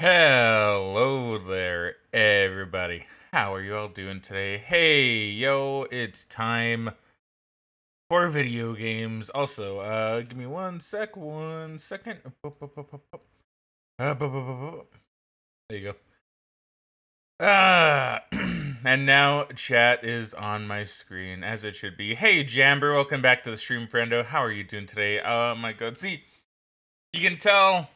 Hello there, everybody. How are you all doing today? Hey, yo, it's time for video games. Also, give me 1 second. There you go. And now chat is on my screen, as it should be. Hey, Jamber, welcome back to the stream, friendo. How are you doing today? Oh my god. See, you can tell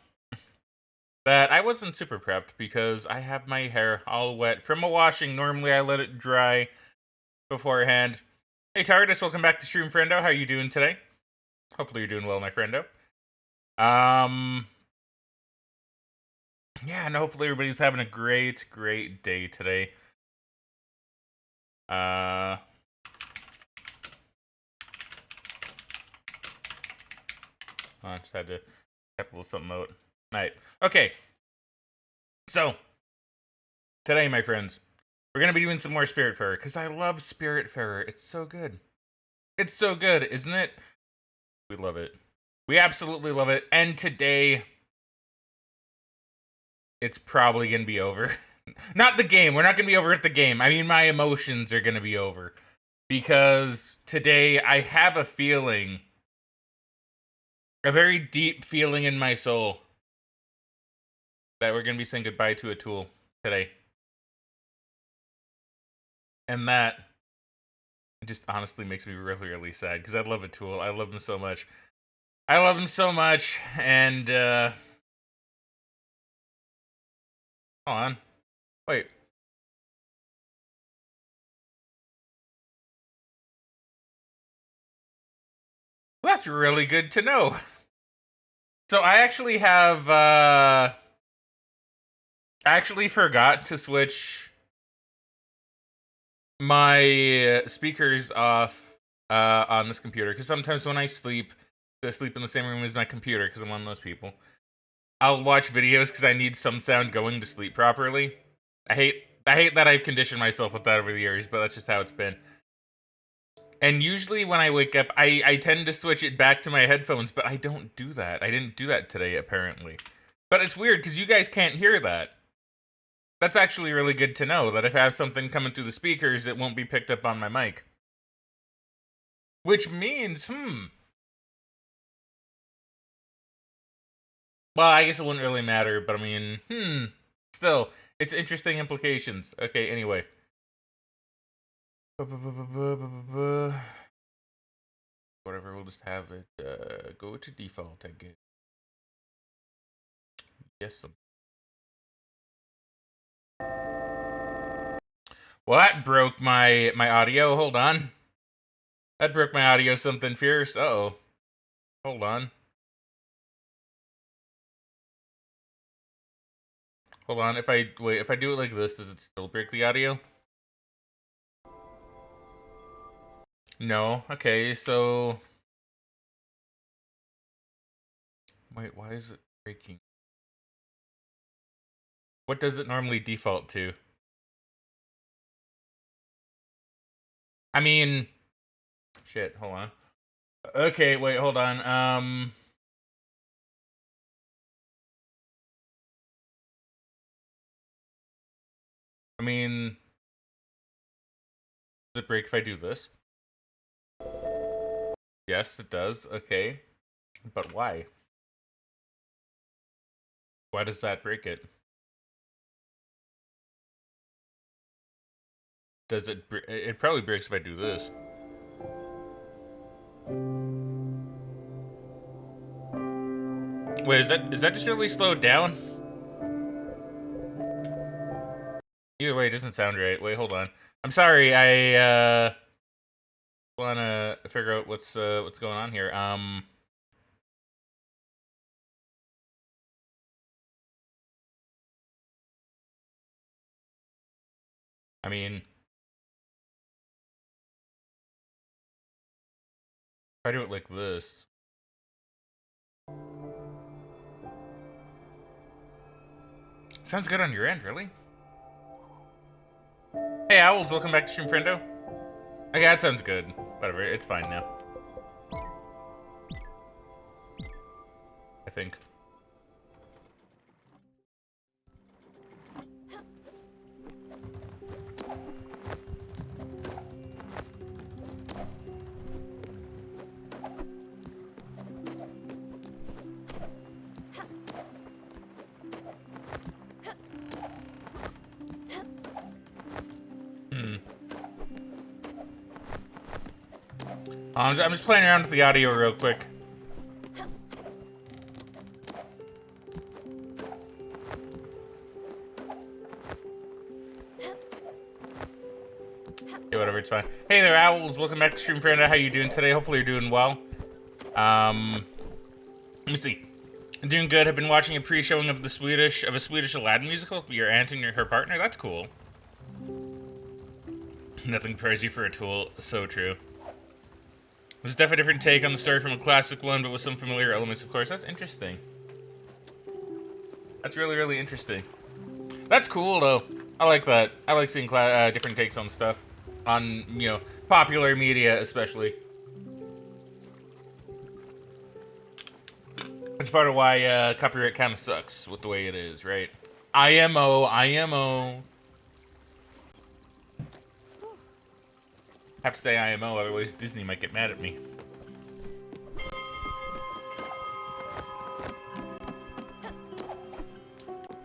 that I wasn't super prepped because I have my hair all wet from a washing. Normally I let it dry beforehand. Hey Tardis, welcome back to Stream Friendo. How are you doing today? Hopefully you're doing well, my friendo. Yeah, and hopefully everybody's having a great day today. I just had to type a little something out. Alright. Okay. So, today, my friends, we're gonna be doing some more Spiritfarer, because I love Spiritfarer. It's so good. It's so good, isn't it? We love it. We absolutely love it. And today, it's probably going to be over. Not the game. We're not going to be over at the game. I mean, my emotions are going to be over. Because today, I have a feeling, a very deep feeling in my soul, that we're going to be saying goodbye to a tool today. And that just honestly makes me really sad. Because I love a tool. I love him so much. I love him so much. And, hold on. Wait. That's really good to know. So I actually have, I actually forgot to switch my speakers off on this computer, because sometimes when I sleep in the same room as my computer, because I'm one of those people. I'll watch videos because I need some sound going to sleep properly. I hate that I've conditioned myself with that over the years, but that's just how it's been. And usually when I wake up, I tend to switch it back to my headphones, but I don't do that. I didn't do that today, apparently. But it's weird, because you guys can't hear that. That's actually really good to know, that if I have something coming through the speakers, it won't be picked up on my mic. Which means, well, I guess it wouldn't really matter, but I mean, still, it's interesting implications. Okay, anyway. Whatever, we'll just have it go to default, I guess. Yes. Well, that broke my audio. Hold on. That broke my audio something fierce. Uh-oh. Hold on. Hold on. If I do it like this, does it still break the audio? No. Okay, so wait, why is it breaking? What does it normally default to? I mean, shit, hold on. Okay, wait, hold on. I mean, does it break if I do this? Yes, it does. Okay. But why? Why does that break it? Does it it probably breaks if I do this. Wait, is that just really slowed down? Either way, it doesn't sound right. Wait, hold on. I'm sorry. I wanna figure out what's going on here. I mean, if I do it like this. Sounds good on your end, really? Hey, Owls, welcome back to Stream Friendo. Okay, that sounds good. Whatever, it's fine now. I think. I'm just playing around with the audio real quick. Okay, whatever, it's fine. Hey there, Owls. Welcome back to Stream Friend. How you doing today? Hopefully you're doing well. Let me see. I'm doing good. I've been watching a pre-showing of a Swedish Aladdin musical with your aunt and her partner. That's cool. Nothing pricey for a tool. So true. This is definitely a different take on the story from a classic one, but with some familiar elements, of course. That's interesting. That's really, really interesting. That's cool, though. I like that. I like seeing different takes on stuff. On, you know, popular media, especially. That's part of why copyright kind of sucks with the way it is, right? IMO. Have to say IMO, otherwise Disney might get mad at me.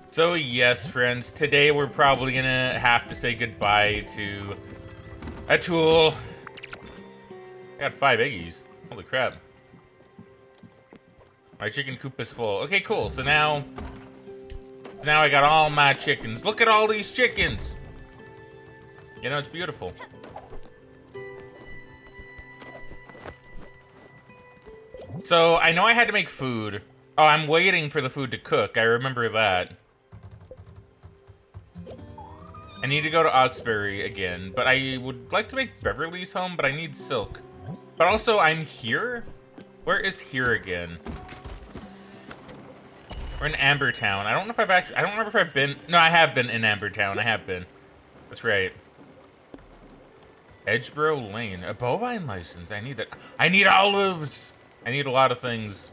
So yes, friends, today we're probably gonna have to say goodbye to a tool. I got 5 eggies. Holy crap. My chicken coop is full. Okay, cool. So now I got all my chickens. Look at all these chickens. You know, it's beautiful. So, I know I had to make food. Oh, I'm waiting for the food to cook. I remember that. I need to go to Oxbury again, but I would like to make Beverly's home, but I need silk. But also, I'm here? Where is here again? We're in Ambertown. I don't know if I don't remember if I've been... No, I have been in Ambertown. I have been. That's right. Edgeboro Lane. A bovine license. I need that. I need olives! I need a lot of things.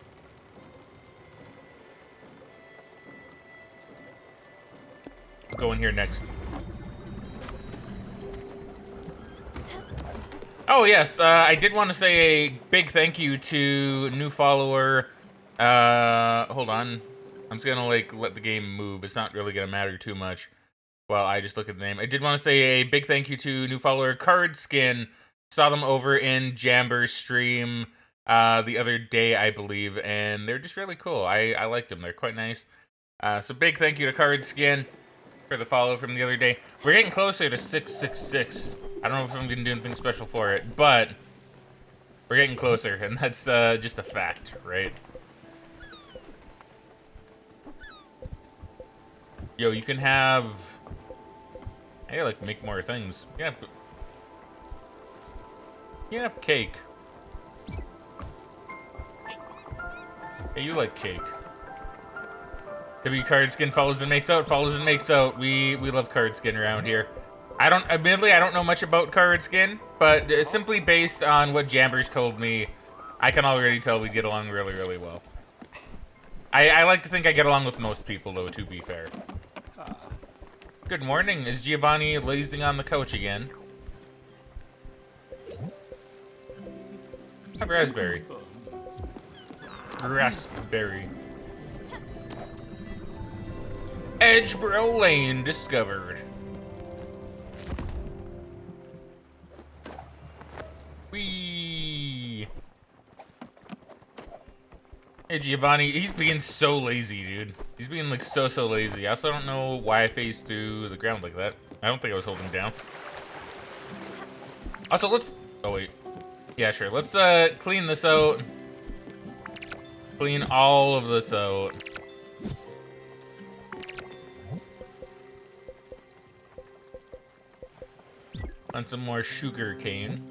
I'll go in here next. Oh, yes. I did want to say a big thank you to new follower. Hold on. I'm just gonna, like, let the game move. It's not really gonna matter too much. Well, I just look at the name. I did want to say a big thank you to new follower Card Skin. Saw them over in Jamber's stream the other day, I believe, and they're just really cool. I liked them. They're quite nice. So big thank you to Card Skin for the follow from the other day. We're getting closer to 666. I don't know if I'm gonna do anything special for it, but we're getting closer, and that's just a fact, right? Yo, you can have... I gotta, like, make more things. You can have cake. Hey, you like cake. W Card Skin follows and makes out, follows and makes out. We love Card Skin around here. Admittedly, I don't know much about Card Skin, but simply based on what Jambers told me, I can already tell we get along really, really well. I like to think I get along with most people, though, to be fair. Good morning. Is Giovanni lazing on the couch again? A raspberry. Raspberry. Edgeboro Lane discovered. Whee! Hey, Giovanni, he's being so lazy, dude. He's being, like, so lazy. I also don't know why I phased through the ground like that. I don't think I was holding down. Also, let's... Oh, wait. Yeah, sure. Let's, clean this out. Clean all of this out. On some more sugar cane.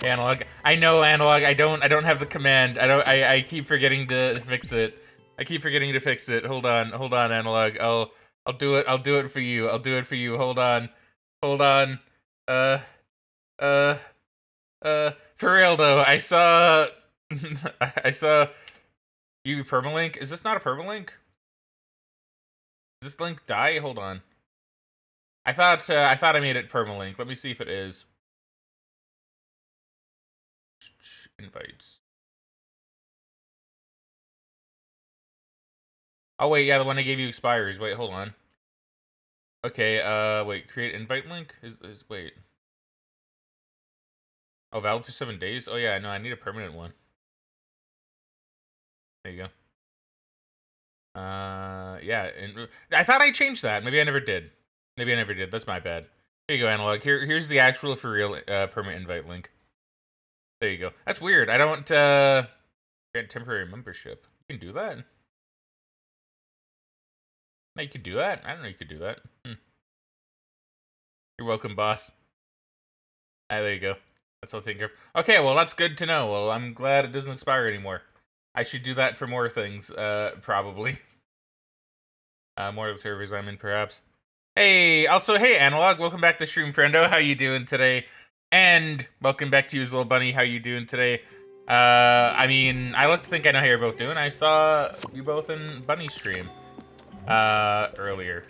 Analog. I know, Analog. I don't have the command. I keep forgetting to fix it. I keep forgetting to fix it. Hold on, Analog. I'll do it. I'll do it for you. I'll do it for you. Hold on. For real though, I saw I saw you permalink. Is this not a permalink? Does this link die? Hold on. I thought I made it permalink. Let me see if it is. Invites. Oh, wait, yeah, the one I gave you expires. Wait, hold on. Okay, wait, create invite link? Wait. Oh, valid for 7 days? Oh, yeah, no, I need a permanent one. There you go. Yeah, and I thought I changed that. Maybe I never did. Maybe I never did. That's my bad. There you go, Analog. Here's the actual for real permanent invite link. There you go. That's weird. I don't grant temporary membership. You can do that. No, you could do that. I don't know you could do that. You're welcome, boss. There you go. That's all taken care of. Okay, well that's good to know. Well, I'm glad it doesn't expire anymore. I should do that for more things, probably. More of the servers I'm in, perhaps. Hey, also, hey, Analog, welcome back to Stream Friendo. How you doing today? And welcome back to you as well, Bunny. How you doing today? I mean, I like to think I know how you're both doing. I saw you both in Bunny's stream, earlier,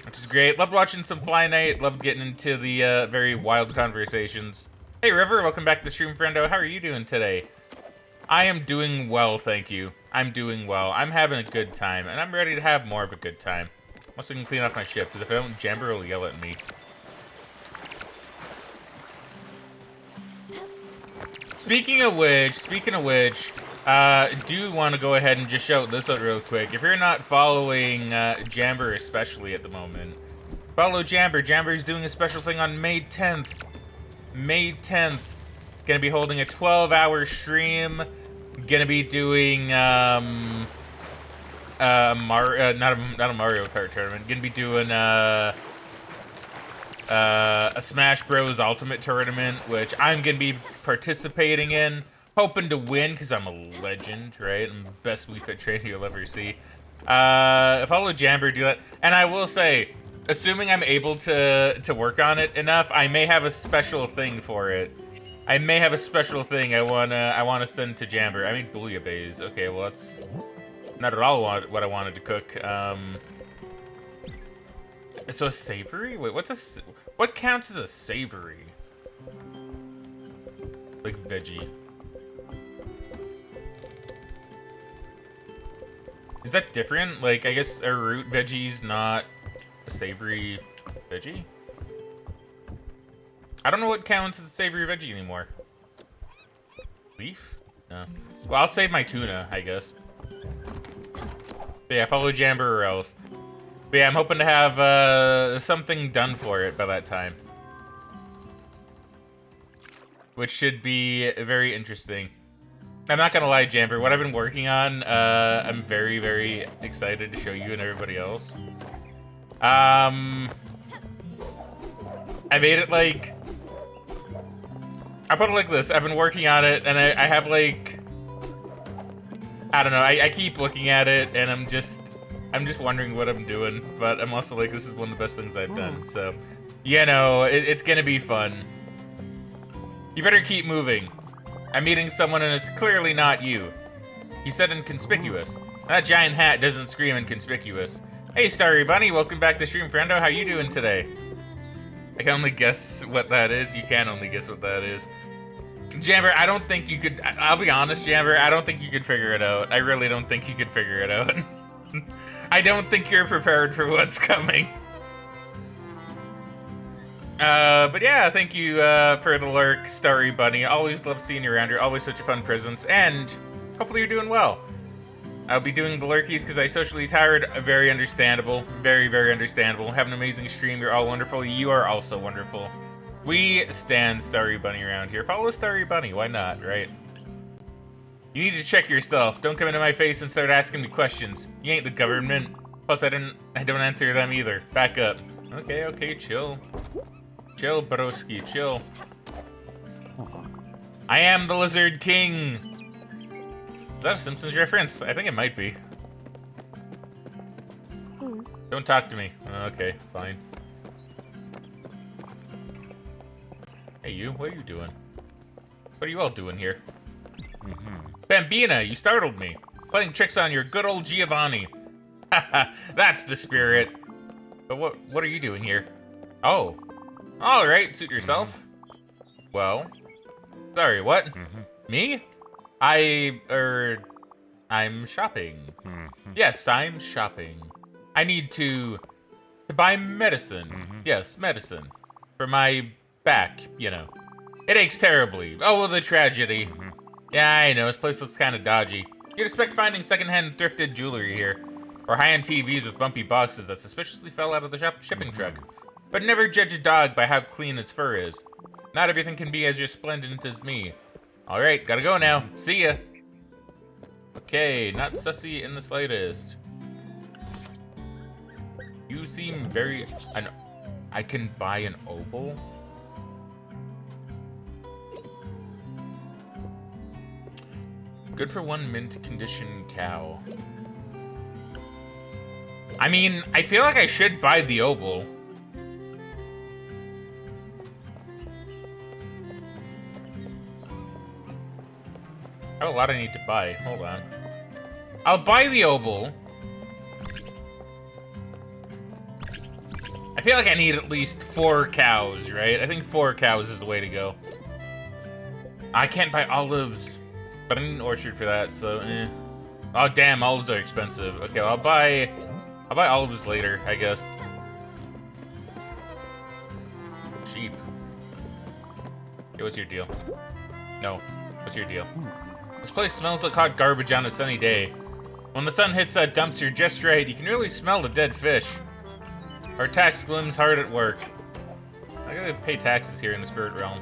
which is great. Loved watching some Fly Night. Loved getting into the, very wild conversations. Hey, River, welcome back to Stream Friendo. How are you doing today? I am doing well, thank you. I'm doing well. I'm having a good time, and I'm ready to have more of a good time. Once I can clean off my ship, because if I don't, Jamber will yell at me. Speaking of which, do want to go ahead and just shout this out real quick. If you're not following Jamber especially at the moment, follow Jamber. Jamber's doing a special thing on May 10th. May 10th. Gonna be holding a 12-hour stream. Gonna be doing not a Mario Kart tournament. Gonna be doing a Smash Bros. Ultimate tournament, which I'm gonna be participating in, hoping to win because I'm a legend, right? I'm the best Wii Fit trainer you'll ever see. Follow Jamber, do that, and I will say, assuming I'm able to work on it enough, I may have a special thing for it. I may have a special thing I wanna send to Jamber. I made bouillabaisse. Okay, well that's not at all what I wanted to cook. So a savory? Wait, what counts as a savory? Like veggie. Is that different? Like, I guess a root veggie's not a savory veggie? I don't know what counts as a savory veggie anymore. Leaf? No. Well, I'll save my tuna, I guess. But yeah, follow Jamber or else. But yeah, I'm hoping to have something done for it by that time. Which should be very interesting. I'm not gonna lie, Jamber, what I've been working on, I'm very, very excited to show you and everybody else. I made it like... I'll put it like this, I've been working on it, and I have like... I don't know, I keep looking at it, and I'm just wondering what I'm doing, but I'm also like, this is one of the best things I've done, so... You know, it's gonna be fun. You better keep moving. I'm meeting someone and it's clearly not you. He said inconspicuous. That giant hat doesn't scream inconspicuous. Hey, Starry Bunny, welcome back to Stream Friendo. How you doing today? I can only guess what that is. You can only guess what that is. Jamber, I don't think you could... I'll be honest, Jamber, I don't think you could figure it out. I really don't think you could figure it out. I don't think you're prepared for what's coming. But yeah, thank you for the lurk, Starry Bunny. Always love seeing you around. You're always such a fun presence, and hopefully you're doing well. I'll be doing the lurkies because I'm socially tired. Very understandable. Very, very understandable. Have an amazing stream. You're all wonderful. You are also wonderful. We stand Starry Bunny around here. Follow Starry Bunny. Why not, right? You need to check yourself. Don't come into my face and start asking me questions. You ain't the government. Plus, I don't answer them either. Back up. Okay, chill. Chill, broski, chill. I am the Lizard King. Is that a Simpsons reference? I think it might be. Don't talk to me. Okay, fine. Hey, you. What are you doing? What are you all doing here? Bambina, you startled me. Playing tricks on your good old Giovanni. Haha, that's the spirit. But what are you doing here? Oh. All right, suit yourself. Well, sorry, what? Me? I'm shopping. Yes, I'm shopping. I need to buy medicine. Yes, medicine. For my back, you know. It aches terribly. Oh, well, the tragedy. Yeah, I know. This place looks kind of dodgy. You'd expect finding secondhand thrifted jewelry here. Or high-end TVs with bumpy boxes that suspiciously fell out of the shipping truck. But never judge a dog by how clean its fur is. Not everything can be as resplendent as me. Alright, gotta go now. See ya. Okay, not sussy in the slightest. You seem very... I can buy an opal? Good for one mint condition cow. I mean, I feel like I should buy the opal. I have a lot I need to buy. Hold on. I'll buy the opal. I feel like I need at least 4 cows, right? I think 4 cows is the way to go. I can't buy olives, but I need an orchard for that, so eh. Oh damn, olives are expensive. Okay, well, I'll buy olives later, I guess. Sheep. Okay, what's your deal? No. What's your deal? This place smells like hot garbage on a sunny day. When the sun hits that dumpster just right, you can really smell the dead fish. Our tax glims hard at work. I gotta pay taxes here in the spirit realm.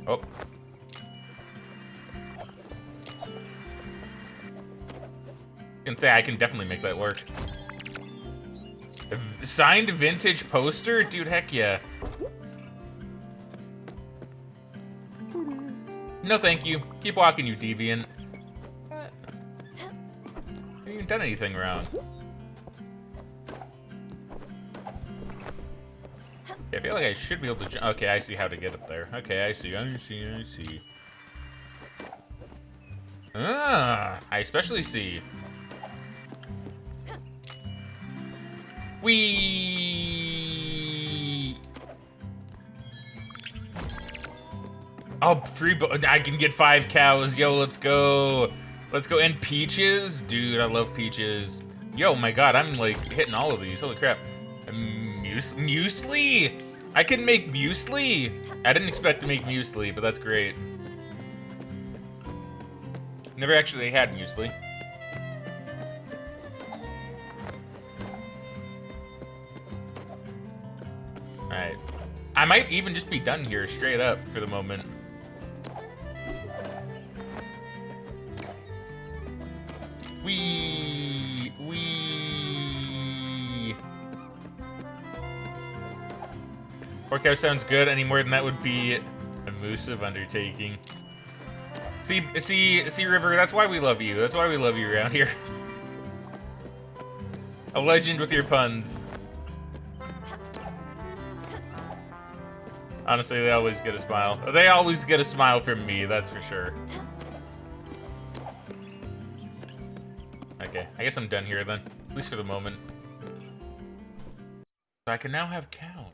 Oh. I can say I can definitely make that work. A signed vintage poster? Dude, heck yeah. No thank you. Keep walking, you deviant. I haven't even done anything wrong. Okay, I feel like I should be able to jump. Okay, I see how to get up there. Okay, I see. Ah, I especially see. Whee! Oh, I can get 5 cows. Yo, let's go. Let's go. And peaches? Dude, I love peaches. Yo, my god, I'm like hitting all of these. Holy crap. Muesli? I can make muesli? I didn't expect to make muesli, but that's great. Never actually had muesli. Alright. I might even just be done here straight up for the moment. Wee. 4 cows sounds good. Any more than that would be a moosive undertaking. See, River, that's why we love you. That's why we love you around here. A legend with your puns. Honestly, they always get a smile. They always get a smile from me, that's for sure. Okay, I guess I'm done here then. At least for the moment. So I can now have cow.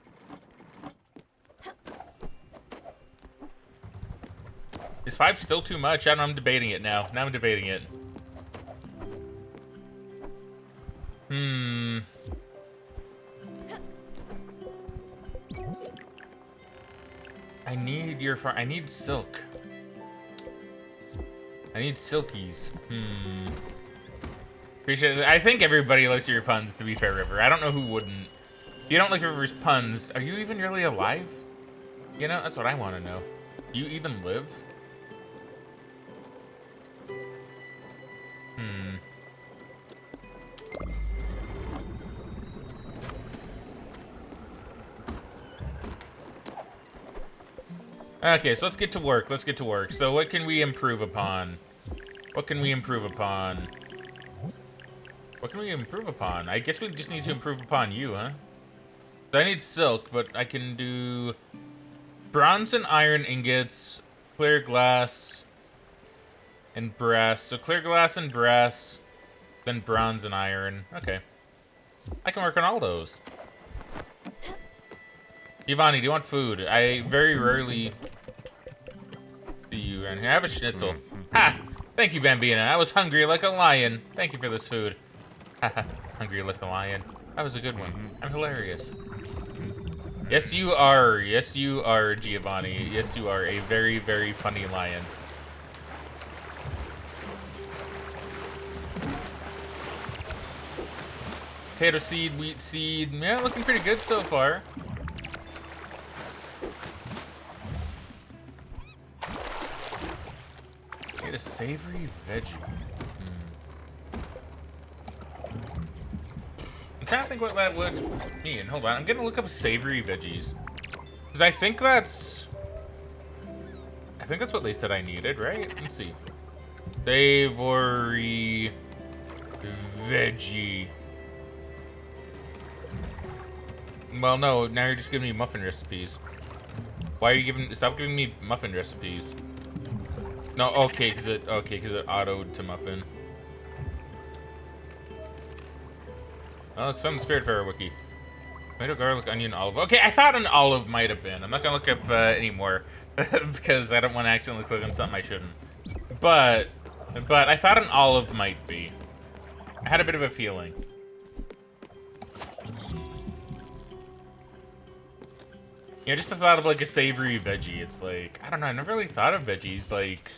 Is 5 still too much? I don't know, I'm debating it now. Now I'm debating it. I need silk. I need silkies. Appreciate it. I think everybody likes your puns, to be fair, River. I don't know who wouldn't. If you don't like River's puns, are you even really alive? You know, that's what I want to know. Do you even live? Okay, so let's get to work. Let's get to work. So what can we improve upon? What can we improve upon? What can we improve upon? I guess we just need to improve upon you, huh? So I need silk, but I can do bronze and iron ingots, clear glass, and brass. So clear glass and brass, then bronze and iron. Okay. I can work on all those. Giovanni, do you want food? I very rarely see you around here. I have a schnitzel. Ha! Thank you, Bambina. I was hungry like a lion. Thank you for this food. Haha, hungry like a lion. That was a good one. I'm hilarious. Yes, you are. Yes, you are, Giovanni. Yes, you are a very, very funny lion. Potato seed, wheat seed. Yeah, looking pretty good so far. Get a savory veggie. I'm trying to think what that would mean. Hold on, I'm gonna look up savory veggies. Because I think that's what they said I needed, right? Let's see. Savory veggie. Well, no, now you're just giving me muffin recipes. Why are you stop giving me muffin recipes. No, okay, because it autoed to muffin. Oh, it's from the Spiritfarer wiki. Tomato, garlic, onion, olive. Okay, I thought an olive might have been. I'm not gonna look up anymore because I don't want to accidentally click on something I shouldn't. But I thought an olive might be. I had a bit of a feeling. Yeah, just the thought of like a savory veggie. It's like, I don't know, I never really thought of veggies like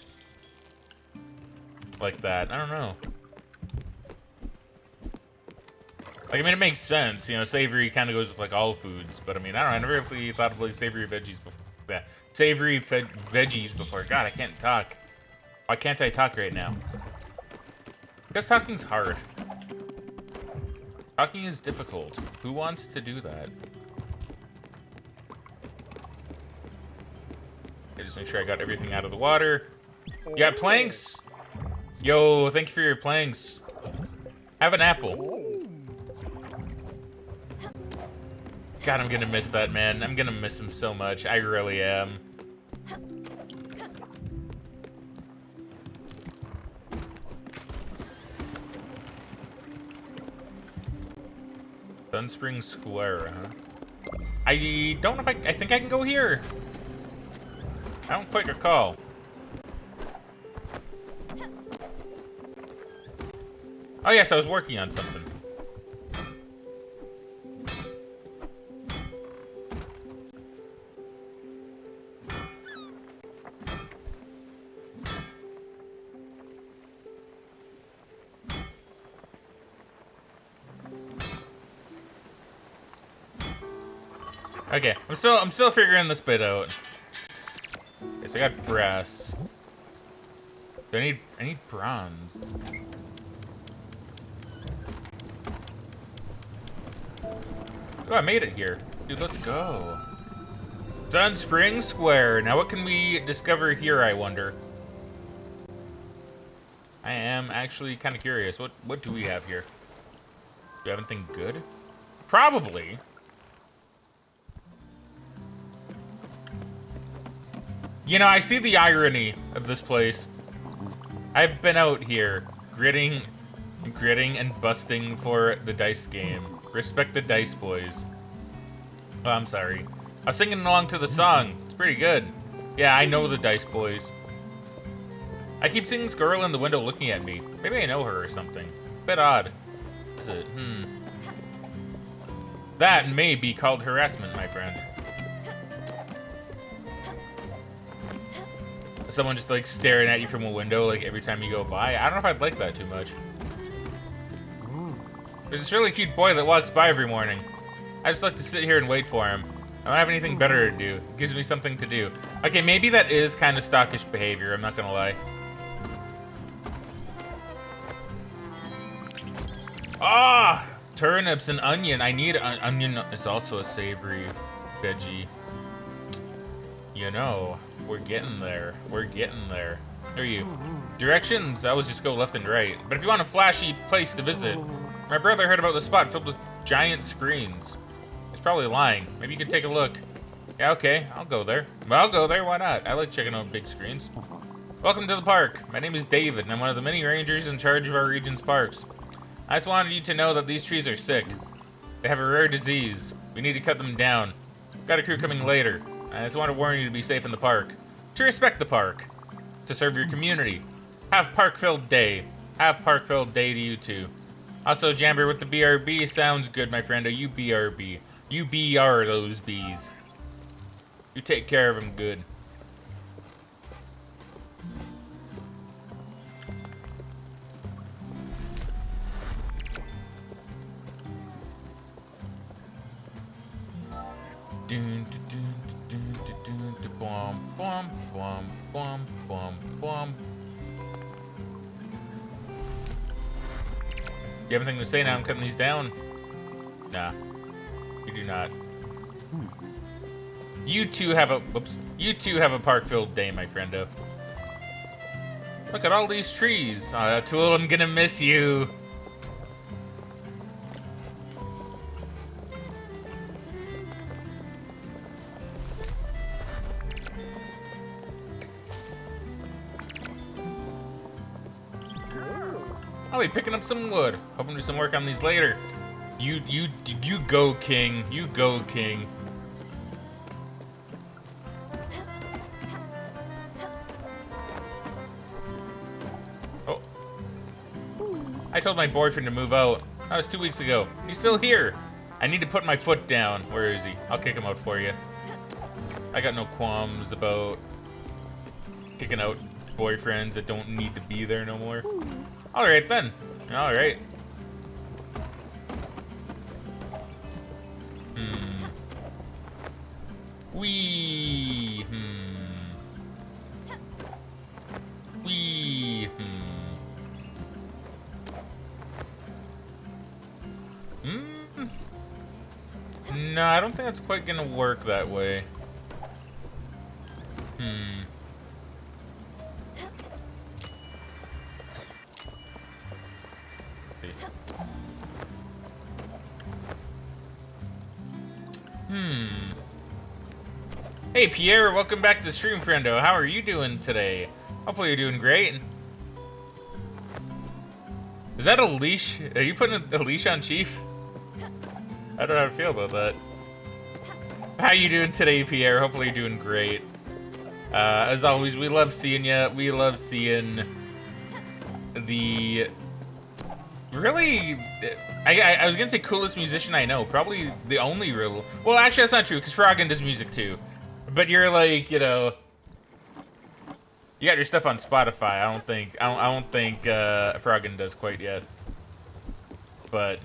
that. I don't know. Like, I mean, it makes sense, you know, savory kind of goes with like all foods, but I mean, I don't know, I never really thought of like savory veggies before. Yeah, savory veggies before. God, I can't talk. Why can't I talk right now? Because talking's hard. Talking is difficult. Who wants to do that? Okay, just make sure I got everything out of the water. You got planks? Yo, thank you for your planks. Have an apple. God, I'm gonna miss that, man. I'm gonna miss him so much. I really am. Sunspring Square, huh? I don't know if I think I can go here. I don't quite recall. Oh yes, I was working on something. Okay, I'm still figuring this bit out. Okay, so I got brass. Do I need bronze? Oh, I made it here. Dude, let's go. Sunspring Square. Now what can we discover here, I wonder? I am actually kind of curious. What do we have here? Do we have anything good? Probably. You know, I see the irony of this place. I've been out here, gritting and busting for the dice game. Respect the dice, boys. Oh, I'm sorry. I was singing along to the song. It's pretty good. Yeah, I know the dice, boys. I keep seeing this girl in the window looking at me. Maybe I know her or something. Bit odd. Is it? That may be called harassment, my friend. Someone just like staring at you from a window like every time you go by. I don't know if I'd like that too much. There's this really cute boy that walks by every morning. I just like to sit here and wait for him. I don't have anything better to do. It gives me something to do. Okay, maybe that is kind of stockish behavior, I'm not gonna lie. Ah! Turnips and onion. I need an onion. It's also a savory veggie. You know, we're getting there. We're getting there. Who are you? Directions? I always just go left and right. But if you want a flashy place to visit, my brother heard about the spot filled with giant screens. He's probably lying. Maybe you can take a look. Yeah, okay. I'll go there. Well, I'll go there. Why not? I like checking out big screens. Welcome to the park. My name is David, and I'm one of the many rangers in charge of our region's parks. I just wanted you to know that these trees are sick. They have a rare disease. We need to cut them down. Got a crew coming later. I just want to warn you to be safe in the park. To respect the park. To serve your community. Have Park-filled day. Have Park-filled day to you too. Also, Jamber with the BRB sounds good, my friend. You BRB. You BR those bees. You take care of them good. You have anything to say now? I'm cutting these down. Nah, you do not. You two have a You two have a park-filled day, my friendo. Look at all these trees. Tool, I'm gonna miss you. I'll be picking up some wood. Hoping to do some work on these later. You go, King. You go, King. Oh. I told my boyfriend to move out. That was 2 weeks ago. He's still here. I need to put my foot down. Where is he? I'll kick him out for you. I got no qualms about kicking out boyfriends that don't need to be there no more. Alright then. Alright. Wee. Wee. No, I don't think that's quite gonna work that way. Hey Pierre, welcome back to the stream, friendo. How are you doing today? Hopefully you're doing great. Is that a leash? Are you putting a leash on Chief? I don't know how to feel about that. How you doing today, Pierre? Hopefully you're doing great. As always, we love seeing you. We love seeing the really, I was gonna say coolest musician I know. Probably the only real. Well, actually, that's not true because Fraggin does music too. But you're like, you know, you got your stuff on Spotify. I don't think Fraggin does quite yet. But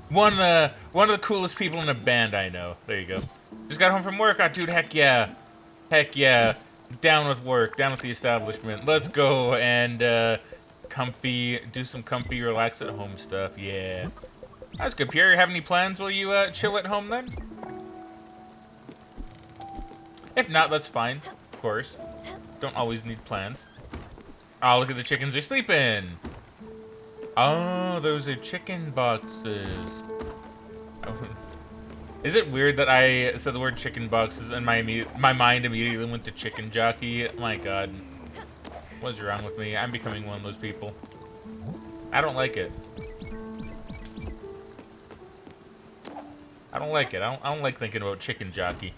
one of the coolest people in the band I know. There you go. Just got home from work. Oh, dude, heck yeah, down with work, down with the establishment. Let's go and do some comfy, relax at home stuff. Yeah, that's good. Pierre, you have any plans? Will you chill at home then? If not, that's fine. Of course, don't always need plans. Oh, look at the chickens, they're sleeping. Oh, those are chicken boxes. Is it weird that I said the word chicken boxes and my mind immediately went to chicken jockey? My God, what's wrong with me? I'm becoming one of those people. I don't like it. I don't like it. I don't like thinking about chicken jockey.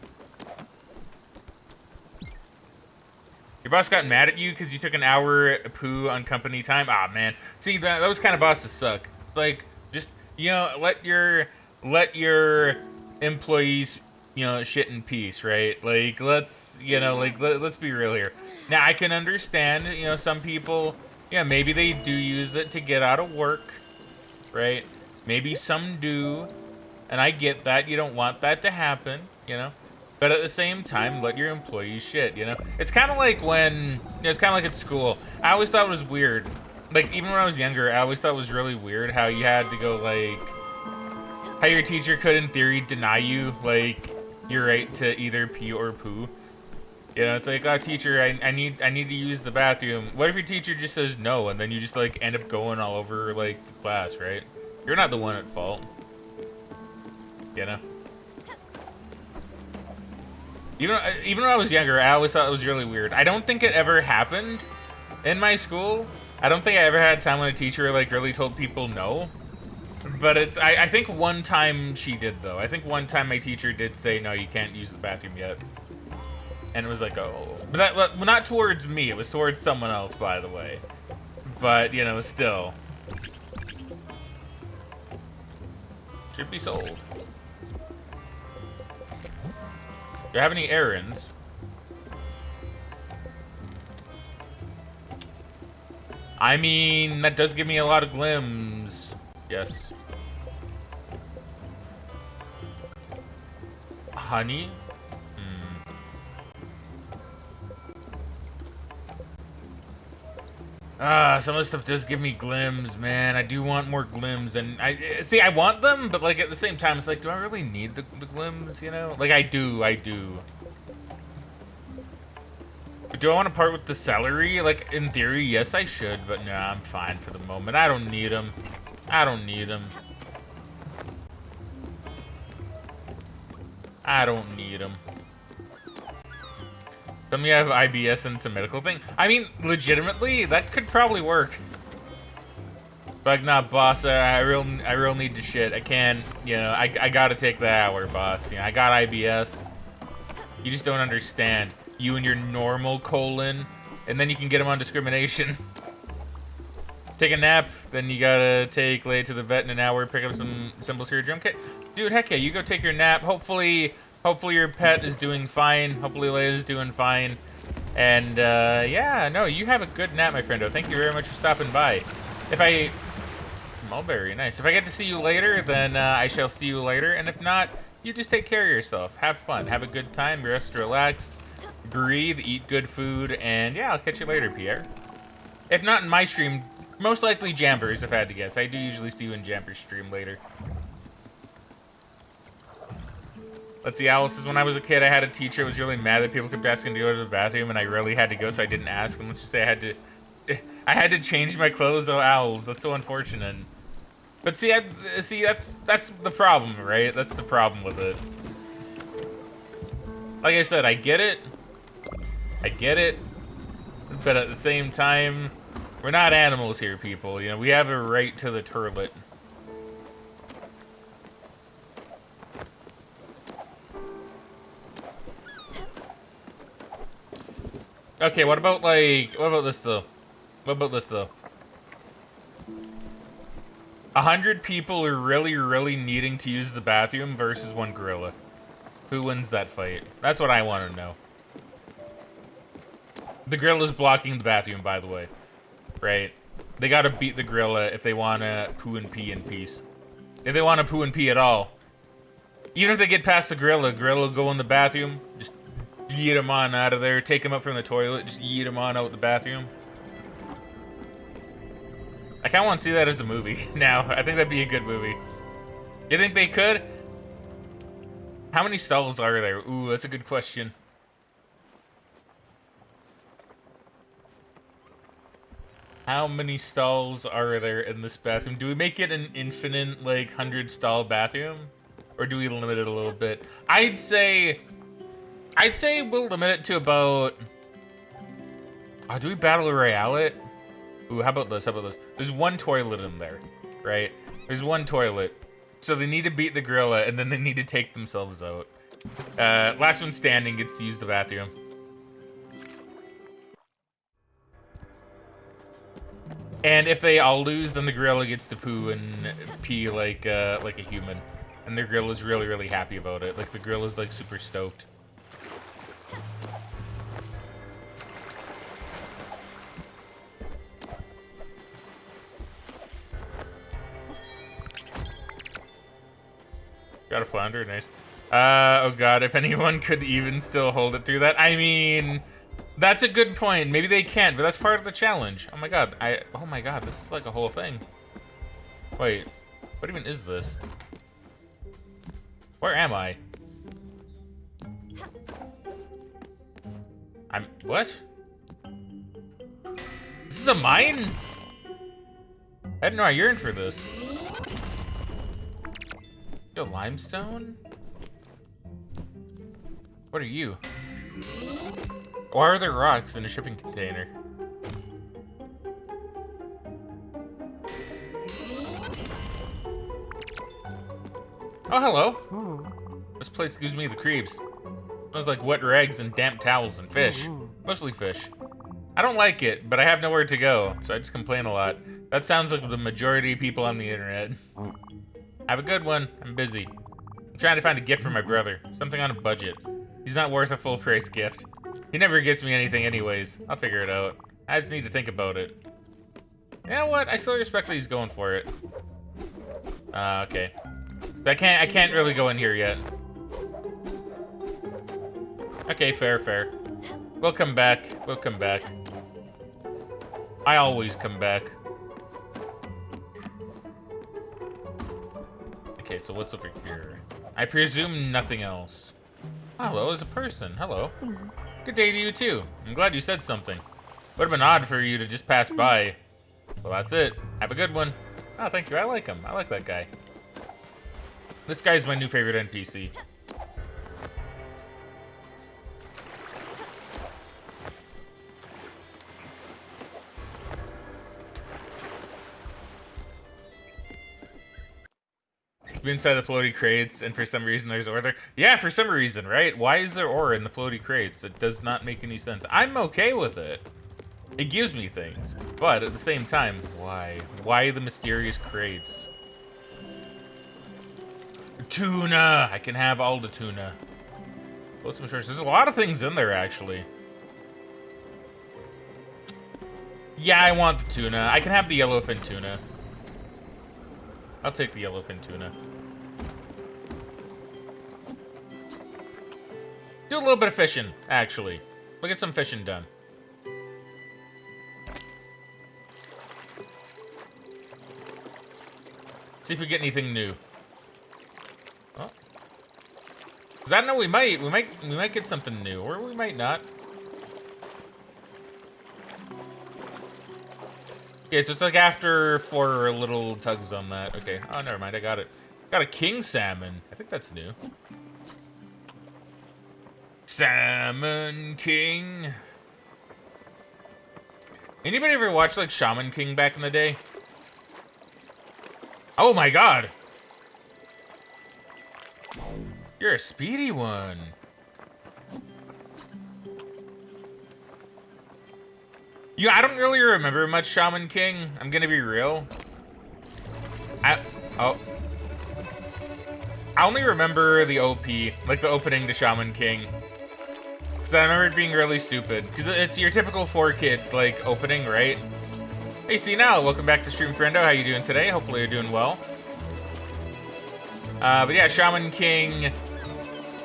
Your boss got mad at you because you took an hour poo on company time? Ah, man. See, those kind of bosses suck. It's like, just, you know, let your employees, you know, shit in peace, right? Like, let's be real here. Now, I can understand, you know, some people, yeah, maybe they do use it to get out of work, right? Maybe some do, and I get that. You don't want that to happen, you know? But at the same time, let your employees shit, you know? It's kind of like when, you know, it's kind of like at school. I always thought it was weird. Like, even when I was younger, I always thought it was really weird how you had to go, like, how your teacher could, in theory, deny you, like, your right to either pee or poo. You know, it's like, oh, teacher, I need to use the bathroom. What if your teacher just says no, and then you just, like, end up going all over, like, the class, right? You're not the one at fault. You know? Even when I was younger, I always thought it was really weird. I don't think it ever happened in my school. I don't think I ever had a time when a teacher, like, really told people no. But I think one time she did, though. I think one time my teacher did say, no, you can't use the bathroom yet. And it was like, oh. But that, well, not towards me, it was towards someone else, by the way. But, you know, still. Should be sold. Do you have any errands? I mean, that does give me a lot of glims. Yes. Honey? Some of the stuff does give me glims, man. I do want more glims, and I want them, but like at the same time, it's like, do I really need the glims? You know, like I do. But do I want to part with the celery? Like in theory, yes, I should, but no, I'm fine for the moment. I don't need them. I don't need them. Tell me I have IBS and it's a medical thing. I mean, legitimately, that could probably work. But like, nah, boss, I real need to shit. I can't, you know, I gotta take the hour, boss. You know, I got IBS. You just don't understand. You and your normal colon, and then you can get them on discrimination. Take a nap, then you gotta take Leia to the vet in an hour, pick up some symbols for your drum kit. Dude, heck yeah, you go take your nap. Hopefully your pet is doing fine. Hopefully Leia's doing fine. And, yeah, no, you have a good nap, my friendo. Thank you very much for stopping by. Mulberry, nice. If I get to see you later, then I shall see you later. And if not, you just take care of yourself. Have fun. Have a good time. Rest, relax, breathe, eat good food. And, yeah, I'll catch you later, Pierre. If not in my stream, most likely Jampers, if I had to guess. I do usually see you in Jamper's stream later. Let's see, Alice says, when I was a kid, I had a teacher who was really mad that people kept asking to go to the bathroom, and I really had to go, so I didn't ask. And let's just say I had to change my clothes. Oh, Owls, that's so unfortunate. But see, that's the problem, right? That's the problem with it. Like I said, I get it, but at the same time, we're not animals here, people. You know, we have a right to the toilet. Okay, what about this though? 100 people are really needing to use the bathroom versus one gorilla. Who wins that fight? That's what I want to know. The gorilla's blocking the bathroom, by the way. Right? They gotta beat the gorilla if they want to poo and pee in peace. If they want to poo and pee at all. Even if they get past the gorilla will go in the bathroom, just yeet him on out of there, take him up from the toilet, just yeet him on out the bathroom. I kind of want to see that as a movie now. I think that'd be a good movie. You think they could? How many stalls are there? Ooh, that's a good question. How many stalls are there in this bathroom? Do we make it an infinite, like, 100-stall bathroom? Or do we limit it a little bit? I'd say we'll limit it to about... Oh, do we battle royale it? Ooh, how about this? There's one toilet in there, right? There's one toilet. So they need to beat the gorilla, and then they need to take themselves out. Last one standing gets to use the bathroom. And if they all lose, then the gorilla gets to poo and pee like a human. And the gorilla's really happy about it. Like, the gorilla's, like, super stoked. Got a flounder, nice. Oh god, if anyone could even still hold it through that. I mean, that's a good point. Maybe they can't, but that's part of the challenge. Oh my god, oh my god, this is like a whole thing. Wait, what even is this? Where am I? What? This is a mine? I didn't know I yearned for this. Yo, limestone? What are you? Why are there rocks in a shipping container? Oh, hello. This place gives me the creeps. Smells like wet rags and damp towels and fish. Mostly fish. I don't like it, but I have nowhere to go, so I just complain a lot. That sounds like the majority of people on the internet. Have a good one. I'm busy. I'm trying to find a gift for my brother. Something on a budget. He's not worth a full price gift. He never gets me anything anyways. I'll figure it out. I just need to think about it. You know what? I still respect that he's going for it. Okay. I can't really go in here yet. Okay, fair. We'll come back. I always come back. Okay, so what's over here? I presume nothing else. Hello, as a person. Hello. Good day to you too. I'm glad you said something. Would have been odd for you to just pass by. Well, that's it. Have a good one. Oh, thank you. I like him. I like that guy. This guy's my new favorite NPC. Inside the floaty crates, and for some reason there's ore there. Yeah, for some reason, right? Why is there ore in the floaty crates? It does not make any sense. I'm okay with it. It gives me things, but at the same time, why? Why the mysterious crates? Tuna! I can have all the tuna. What's some shorts? There's a lot of things in there, actually. Yeah, I want the tuna. I can have the yellowfin tuna. I'll take the yellowfin tuna. Do a little bit of fishing, actually. We'll get some fishing done. See if we get anything new. Oh. 'Cause I don't know, we might get something new, or we might not. Okay, so it's like after 4 little tugs on that. Okay. Oh, never mind. I got it. Got a king salmon. I think that's new. Salmon King. Anybody ever watch like Shaman King back in the day? Oh my god. You're a speedy one. Yeah, I don't really remember much Shaman King. I'm gonna be real. I only remember the OP, like the opening to Shaman King. Cause I remember it being really stupid. Cause it's your typical 4Kids like opening, right? Hey, see now, welcome back to Stream Friendo. How you doing today? Hopefully you're doing well. But yeah, Shaman King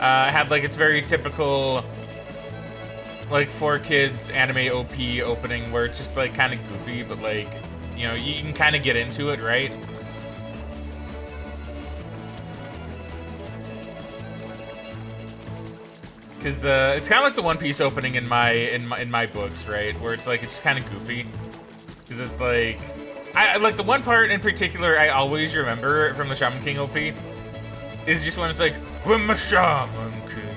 had like its very typical like 4Kids anime OP opening where it's just like kind of goofy, but like, you know, you can kind of get into it, right? Because it's kind of like the One Piece opening in my books, right? Where it's like it's kind of goofy. Because it's like, I like the one part in particular I always remember from the Shaman King OP is just when it's like, when the Shaman King,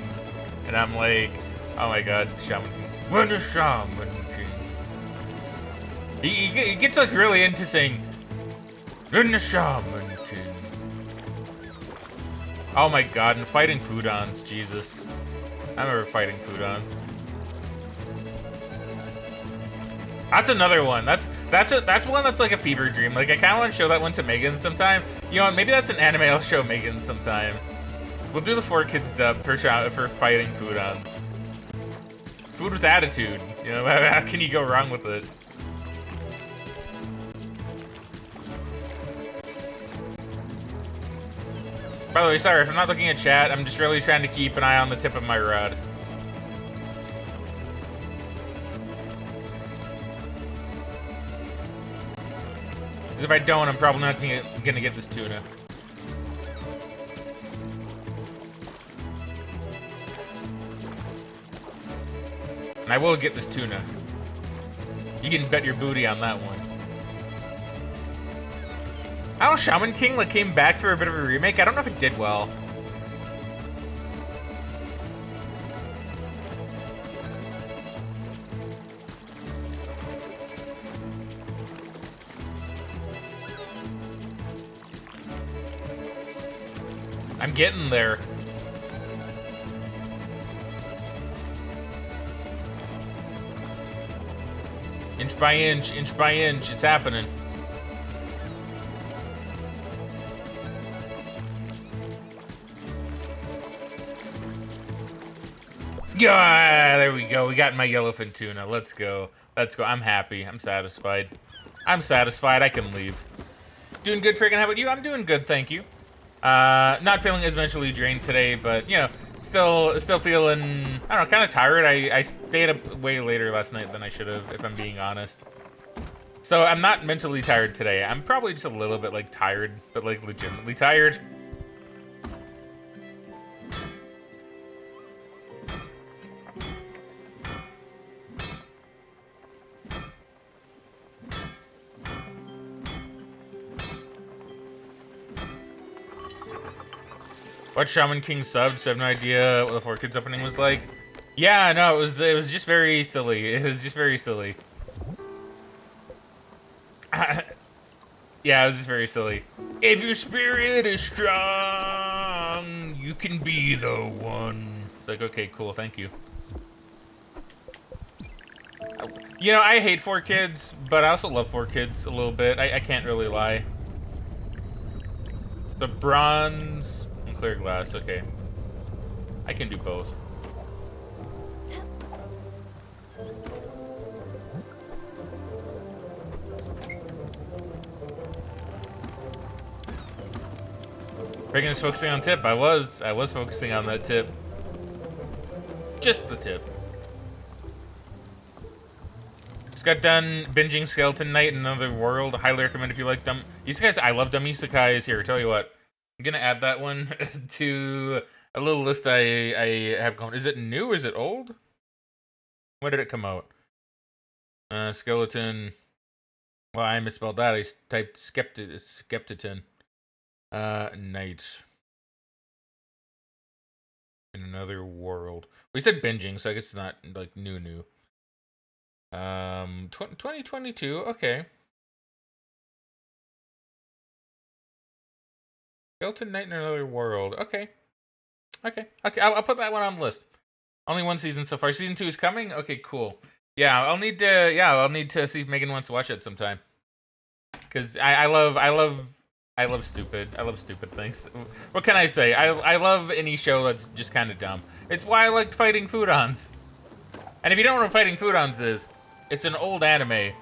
and I'm like, oh my god, Shaman King, when the Shaman King. He gets like really into saying, when the Shaman King. Oh my god, and fighting Foodons, Jesus. I remember fighting Foodons. That's another one. That's one that's like a fever dream. Like I kind of want to show that one to Megan sometime. You know what? Maybe that's an anime I'll show Megan sometime. We'll do the 4Kids dub for fighting Foodons. It's food with attitude. You know, how can you go wrong with it? By the way, sorry if I'm not looking at chat. I'm just really trying to keep an eye on the tip of my rod. Because if I don't, I'm probably not gonna get this tuna. And I will get this tuna. You can bet your booty on that one. I don't know, Shaman King like came back for a bit of a remake. I don't know if it did well. I'm getting there. Inch by inch, it's happening. Yeah, there we go. We got my yellowfin tuna. Let's go. Let's go. I'm happy. I'm satisfied. I'm satisfied. I can leave. Doing good, Fraggin. How about you? I'm doing good, thank you. Not feeling as mentally drained today, but, you know, still feeling, I don't know, kind of tired. I stayed up way later last night than I should have, if I'm being honest. So I'm not mentally tired today. I'm probably just a little bit, like, tired, but, like, legitimately tired. Watch Shaman King subs. I have no idea what the 4Kids opening was like. Yeah, no, it was just very silly. It was just very silly. Yeah, it was just very silly. If your spirit is strong, you can be the one. It's like, okay, cool, thank you. You know, I hate 4Kids, but I also love 4Kids a little bit. I can't really lie. The bronze and clear glass, okay. I can do both. Fraggin is focusing on tip. I was focusing on that tip. Just the tip. Just got done binging Skeleton Knight in Another World. Highly recommend if you like them. Isekais, I love dumb isekais. Here, tell you what. I'm gonna add that one to a little list I have going. Is it new? Is it old? When did it come out? Skeleton. Well, I misspelled that. I typed Skeptiton. Night. In Another World. We said binging, so I guess it's not like new. 2022. Okay. Skeleton Knight in Another World. Okay. I'll put that one on the list. Only one season so far. Season 2 is coming. Okay, cool. Yeah, I'll need to. Yeah, I'll need to see if Megan wants to watch it sometime. Cause I love stupid things. What can I say? I love any show that's just kind of dumb. It's why I liked Fighting Foodons. And if you don't know what Fighting Foodons is, it's an old anime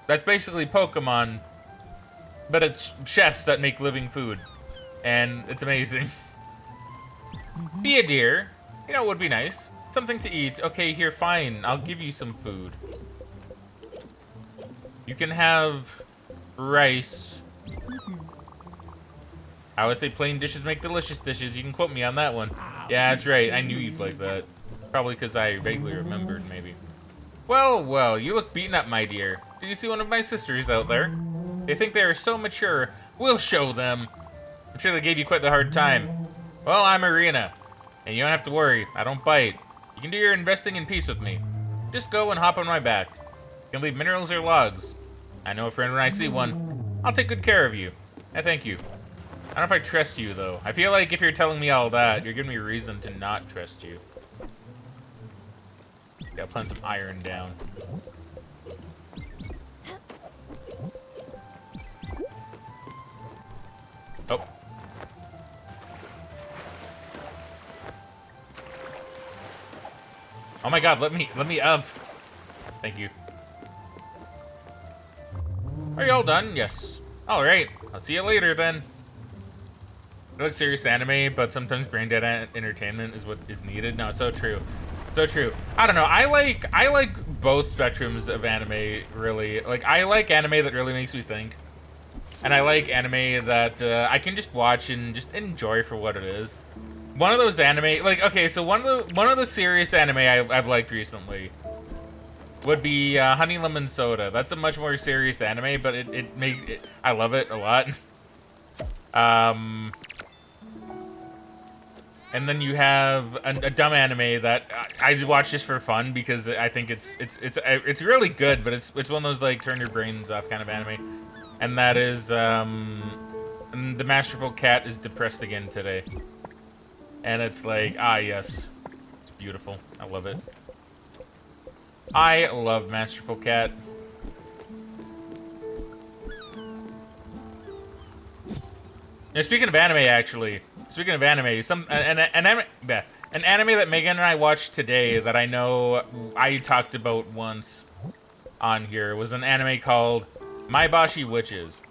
that's basically Pokemon, but it's chefs that make living food, and it's amazing. Be a deer. You know, it would be nice. Something to eat. Okay, here, fine. I'll give you some food. You can have rice. I always say plain dishes make delicious dishes. You can quote me on that one. Yeah, that's right. I knew you'd like that. Probably because I vaguely remembered, maybe. Well, you look beaten up, my dear. Did you see one of my sisters out there? They think they are so mature. We'll show them. I'm sure they gave you quite the hard time. Well, I'm Arena. And you don't have to worry. I don't bite. You can do your investing in peace with me. Just go and hop on my back. You can leave minerals or logs. I know a friend when I see one. I'll take good care of you. I thank you. I don't know if I trust you, though. I feel like if you're telling me all that, you're giving me a reason to not trust you. Gotta plant some iron down. Oh. Oh my god, let me up. Thank you. Are you all done? Yes. Alright. I'll see you later then. I like serious anime, but sometimes brain dead entertainment is what is needed. No, so true. So true. I don't know. I like both spectrums of anime, really. Like, I like anime that really makes me think. And I like anime that I can just watch and just enjoy for what it is. One of those anime, like, okay, so one of the serious anime I've liked recently would be Honey Lemon Soda. That's a much more serious anime, but I love it a lot. And then you have a dumb anime that I watch just for fun because I think it's really good, but it's one of those like turn your brains off kind of anime. And that is The Masterful Cat is depressed again today. And it's like, ah yes, it's beautiful. I love it. I love Masterful Cat. Now, speaking of anime, actually, speaking of anime, an anime that Megan and I watched today that I know I talked about once on here was an anime called My Bashi Witches.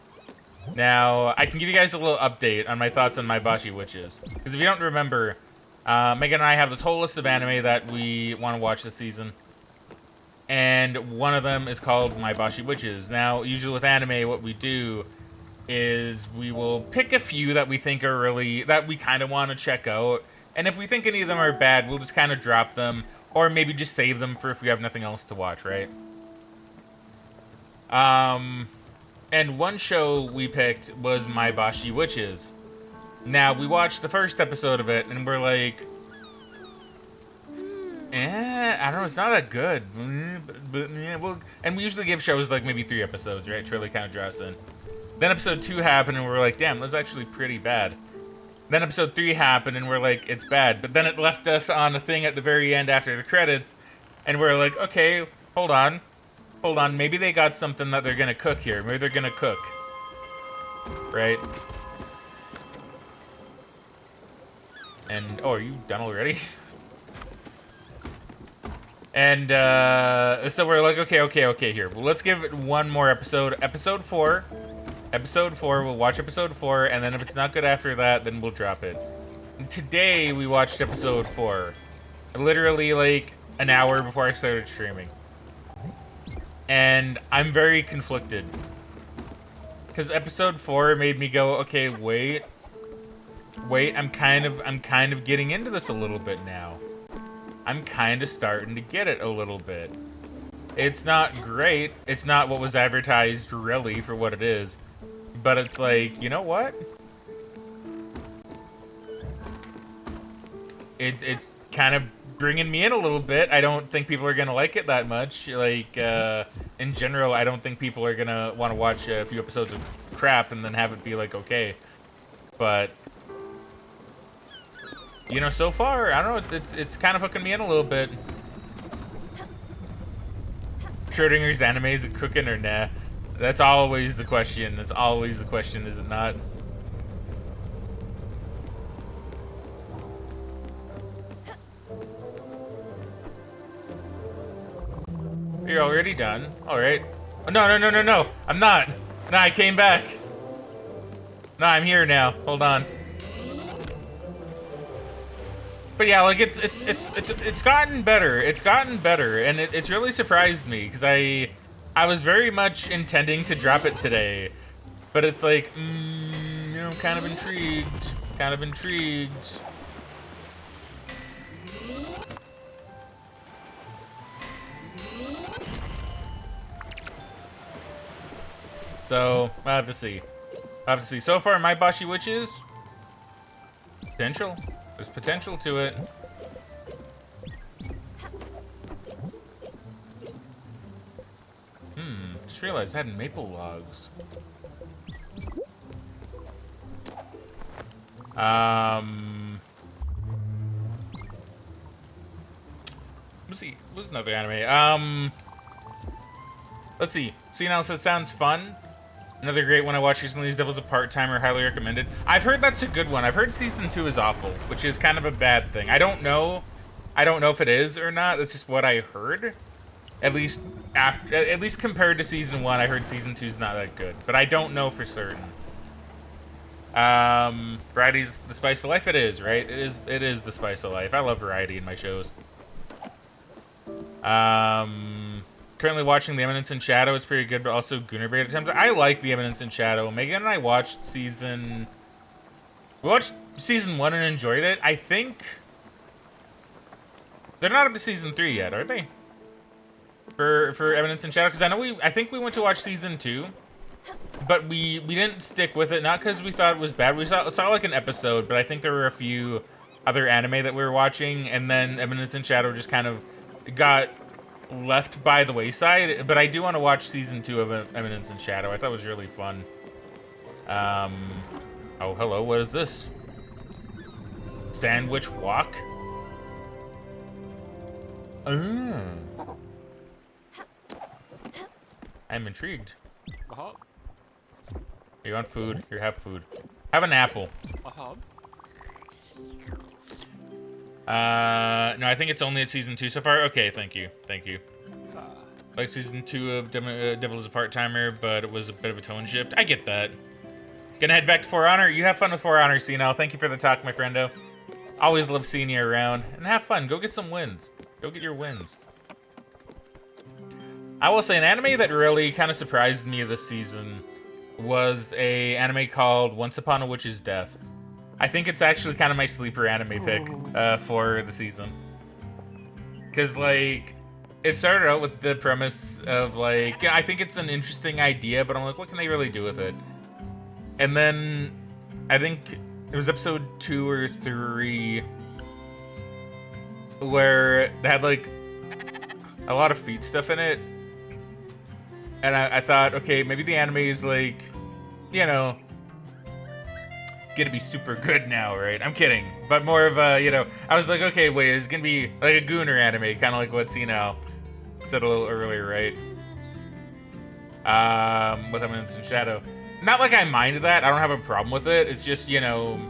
Now, I can give you guys a little update on my thoughts on My Bashi Witches. Because if you don't remember, Megan and I have this whole list of anime that we want to watch this season. And one of them is called My Bashi Witches. Now, usually with anime, what we do is we will pick a few that we think are really, that we kind of want to check out. And if we think any of them are bad, we'll just kind of drop them. Or maybe just save them for if we have nothing else to watch, right? And one show we picked was My Bashi Witches. Now, we watched the first episode of it, and we're like, I don't know, it's not that good. But well, and we usually give shows like maybe 3 episodes, right? To really kind of draw us in. Then episode 2 happened, and we're like, damn, that's actually pretty bad. Then episode 3 happened, and we're like, it's bad. But then it left us on a thing at the very end after the credits, and we're like, okay, hold on. Hold on, maybe they got something that they're gonna cook here. Maybe they're gonna cook. Right? And, oh, are you done already? And, so we're like, okay, here. Well, let's give it one more episode. Episode 4. Episode 4, we'll watch episode 4, and then if it's not good after that, then we'll drop it. And today, we watched episode 4. Literally, like, an hour before I started streaming. And I'm very conflicted. Because episode 4 made me go, okay, wait, I'm kind of getting into this a little bit now. I'm kind of starting to get it a little bit. It's not great. It's not what was advertised really for what it is. But it's like, you know what? It's kind of bringing me in a little bit. I don't think people are going to like it that much. Like, in general, I don't think people are going to want to watch a few episodes of crap and then have it be like, okay. But, you know, so far, I don't know, it's kind of hooking me in a little bit. Schrodinger's anime, is it cooking or nah? That's always the question. That's always the question, is it not? You're already done. Alright. Oh, no. I'm not. No, I came back. No, I'm here now. Hold on. But yeah, like it's gotten better. It's gotten better, and it's really surprised me because I was very much intending to drop it today, but it's like, you know, I'm kind of intrigued. Kind of intrigued. So, I'll have to see. I'll have to see. So far, My Bashi Witches, potential. There's potential to it. Just realized I had maple logs. Let's see. What's another anime? Let's see. See, now says sounds fun. Another great one I watched recently is Devil's a Part-Timer, highly recommended. I've heard that's a good one. I've heard season 2 is awful, which is kind of a bad thing. I don't know if it is or not. That's just what I heard. At least compared to season 1, I heard season 2 is not that good, but I don't know for certain. Variety's the spice of life. It is, right? It is the spice of life. I love variety in my shows. Currently watching The Eminence in Shadow. It's pretty good, but also Goonerbait at times. I like The Eminence in Shadow. Megan and I watched season 1 and enjoyed it. I think they're not up to season 3 yet, are they? For Eminence in Shadow, because I think we went to watch season 2, but we didn't stick with it. Not because we thought it was bad. We saw like an episode, but I think there were a few other anime that we were watching, and then Eminence in Shadow just kind of got left by the wayside. But I do want to watch season 2 of Eminence in Shadow. I thought it was really fun. Oh, hello, what is this? Sandwich Walk? I'm intrigued. You want food? Here, have food. Have an apple. Uh-huh. No, I think it's only at season 2 so far. Okay, thank you. Thank you. Like season 2 of Devil is a Part-Timer, but it was a bit of a tone shift. I get that. Gonna head back to For Honor. You have fun with For Honor, Cino. Thank you for the talk, my friendo. Always love seeing you around. And have fun. Go get some wins. Go get your wins. I will say an anime that really kind of surprised me this season was a anime called Once Upon a Witch's Death. I think it's actually kind of my sleeper anime pick for the season. Because, like, it started out with the premise of, like, I think it's an interesting idea, but I'm like, what can they really do with it? And then, I think it was episode 2 or 3 where they had, like, a lot of feet stuff in it. And I thought, okay, maybe the anime is, like, you know, gonna be super good now, right? I'm kidding. But more of a, you know, I was like, okay, wait, it's gonna be like a Gooner anime, kind of like what Cino said a little earlier, right? With Eminence in Shadow. Not like I minded that. I don't have a problem with it. It's just, you know,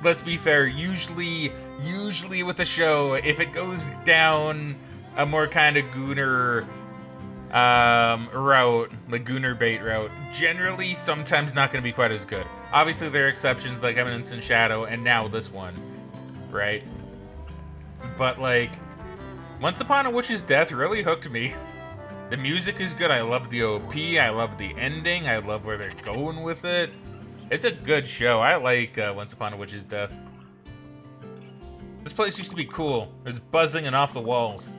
let's be fair. Usually with the show, if it goes down a more kind of Gooner route, like Gooner bait route, generally sometimes not going to be quite as good. Obviously there are exceptions like Eminence in Shadow and now this one, right? But like, Once Upon a Witch's Death really hooked me. The music is good. I love the OP. I love the ending. I love where they're going with it. It's a good show. I like Once Upon a Witch's Death. This place used to be cool. It was buzzing and off the walls.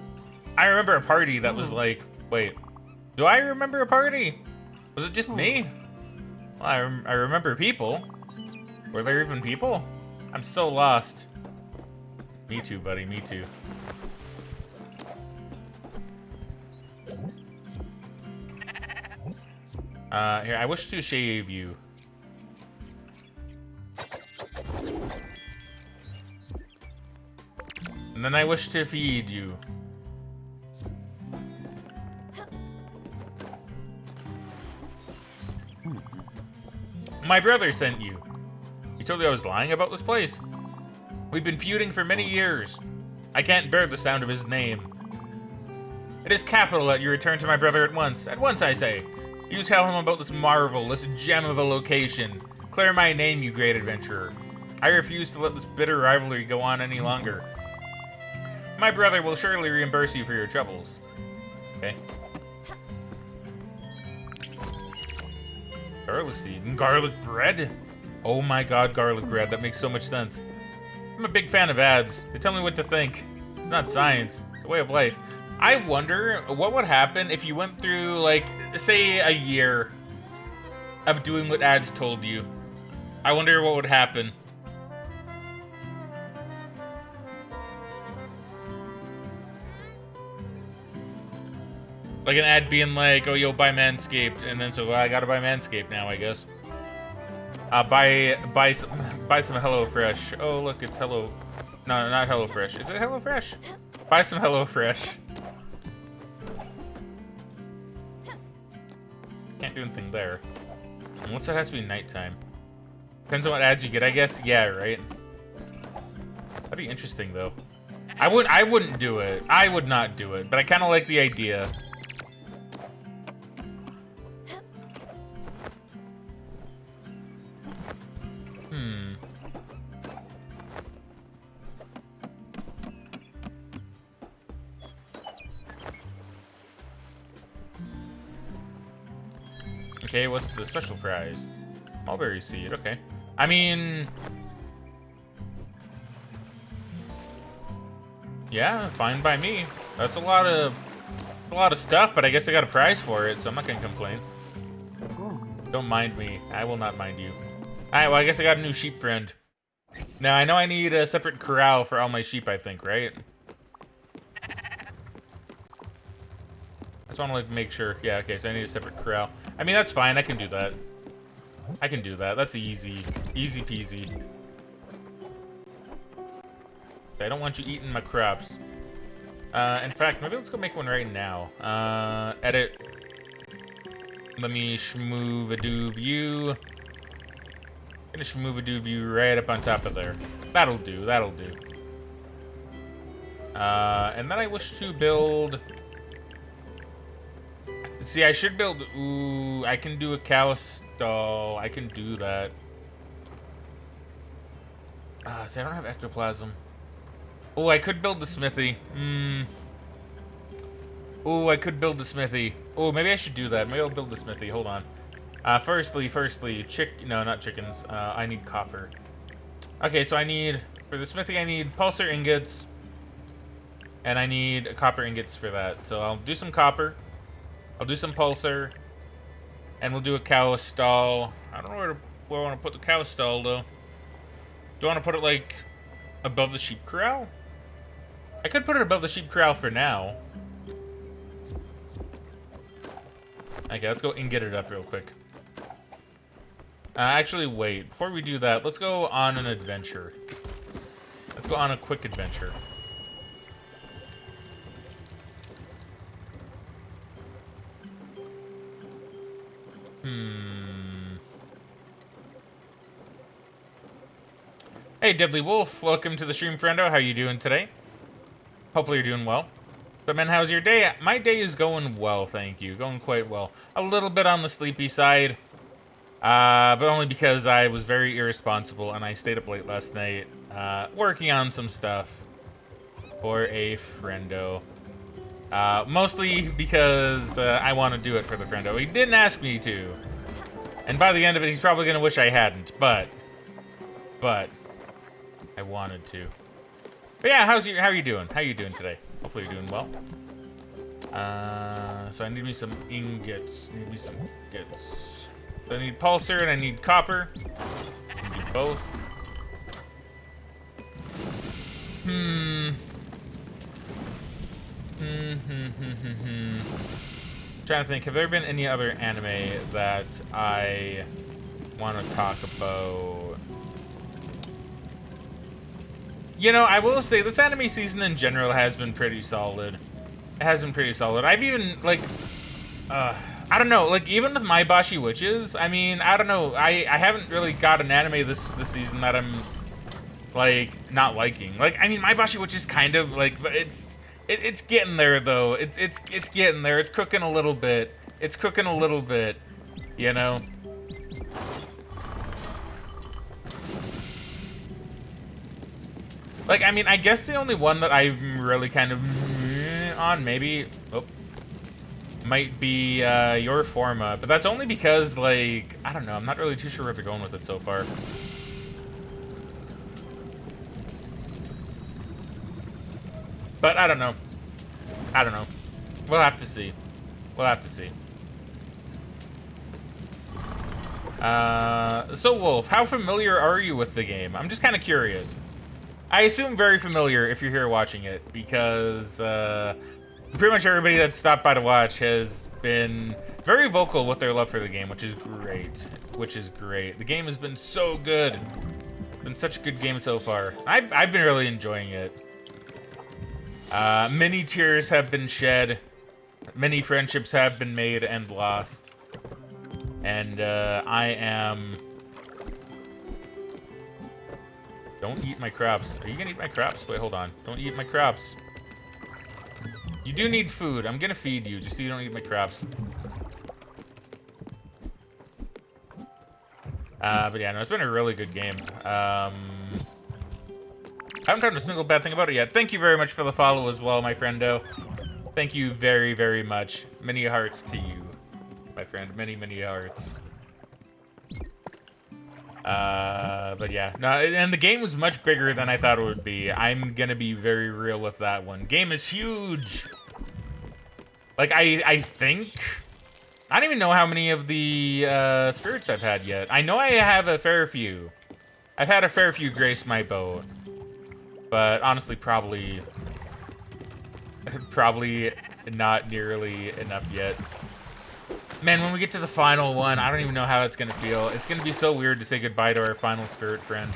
I remember a party that was like, wait, do I remember a party? Was it just me? Well, I remember people. Were there even people? I'm so lost. Me too, buddy, me too. Here, I wish to shave you. And then I wish to feed you. My brother sent you. He told you I was lying about this place. We've been feuding for many years. I can't bear the sound of his name. It is capital that you return to my brother at once. At once, I say. You tell him about this marvel, this gem of a location. Clear my name, you great adventurer. I refuse to let this bitter rivalry go on any longer. My brother will surely reimburse you for your troubles. Okay. Garlic seed and garlic bread? Oh my god, garlic bread. That makes so much sense. I'm a big fan of ads. They tell me what to think. It's not science. It's a way of life. I wonder what would happen if you went through, like, say a year of doing what ads told you. I wonder what would happen. Like an ad being like, oh, you'll buy Manscaped, and then so well, I gotta buy Manscaped now, I guess. Buy some HelloFresh. Oh, look, it's Hello. No, not HelloFresh. Is it HelloFresh? Buy some HelloFresh. Can't do anything there. Unless it has to be nighttime. Depends on what ads you get, I guess. Yeah, right. That'd be interesting, though. I wouldn't do it. I would not do it, but I kind of like the idea. Okay, what's the special prize? Mulberry seed, okay. I mean... yeah, fine by me. That's a lot of stuff, but I guess I got a prize for it, so I'm not gonna complain. Don't mind me. I will not mind you. Alright, well, I guess I got a new sheep friend. Now, I know I need a separate corral for all my sheep, I think, right? I just want to like make sure. Yeah, okay, so I need a separate corral. I mean, that's fine. I can do that. I can do that. That's easy. Easy peasy. I don't want you eating my crops. In fact, maybe let's go make one right now. Edit. Let me schmoove a do view. Finish move-a-doo-view right up on top of there. That'll do, that'll do. And then I wish to build... See, I should build... Ooh, I can do a cow stall. I can do that. See, I don't have ectoplasm. Oh, I could build the smithy. Oh, I could build the smithy. Oh, maybe I should do that. Maybe I'll build the smithy. Hold on. Firstly, no, not chickens. I need copper. Okay, so I need, for the smithy, I need pulsar ingots. And I need copper ingots for that. So I'll do some copper. I'll do some pulsar. And we'll do a cow stall. I don't know where I want to put the cow stall, though. Do I want to put it, like, above the sheep corral? I could put it above the sheep corral for now. Okay, let's go and get it up real quick. Actually, wait. Before we do that, let's go on an adventure. Let's go on a quick adventure. Hey, Deadly Wolf. Welcome to the stream, friendo. How you doing today? Hopefully you're doing well. But man, how's your day? My day is going well, thank you. Going quite well. A little bit on the sleepy side. But only because I was very irresponsible and I stayed up late last night working on some stuff for a friendo. Mostly because I want to do it for the friendo. He didn't ask me to. And by the end of it, he's probably going to wish I hadn't. But I wanted to. But yeah, how are you doing? How are you doing today? Hopefully you're doing well. So I need me some ingots. So I need pulsar and I need copper. I need both. Trying to think, have there been any other anime that I want to talk about? You know, I will say this anime season in general has been pretty solid. It has been pretty solid. I've even, like, I don't know, like, even with My Bashi Witches, I mean, I don't know, I haven't really got an anime this season that I'm, like, not liking. Like, I mean, My Bashi Witches kind of, like, it's getting there, though. It's getting there. It's cooking a little bit. It's cooking a little bit, you know? Like, I mean, I guess the only one that I'm really kind of on, maybe, might be Your Forma, but that's only because, like, I don't know, I'm not really too sure where they're going with it so far. But I don't know. I don't know. We'll have to see. We'll have to see. So Wolf, how familiar are you with the game? I'm just kind of curious. I assume very familiar if you're here watching it, because pretty much everybody that's stopped by to watch has been very vocal with their love for the game, which is great. Which is great. The game has been so good. It's been such a good game so far. I've been really enjoying it. Many tears have been shed. Many friendships have been made and lost. And I am... Don't eat my crops. Are you gonna eat my crops? Wait, hold on. Don't eat my crops. You do need food. I'm gonna feed you, just so you don't eat my crops. But yeah, no, it's been a really good game. I haven't done a single bad thing about it yet. Thank you very much for the follow as well, my friendo. Thank you very, very much. Many hearts to you, my friend. Many, many hearts. But yeah, no, and the game was much bigger than I thought it would be. I'm gonna be very real with that one. Game is huge. Like, I think, I don't even know how many of the spirits I've had yet. I know I have a fair few. I've had a fair few grace my boat, but honestly, probably not nearly enough yet. Man, when we get to the final one, I don't even know how it's gonna feel. It's gonna be so weird to say goodbye to our final spirit friend.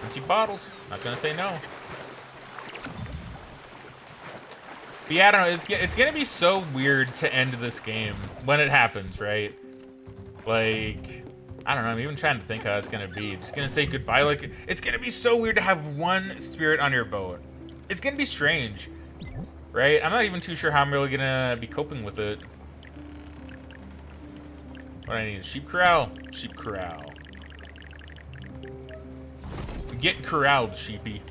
Empty bottles. Not gonna say no. But yeah, I don't know. It's gonna be so weird to end this game when it happens, right? Like, I don't know. I'm even trying to think how it's gonna be. Just gonna say goodbye. Like, it's gonna be so weird to have one spirit on your boat. It's gonna be strange, right? I'm not even too sure how I'm really gonna be coping with it. What I need? A sheep corral. Sheep corral. Get corralled, sheepy.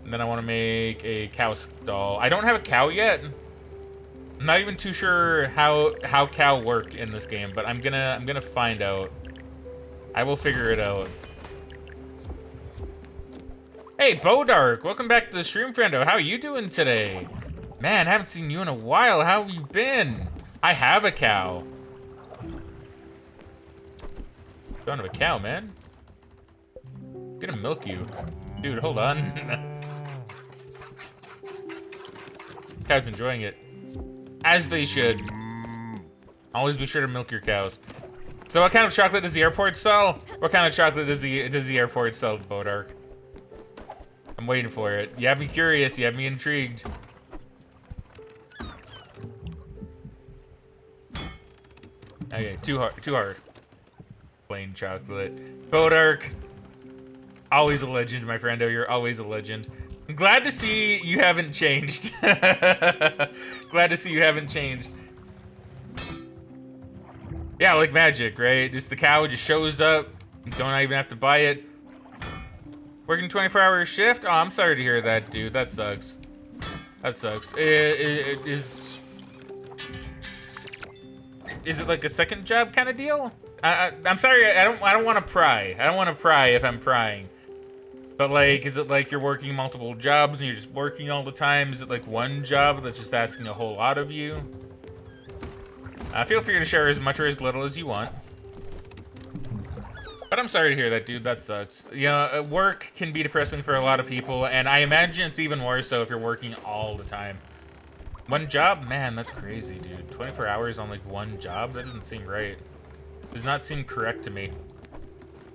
And then I want to make a cow stall. I don't have a cow yet. I'm not even too sure how cow work in this game, but I'm gonna find out. I will figure it out. Hey, Bodark, welcome back to the stream, friendo. How are you doing today? Man, I haven't seen you in a while. How have you been? I have a cow. Don't have a cow, man. I'm gonna milk you. Dude, hold on. Cow's enjoying it. As they should. Always be sure to milk your cows. So what kind of chocolate does the airport sell? What kind of chocolate does the airport sell, Bodark? I'm waiting for it. You have me curious, you have me intrigued. Okay, too hard. Plain chocolate. Bodark, always a legend, my friendo. You're always a legend. I'm glad to see you haven't changed. Glad to see you haven't changed. Yeah, like magic, right? Just the cow just shows up. You don't even have to buy it. Working 24-hour shift? Oh, I'm sorry to hear that, dude. That sucks. That sucks. Is it like a second job kind of deal? I'm sorry. I don't want to pry. I don't want to pry if I'm prying. But like, is it like you're working multiple jobs and you're just working all the time? Is it like one job that's just asking a whole lot of you? Feel free to share as much or as little as you want. But I'm sorry to hear that, dude. That sucks. You know, work can be depressing for a lot of people, and I imagine it's even more so if you're working all the time. One job? Man, that's crazy, dude. 24 hours on, like, one job? That doesn't seem right. Does not seem correct to me.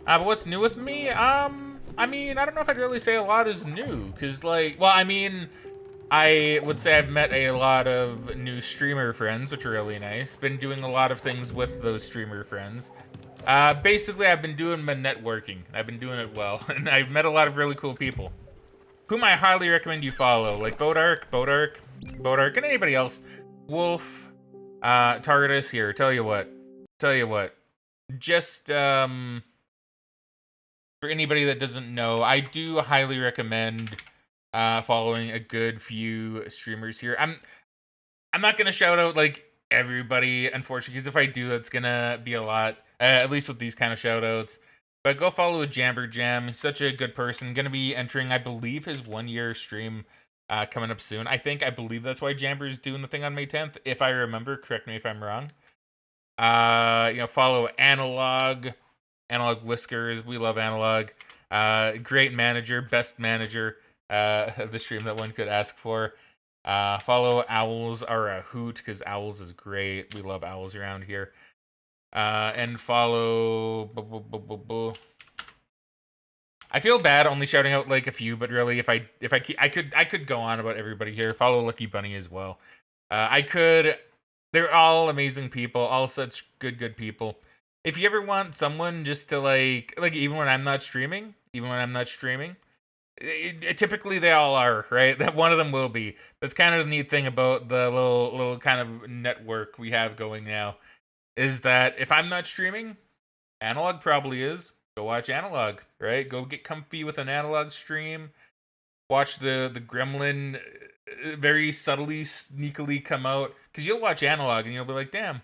But what's new with me? I mean, I don't know if I'd really say a lot is new, because, like, well, I mean, I would say I've met a lot of new streamer friends, which are really nice. Been doing a lot of things with those streamer friends. Basically, I've been doing my networking. I've been doing it well, and I've met a lot of really cool people, whom I highly recommend you follow, like Bodark, and anybody else. Wolf, Targetus here. Tell you what. Just, for anybody that doesn't know, I do highly recommend following a good few streamers here. I'm not gonna shout out like everybody, unfortunately, because if I do, that's gonna be a lot. At least with these kind of shout outs. But go follow Jamberjam. He's such a good person. Gonna be entering, I believe, his 1-year stream coming up soon. I believe that's why Jamber's doing the thing on May 10th. If I remember, correct me if I'm wrong. You know, follow Analog Whiskers. We love Analog. Great manager, best manager of the stream that one could ask for. Follow Owls are a hoot because Owls is great. We love Owls around here. And follow. I feel bad only shouting out like a few, but really, I could go on about everybody here. Follow Lucky Bunny as well. They're all amazing people, all such good people. If you ever want someone just to like even when I'm not streaming, typically they all are, right? That one of them will be. That's kind of the neat thing about the little kind of network we have going now, is that if I'm not streaming, Analog probably is. Go watch Analog, right? Go get comfy with an Analog stream. Watch the gremlin very subtly, sneakily come out, because you'll watch Analog and you'll be like, damn,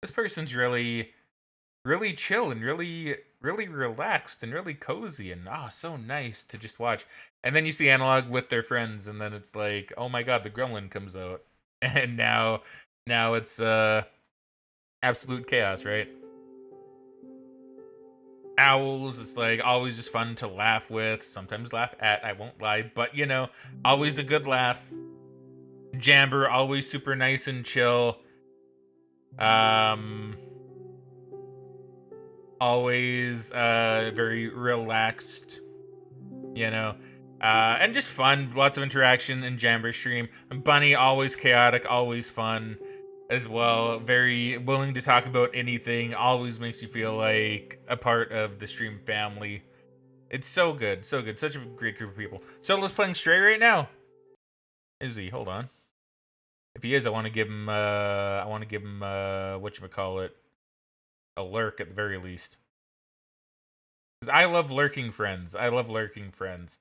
this person's really chill and really relaxed and really cozy and so nice to just watch. And then you see Analog with their friends, and then it's like, oh my god, the gremlin comes out, and now it's absolute chaos, right? Owls, it's like always just fun to laugh with, sometimes laugh at, I won't lie, but you know, always a good laugh. Jamber, always super nice and chill. Always very relaxed, you know. And just fun, lots of interaction in Jamber stream. Bunny, always chaotic, always fun as well. Very willing to talk about anything, always makes you feel like a part of the stream family. It's so good, so good. Such a great group of people. Solo's playing Stray right now. Is he? Hold on. If he is, I want to give him, whatchamacallit, a lurk at the very least. Because I love lurking friends. I love lurking friends.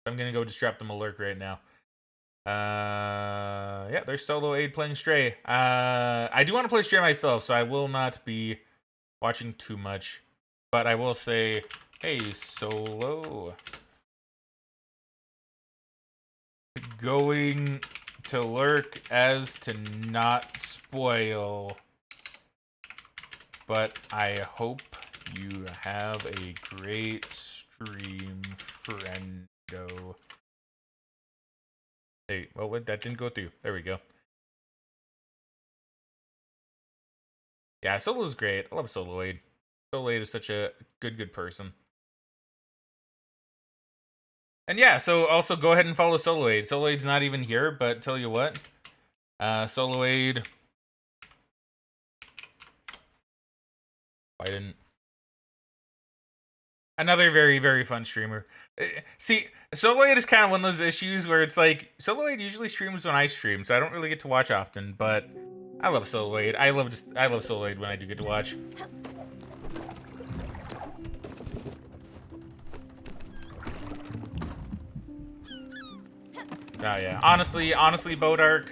I'm gonna go just drop them a lurk right now. Yeah, there's Solo Aid playing Stray. I do want to play Stray myself, so I will not be watching too much. But I will say, hey, Solo. Going to lurk as to not spoil. But I hope you have a great stream, friendo. Hey, well, that didn't go through. There we go. Yeah, Solo's great. I love Soloid. Soloid is such a good person. And yeah, so also go ahead and follow Soloid. Soloid's not even here, but tell you what. Soloid. I didn't. Another very fun streamer. See, Soloid is kind of one of those issues where it's like, Soloid usually streams when I stream, so I don't really get to watch often, but I love Soloid. I love Soloid when I do get to watch. Oh yeah. Honestly, Bodark,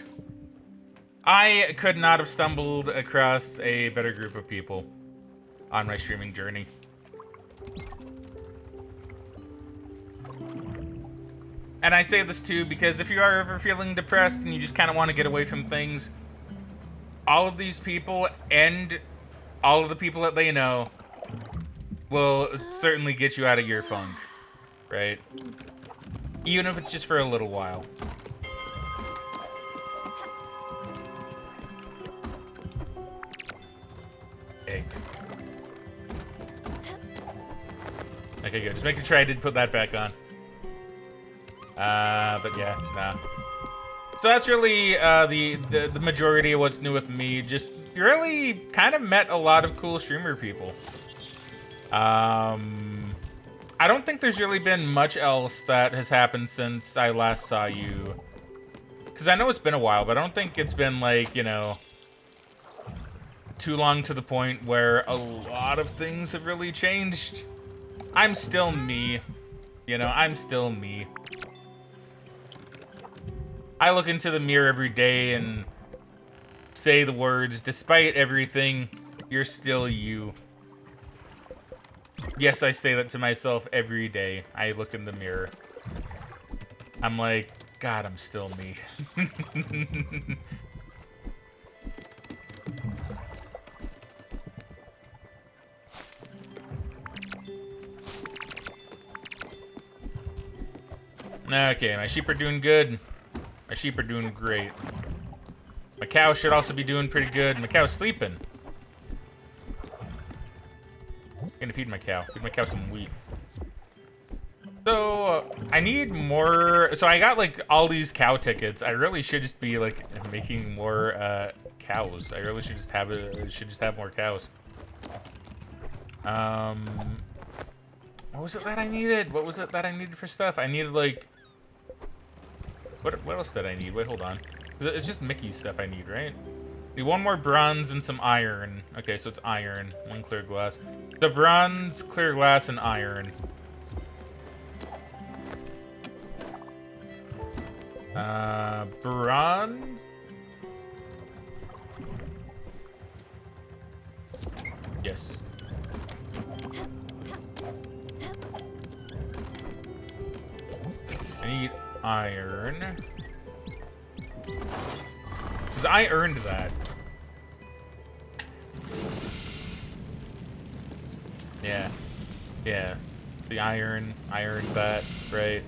I could not have stumbled across a better group of people on my streaming journey. And I say this too because if you are ever feeling depressed and you just kind of want to get away from things, all of these people and all of the people that they know will certainly get you out of your funk, right? Even if it's just for a little while. Egg. Okay, good. Just making sure I did put that back on. But yeah, nah. So that's really the majority of what's new with me. Just really kind of met a lot of cool streamer people. I don't think there's really been much else that has happened since I last saw you. Because I know it's been a while, but I don't think it's been like, you know, too long to the point where a lot of things have really changed. I'm still me. You know, I'm still me. I look into the mirror every day and say the words, despite everything, you're still you. Yes, I say that to myself every day. I look in the mirror. I'm like, God, I'm still me. Okay, my sheep are doing good. My sheep are doing great. My cow should also be doing pretty good. My cow's sleeping. I'm gonna feed my cow. Feed my cow some wheat. So, I need more... So I got, like, all these cow tickets. I really should just be, like, making more, cows. I really should just have more cows. What was it that I needed? What was it that I needed for stuff? I needed, like... What else did I need? Wait, hold on. It's just Mickey's stuff I need, right? Need one more bronze and some iron. Okay, so it's iron. One clear glass. The bronze, clear glass, and iron. Bronze? Yes. I need iron. Because I earned that. Yeah. Yeah. The iron. I earned that, right?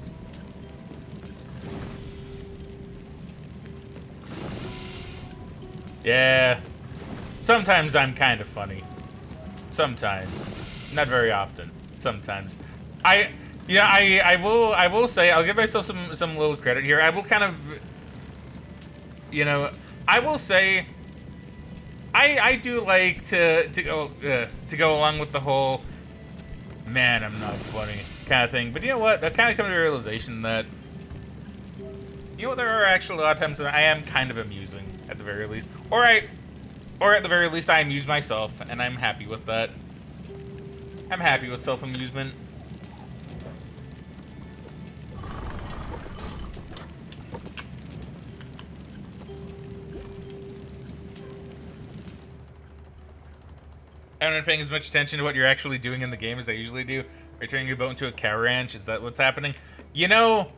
Yeah. Sometimes I'm kind of funny. Sometimes. Not very often. Sometimes. Yeah, I will say, I'll give myself some little credit here. I will kind of, you know, I will say, I do like to go along with the whole man, I'm not funny kind of thing. But you know what? I kind of come to the realization that, you know what, there are actually a lot of times that I am kind of amusing at the very least, or at the very least I amuse myself, and I'm happy with that. I'm happy with self-amusement. I haven't been paying as much attention to what you're actually doing in the game as I usually do. Are you turning your boat into a cow ranch? Is that what's happening? You know,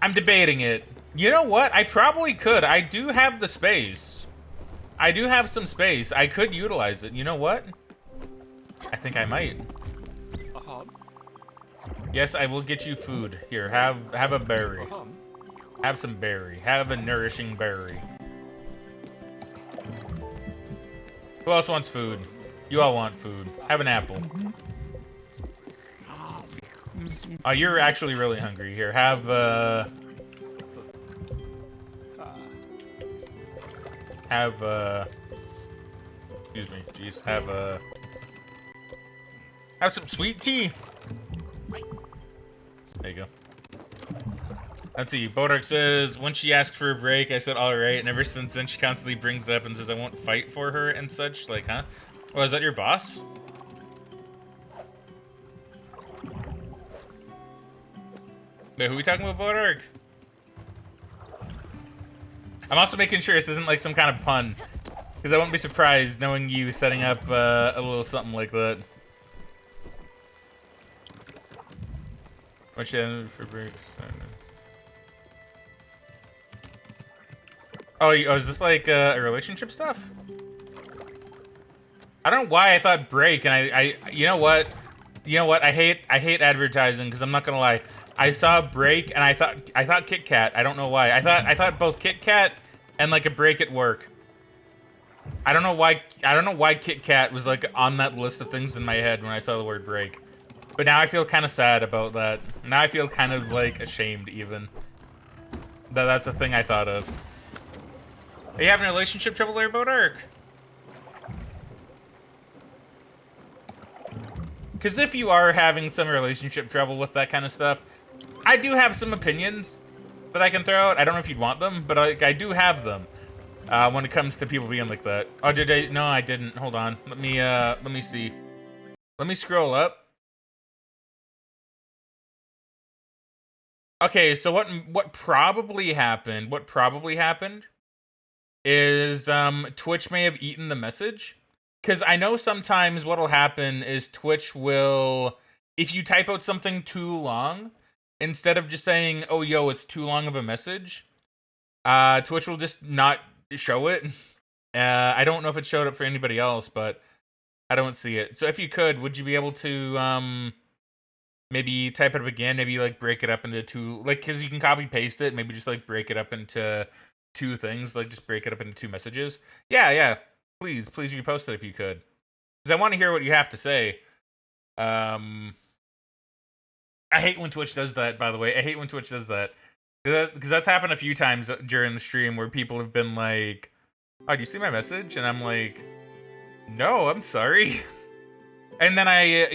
I'm debating it. You know what? I probably could. I do have the space. I do have some space. I could utilize it. You know what? I think I might. Yes, I will get you food. Here, have a berry. Have some berry. Have a nourishing berry. Who else wants food? You all want food. Have an apple. Oh, you're actually really hungry. Here, have excuse me, jeez, have some sweet tea. There you go. Let's see, Bodark says, when she asked for a break, I said, all right, and ever since then, she constantly brings it up and says I won't fight for her and such. Like, huh? Oh, is that your boss? Wait, who are we talking about, Bodark? I'm also making sure this isn't like some kind of pun, because I won't be surprised knowing you setting up a little something like that. What she ended for breaks? Oh, is this like a relationship stuff? I don't know why I thought break, and you know what? You know what? I hate advertising, because I'm not gonna lie. I saw break, and I thought Kit Kat. I don't know why. I thought both Kit Kat and like a break at work. I don't know why Kit Kat was like on that list of things in my head when I saw the word break. But now I feel kind of sad about that. Now I feel kind of like ashamed even. That's the thing I thought of. Are you having relationship trouble there, Bodark? Because if you are having some relationship trouble with that kind of stuff, I do have some opinions that I can throw out. I don't know if you'd want them, but I do have them when it comes to people being like that. Oh, did I? No, I didn't. Hold on. Let me see. Let me scroll up. Okay, so what probably happened? What probably happened is Twitch may have eaten the message. Because I know sometimes what'll happen is Twitch will, if you type out something too long, instead of just saying, oh, yo, it's too long of a message, Twitch will just not show it. I don't know if it showed up for anybody else, but I don't see it. So if you could, would you be able to maybe type it up again? Maybe like break it up into two, like, because you can copy paste it. Maybe just like break it up into two things, like just break it up into two messages. Yeah. Please, you can post it if you could. Because I want to hear what you have to say. I hate when Twitch does that, by the way. I hate when Twitch does that. Because that's happened a few times during the stream where people have been like, oh, do you see my message? And I'm like, no, I'm sorry. And then I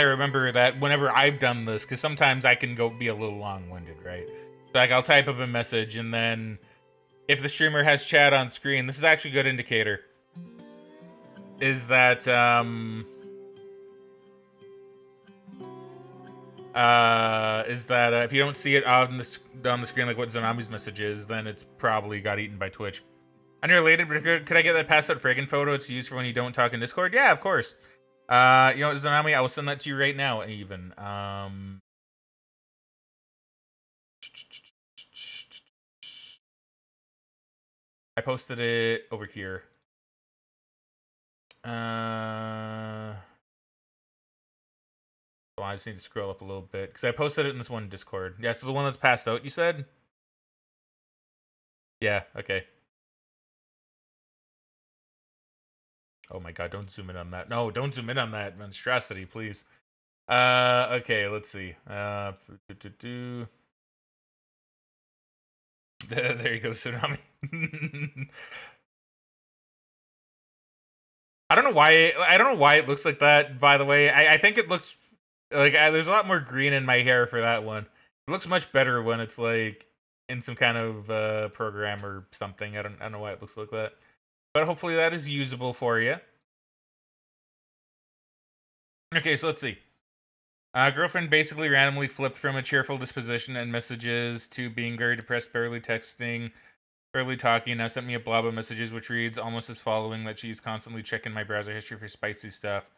remember that whenever I've done this, because sometimes I can go be a little long-winded, right? So, like, I'll type up a message, and then if the streamer has chat on screen, this is actually a good indicator. Is that if you don't see it on the screen like what Zanami's message is, then it's probably got eaten by Twitch. Unrelated, but could I get that passed out Fraggin photo? It's used for when you don't talk in Discord. Yeah, of course. You know what, Zanami, I will send that to you right now. Even I posted it over here. Well, I just need to scroll up a little bit because I posted it in this one Discord. Yeah, so the one that's passed out, you said? Yeah, okay. Oh my god, don't zoom in on that. No, don't zoom in on that monstrosity, please. Okay, let's see. There you go, Tsunami. I don't know why it looks like that, by the way. I think it looks like there's a lot more green in my hair for that one. It looks much better when it's like in some kind of program or something. I don't know why it looks like that. But hopefully that is usable for you. Okay, so let's see. Girlfriend basically randomly flipped from a cheerful disposition and messages to being very depressed, barely texting, barely talking. Now sent me a blob of messages which reads almost as following that she's constantly checking my browser history for spicy stuff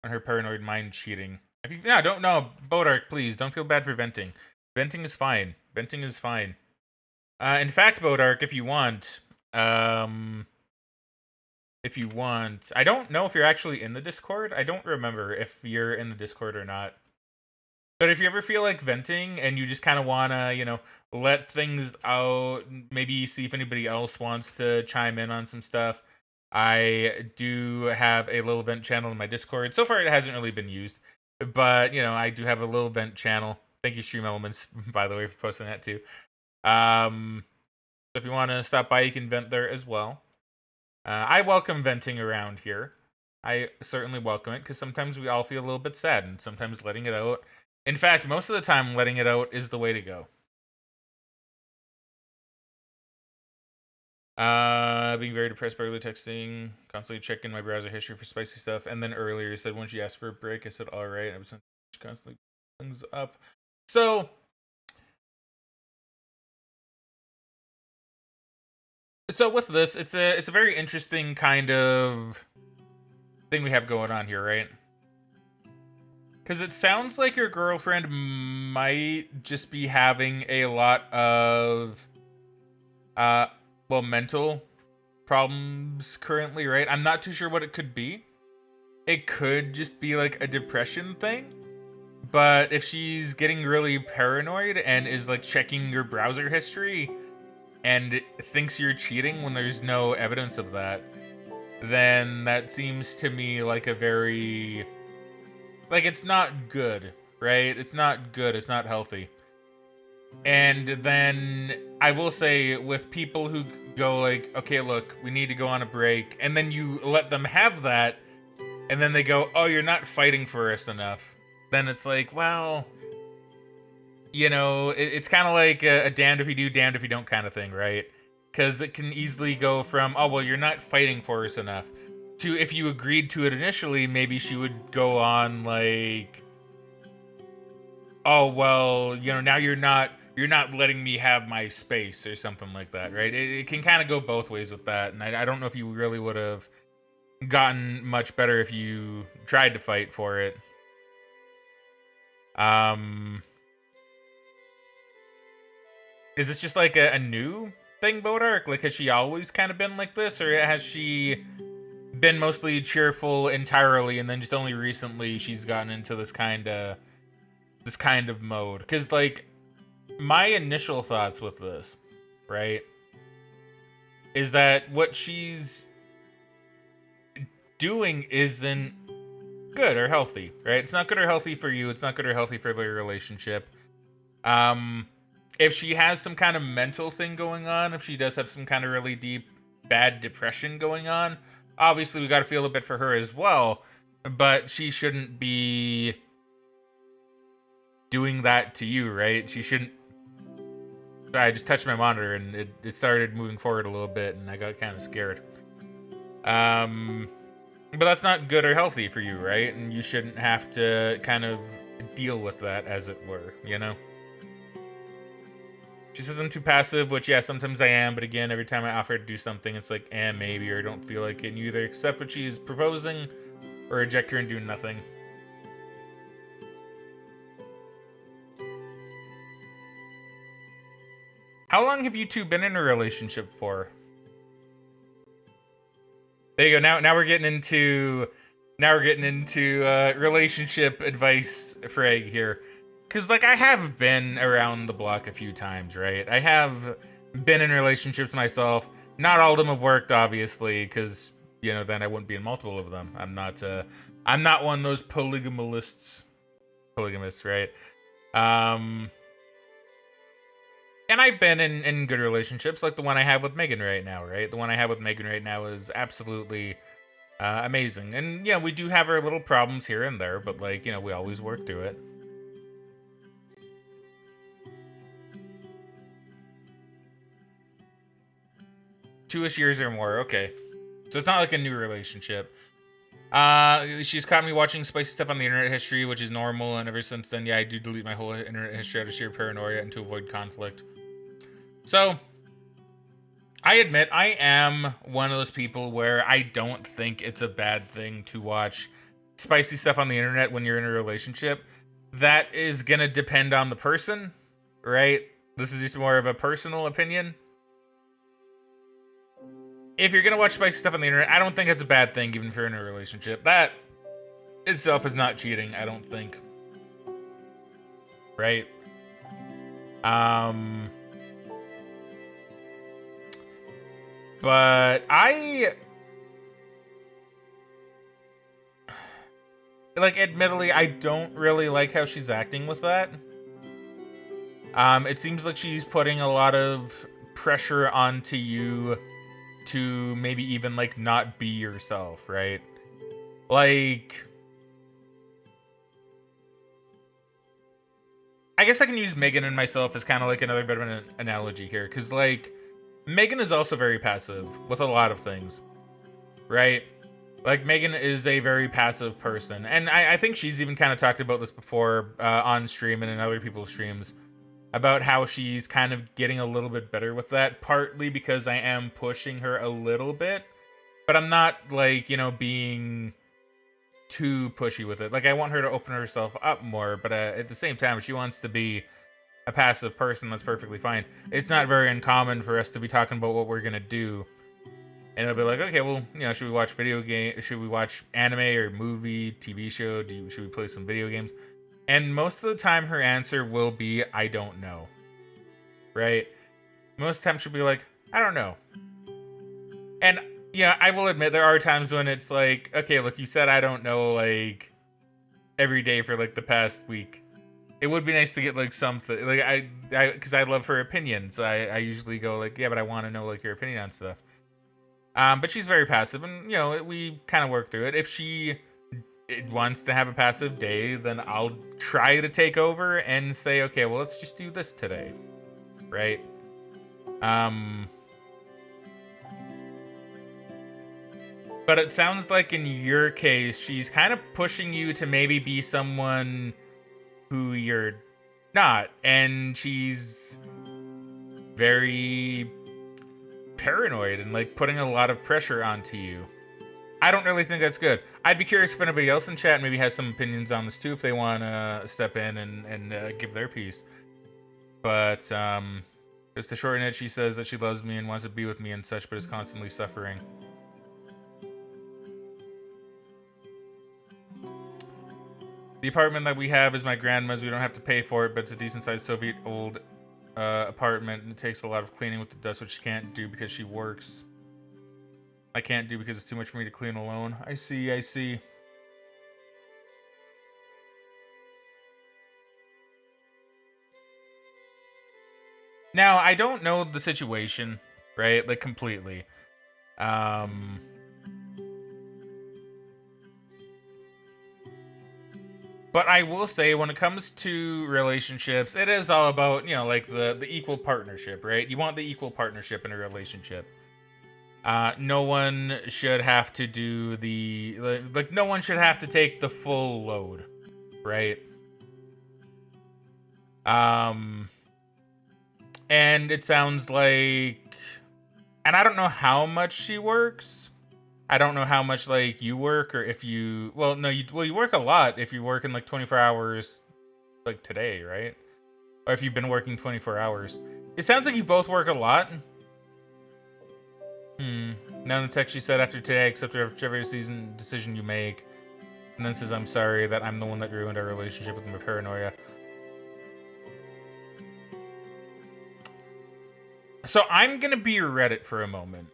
on her paranoid mind cheating. If you, yeah, don't know, Bodark, please don't feel bad for venting. Venting is fine. Venting is fine. In fact, Bodark, if you want, I don't know if you're actually in the Discord. I don't remember if you're in the Discord or not. But if you ever feel like venting and you just kind of want to, let things out, maybe see if anybody else wants to chime in on some stuff, I do have a little vent channel in my Discord. So far, it hasn't really been used, but, I do have a little vent channel. Thank you, Stream Elements, by the way, for posting that too. So if you want to stop by, you can vent there as well. I welcome venting around here. I certainly welcome it because sometimes we all feel a little bit sad and sometimes letting it out. In fact, most of the time, letting it out is the way to go. Being very depressed, barely texting, constantly checking my browser history for spicy stuff. And then earlier, you said when she asked for a break, I said, all right. I was constantly things up. So with this, it's a very interesting kind of thing we have going on here, right? Because it sounds like your girlfriend might just be having a lot of, mental problems currently, right? I'm not too sure what it could be. It could just be like a depression thing. But if she's getting really paranoid and is like checking your browser history and thinks you're cheating when there's no evidence of that, then that seems to me like a very... like, it's not good, right? It's not good. It's not healthy. And then I will say with people who go like, okay, look, we need to go on a break. And then you let them have that. And then they go, oh, you're not fighting for us enough. Then it's like, well, it's kind of like a damned if you do, damned if you don't kind of thing, right? Because it can easily go from, oh, well, you're not fighting for us enough, to if you agreed to it initially, maybe she would go on like, oh, well, now you're not letting me have my space or something like that, right? It can kind of go both ways with that, and I don't know if you really would have gotten much better if you tried to fight for it. Is this just like a new thing, Bodark? Like, has she always kind of been like this, or has she been mostly cheerful entirely, and then just only recently she's gotten into this kind of mode? Because, like, my initial thoughts with this, right, is that what she's doing isn't good or healthy, right? It's not good or healthy for you. It's not good or healthy for the relationship. If she has some kind of mental thing going on, if she does have some kind of really deep, bad depression going on, obviously we got to feel a bit for her as well, but she shouldn't be doing that to you, right? She shouldn't... I just touched my monitor and it started moving forward a little bit and I got kind of scared. But that's not good or healthy for you, right? And you shouldn't have to kind of deal with that, as it were, She says I'm too passive, which, yeah, sometimes I am, but again, every time I offer to do something, it's like, maybe, or don't feel like it, and you either accept what she's proposing, or reject her and do nothing. How long have you two been in a relationship for? There you go. Now we're getting into relationship advice, Frag, here. Because, like, I have been around the block a few times, right? I have been in relationships myself. Not all of them have worked, obviously, because, then I wouldn't be in multiple of them. I'm not one of those polygamists. polygamous, right? And I've been in good relationships, like the one I have with Megan right now, right? The one I have with Megan right now is absolutely amazing. And yeah, we do have our little problems here and there, but like, you know, we always work through it. Two-ish years or more, okay. So it's not like a new relationship. She's caught me watching spicy stuff on the internet history, which is normal, and ever since then, yeah, I do delete my whole internet history out of sheer paranoia and to avoid conflict. So, I admit, I am one of those people where I don't think it's a bad thing to watch spicy stuff on the internet when you're in a relationship. That is gonna depend on the person, right? This is just more of a personal opinion. If you're gonna watch spicy stuff on the internet, I don't think it's a bad thing, even if you're in a relationship. That itself is not cheating, I don't think. Right? But admittedly, I don't really like how she's acting with that. It seems like she's putting a lot of pressure onto you to maybe even, like, not be yourself, right? Like, I guess I can use Megan and myself as kind of like another bit of an analogy here, because, like, Megan is also very passive with a lot of things, right? Like, Megan is a very passive person, and I think she's even kind of talked about this before on stream and in other people's streams, about how she's kind of getting a little bit better with that, partly because I am pushing her a little bit, but I'm not, like, you know, being too pushy with it. Like, I want her to open herself up more, but at the same time, if she wants to be a passive person, that's perfectly fine. It's not very uncommon for us to be talking about what we're gonna do, and it'll be like, okay, well, you know, should we watch video game? Should we watch anime or movie, TV show? Should we play some video games? And most of the time, her answer will be, I don't know. Right? Most of the time, she'll be like, I don't know. And, yeah, I will admit, there are times when it's like, okay, look, you said I don't know, like, every day for, like, the past week. It would be nice to get, like, something. Like, because I love her opinion. So I usually go, like, yeah, but I want to know, like, your opinion on stuff. But she's very passive, and, you know, we kind of work through it. If she wants to have a passive day, then I'll try to take over and say, okay, well, let's just do this today, right? But it sounds like in your case, she's kind of pushing you to maybe be someone who you're not, and she's very paranoid and, like, putting a lot of pressure onto you. I don't really think that's good. I'd be curious if anybody else in chat maybe has some opinions on this too, if they want to step in and give their piece. But just to shorten it, she says that she loves me and wants to be with me and such, but is constantly suffering. The apartment that we have is my grandma's. We don't have to pay for it, but it's a decent-sized Soviet old apartment, and it takes a lot of cleaning with the dust, which she can't do because she works. I can't do because it's too much for me to clean alone. I see. Now, I don't know the situation, right? Like, completely. But I will say, when it comes to relationships, it is all about, you know, like the equal partnership, right? You want the equal partnership in a relationship. No one should have to do no one should have to take the full load, right? And it sounds like, and I don't know how much she works. I don't know how much, like, you work, or if you, well, no, you work a lot if you're working, like, 24 hours, like, today, right? Or if you've been working 24 hours. It sounds like you both work a lot. Now in the text she said, after today, I accept whichever decision you make. And then says, I'm sorry that I'm the one that ruined our relationship with my paranoia. So I'm gonna be Reddit for a moment.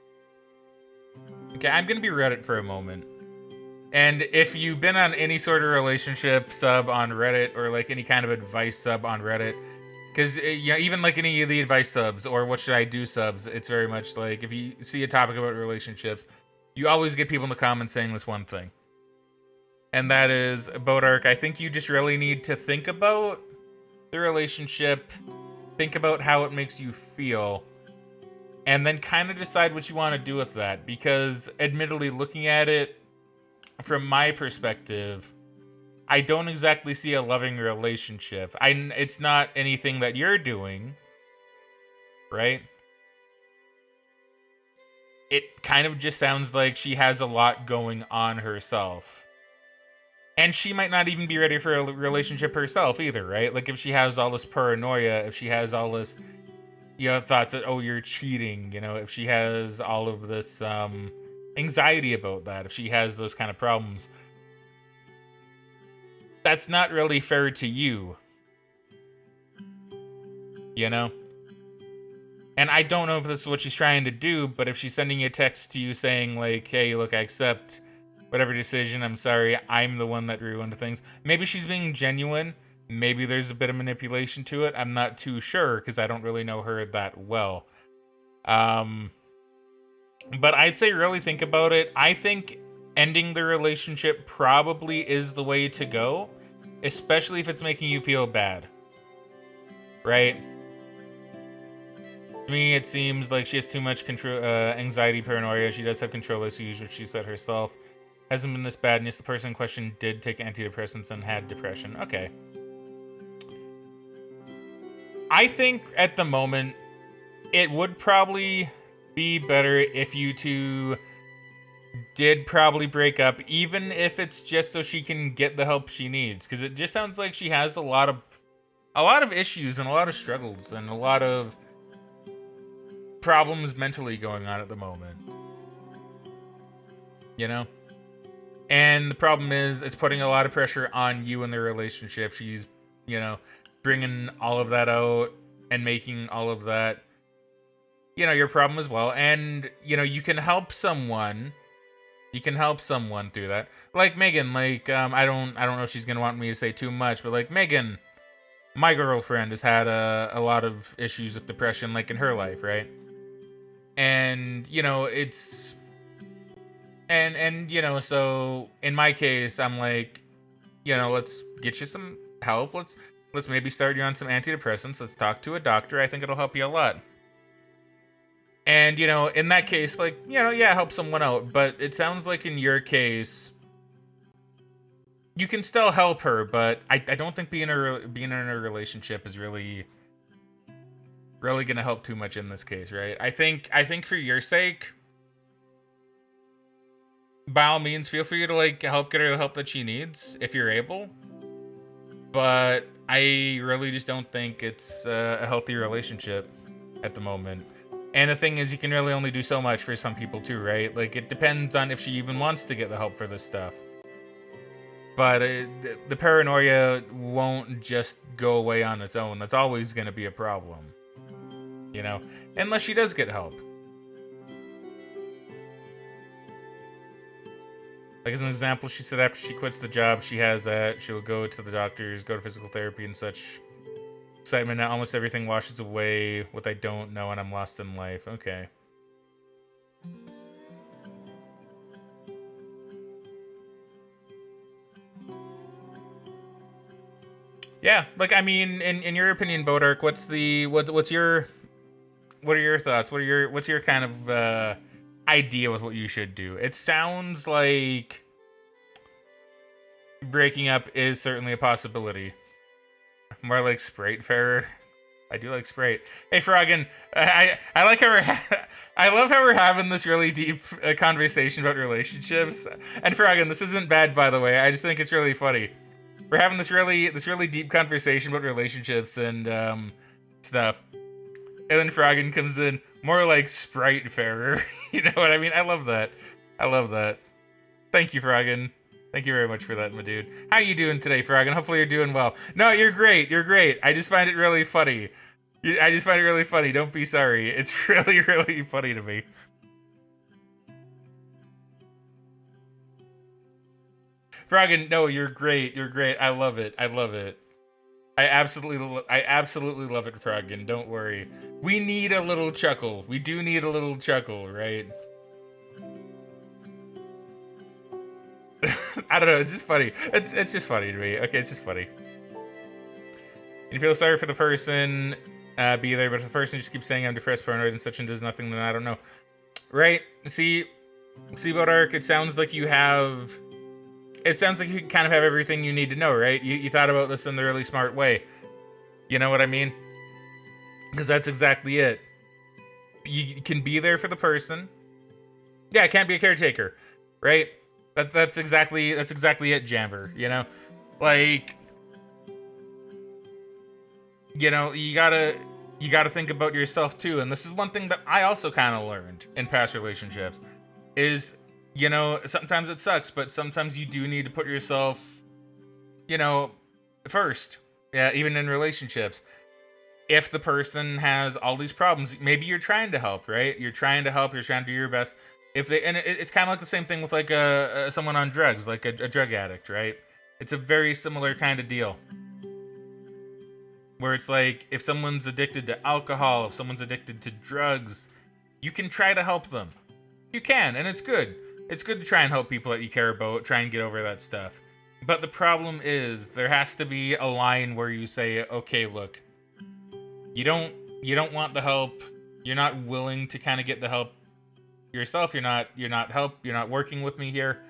Okay, I'm gonna be Reddit for a moment. And if you've been on any sort of relationship sub on Reddit or like any kind of advice sub on Reddit, because yeah, even like any of the advice subs or what should I do subs, it's very much like if you see a topic about relationships, you always get people in the comments saying this one thing. And that is, Bodark, I think you just really need to think about the relationship, think about how it makes you feel, and then kind of decide what you want to do with that. Because admittedly, looking at it from my perspective, I don't exactly see a loving relationship. It's not anything that you're doing, right? It kind of just sounds like she has a lot going on herself. And she might not even be ready for a relationship herself either, right? Like if she has all this paranoia, if she has all this, thoughts that, oh, you're cheating, if she has all of this anxiety about that, if she has those kind of problems, that's not really fair to you, And I don't know if this is what she's trying to do, but if she's sending a text to you saying like, hey, look, I accept whatever decision, I'm sorry, I'm the one that ruined things. Maybe she's being genuine. Maybe there's a bit of manipulation to it. I'm not too sure because I don't really know her that well. But I'd say really think about it. I think ending the relationship probably is the way to go, especially if it's making you feel bad. Right? To me, it seems like she has too much control, anxiety, paranoia. She does have control issues, which she said herself. Hasn't been this bad, and yes, the person in question did take antidepressants and had depression. Okay. I think at the moment, it would probably be better if you two did probably break up, even if it's just so she can get the help she needs. Because it just sounds like she has a lot of issues and a lot of struggles and a lot of problems mentally going on at the moment. And the problem is, it's putting a lot of pressure on you in the relationship. She's, bringing all of that out and making all of that, your problem as well. And, you can help someone. You can help someone through that. Like Megan, like, I don't know if she's going to want me to say too much, but like Megan, my girlfriend, has had a lot of issues with depression, like in her life, right? And, it's... And so in my case, I'm like, let's get you some help. Let's maybe start you on some antidepressants. Let's talk to a doctor. I think it'll help you a lot. And, in that case, like, help someone out. But it sounds like in your case, you can still help her, but I don't think being in a relationship is really going to help too much in this case, right? I think for your sake, by all means, feel free to like help get her the help that she needs if you're able. But I really just don't think it's a healthy relationship at the moment. And the thing is, you can really only do so much for some people too, right? Like, it depends on if she even wants to get the help for this stuff. But the paranoia won't just go away on its own. That's always going to be a problem. Unless she does get help. Like, as an example, she said after she quits the job, she has that. She'll go to the doctors, go to physical therapy and such. Excitement, now almost everything washes away. What I don't know, and I'm lost in life. Okay. Yeah, like, I mean, in your opinion, Bodark, what are your thoughts? What's your kind of idea with what you should do? It sounds like breaking up is certainly a possibility. More like Spiritfarer. I do like Sprite. Hey, Fraggin, I like how I love how we're having this really deep conversation about relationships. And Fraggin, this isn't bad, by the way. I just think it's really funny. We're having this really deep conversation about relationships and stuff. And then Fraggin comes in, more like Spiritfarer. You know what I mean? I love that. Thank you, Fraggin. Thank you very much for that, my dude. How you doing today, Fraggin? Hopefully you're doing well. No, you're great. I just find it really funny. Don't be sorry. It's really, really funny to me. Fraggin, no, you're great. You're great. I love it. I love it. I absolutely love it, Fraggin. Don't worry. We need a little chuckle. We do need a little chuckle, right? I don't know. It's just funny. It's just funny to me. Okay, it's just funny. And you feel sorry for the person, be there, but if the person just keeps saying I'm depressed, paranoid, and such, and does nothing, then I don't know. Right? See, Bodark, it sounds like you have... It sounds like you kind of have everything you need to know, right? You thought about this in the really smart way. You know what I mean? Because that's exactly it. You can be there for the person. Yeah, can't be a caretaker, right? That's exactly it, Jamver. You know, like, you know, you gotta think about yourself too. And this is one thing that I also kind of learned in past relationships is, you know, sometimes it sucks, but sometimes you do need to put yourself, you know, first. Yeah, even in relationships. If the person has all these problems, maybe you're trying to help, right? You're trying to help. You're trying to do your best. If they, and it's kind of like the same thing with like someone on drugs, like a drug addict, right? It's a very similar kind of deal. Where it's like, if someone's addicted to alcohol, if someone's addicted to drugs, you can try to help them. You can, and it's good. It's good to try and help people that you care about, try and get over that stuff. But the problem is, there has to be a line where you say, okay, look, you don't want the help. You're not willing to kind of get the help yourself. You're not working with me here.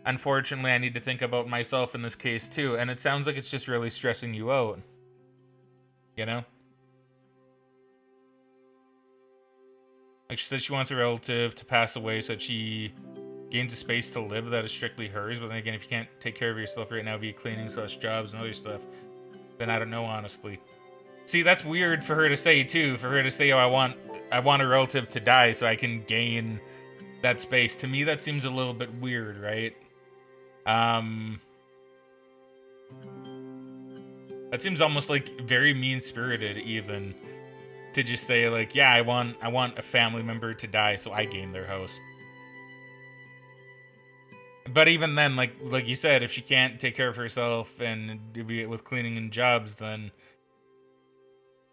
Unfortunately, I need to think about myself in this case too. And it sounds like it's just really stressing you out. You know? Like, she said she wants a relative to pass away so that she gains a space to live that is strictly hers. But then again, if you can't take care of yourself right now via cleaning / jobs and other stuff, then I don't know, honestly. See, that's weird for her to say too. For her to say, "Oh, I want a relative to die so I can gain that space." To me, that seems a little bit weird, right? That seems almost like very mean-spirited, even, to just say like, "Yeah, I want a family member to die so I gain their house." But even then, like you said, if she can't take care of herself and be it with cleaning and jobs, then,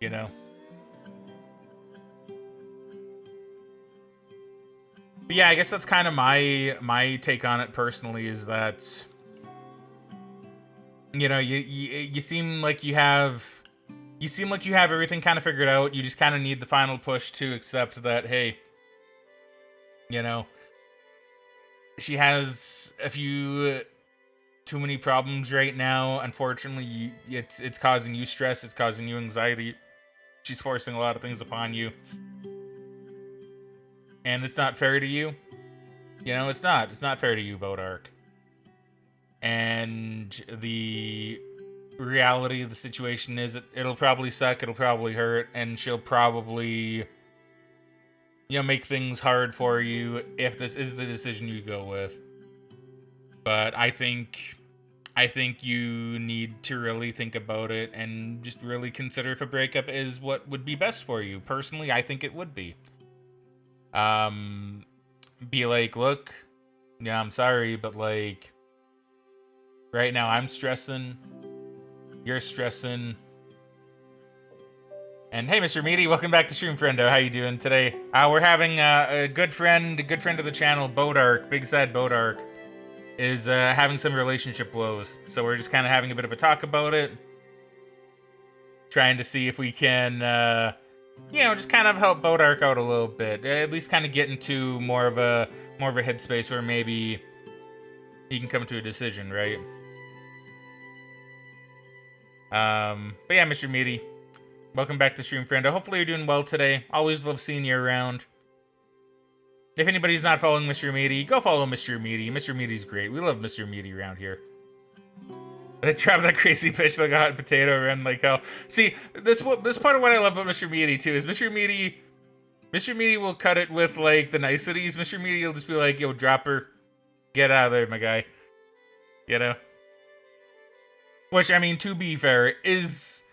you know. But yeah, I guess that's kind of my take on it personally, is that, you know, you seem like you have everything kind of figured out. You just kind of need the final push to accept that, hey, you know, she has a few too many problems right now. Unfortunately, it's causing you stress. It's causing you anxiety. She's forcing a lot of things upon you. And it's not fair to you. You know, it's not. It's not fair to you, Bodark. And the reality of the situation is that it'll probably suck. It'll probably hurt. And she'll probably, you know, make things hard for you if this is the decision you go with. But I think you need to really think about it and just really consider if a breakup is what would be best for you. Personally, I think it would be. Be like, look, yeah, I'm sorry, but like, right now I'm stressing, you're stressing. And hey, Mr. Meaty, welcome back to Stream Friendo. How you doing today? We're having a good friend of the channel, Bodark, Big Sad Bodark, is having some relationship woes. So we're just kind of having a bit of a talk about it, trying to see if we can, you know, just kind of help Bodark out a little bit. At least kind of get into more of a headspace where maybe he can come to a decision, right? But yeah, Mr. Meaty, welcome back to Stream Friendo. Hopefully you're doing well today. Always love seeing you around. If anybody's not following Mr. Meaty, go follow Mr. Meaty. Mr. Meaty's great. We love Mr. Meaty around here. They trap that crazy bitch like a hot potato around like hell. See, this part of what I love about Mr. Meaty too is Mr. Meaty will cut it with like the niceties. Mr. Meaty will just be like, "Yo, drop her, get out of there, my guy." You know. Which, I mean, to be fair, is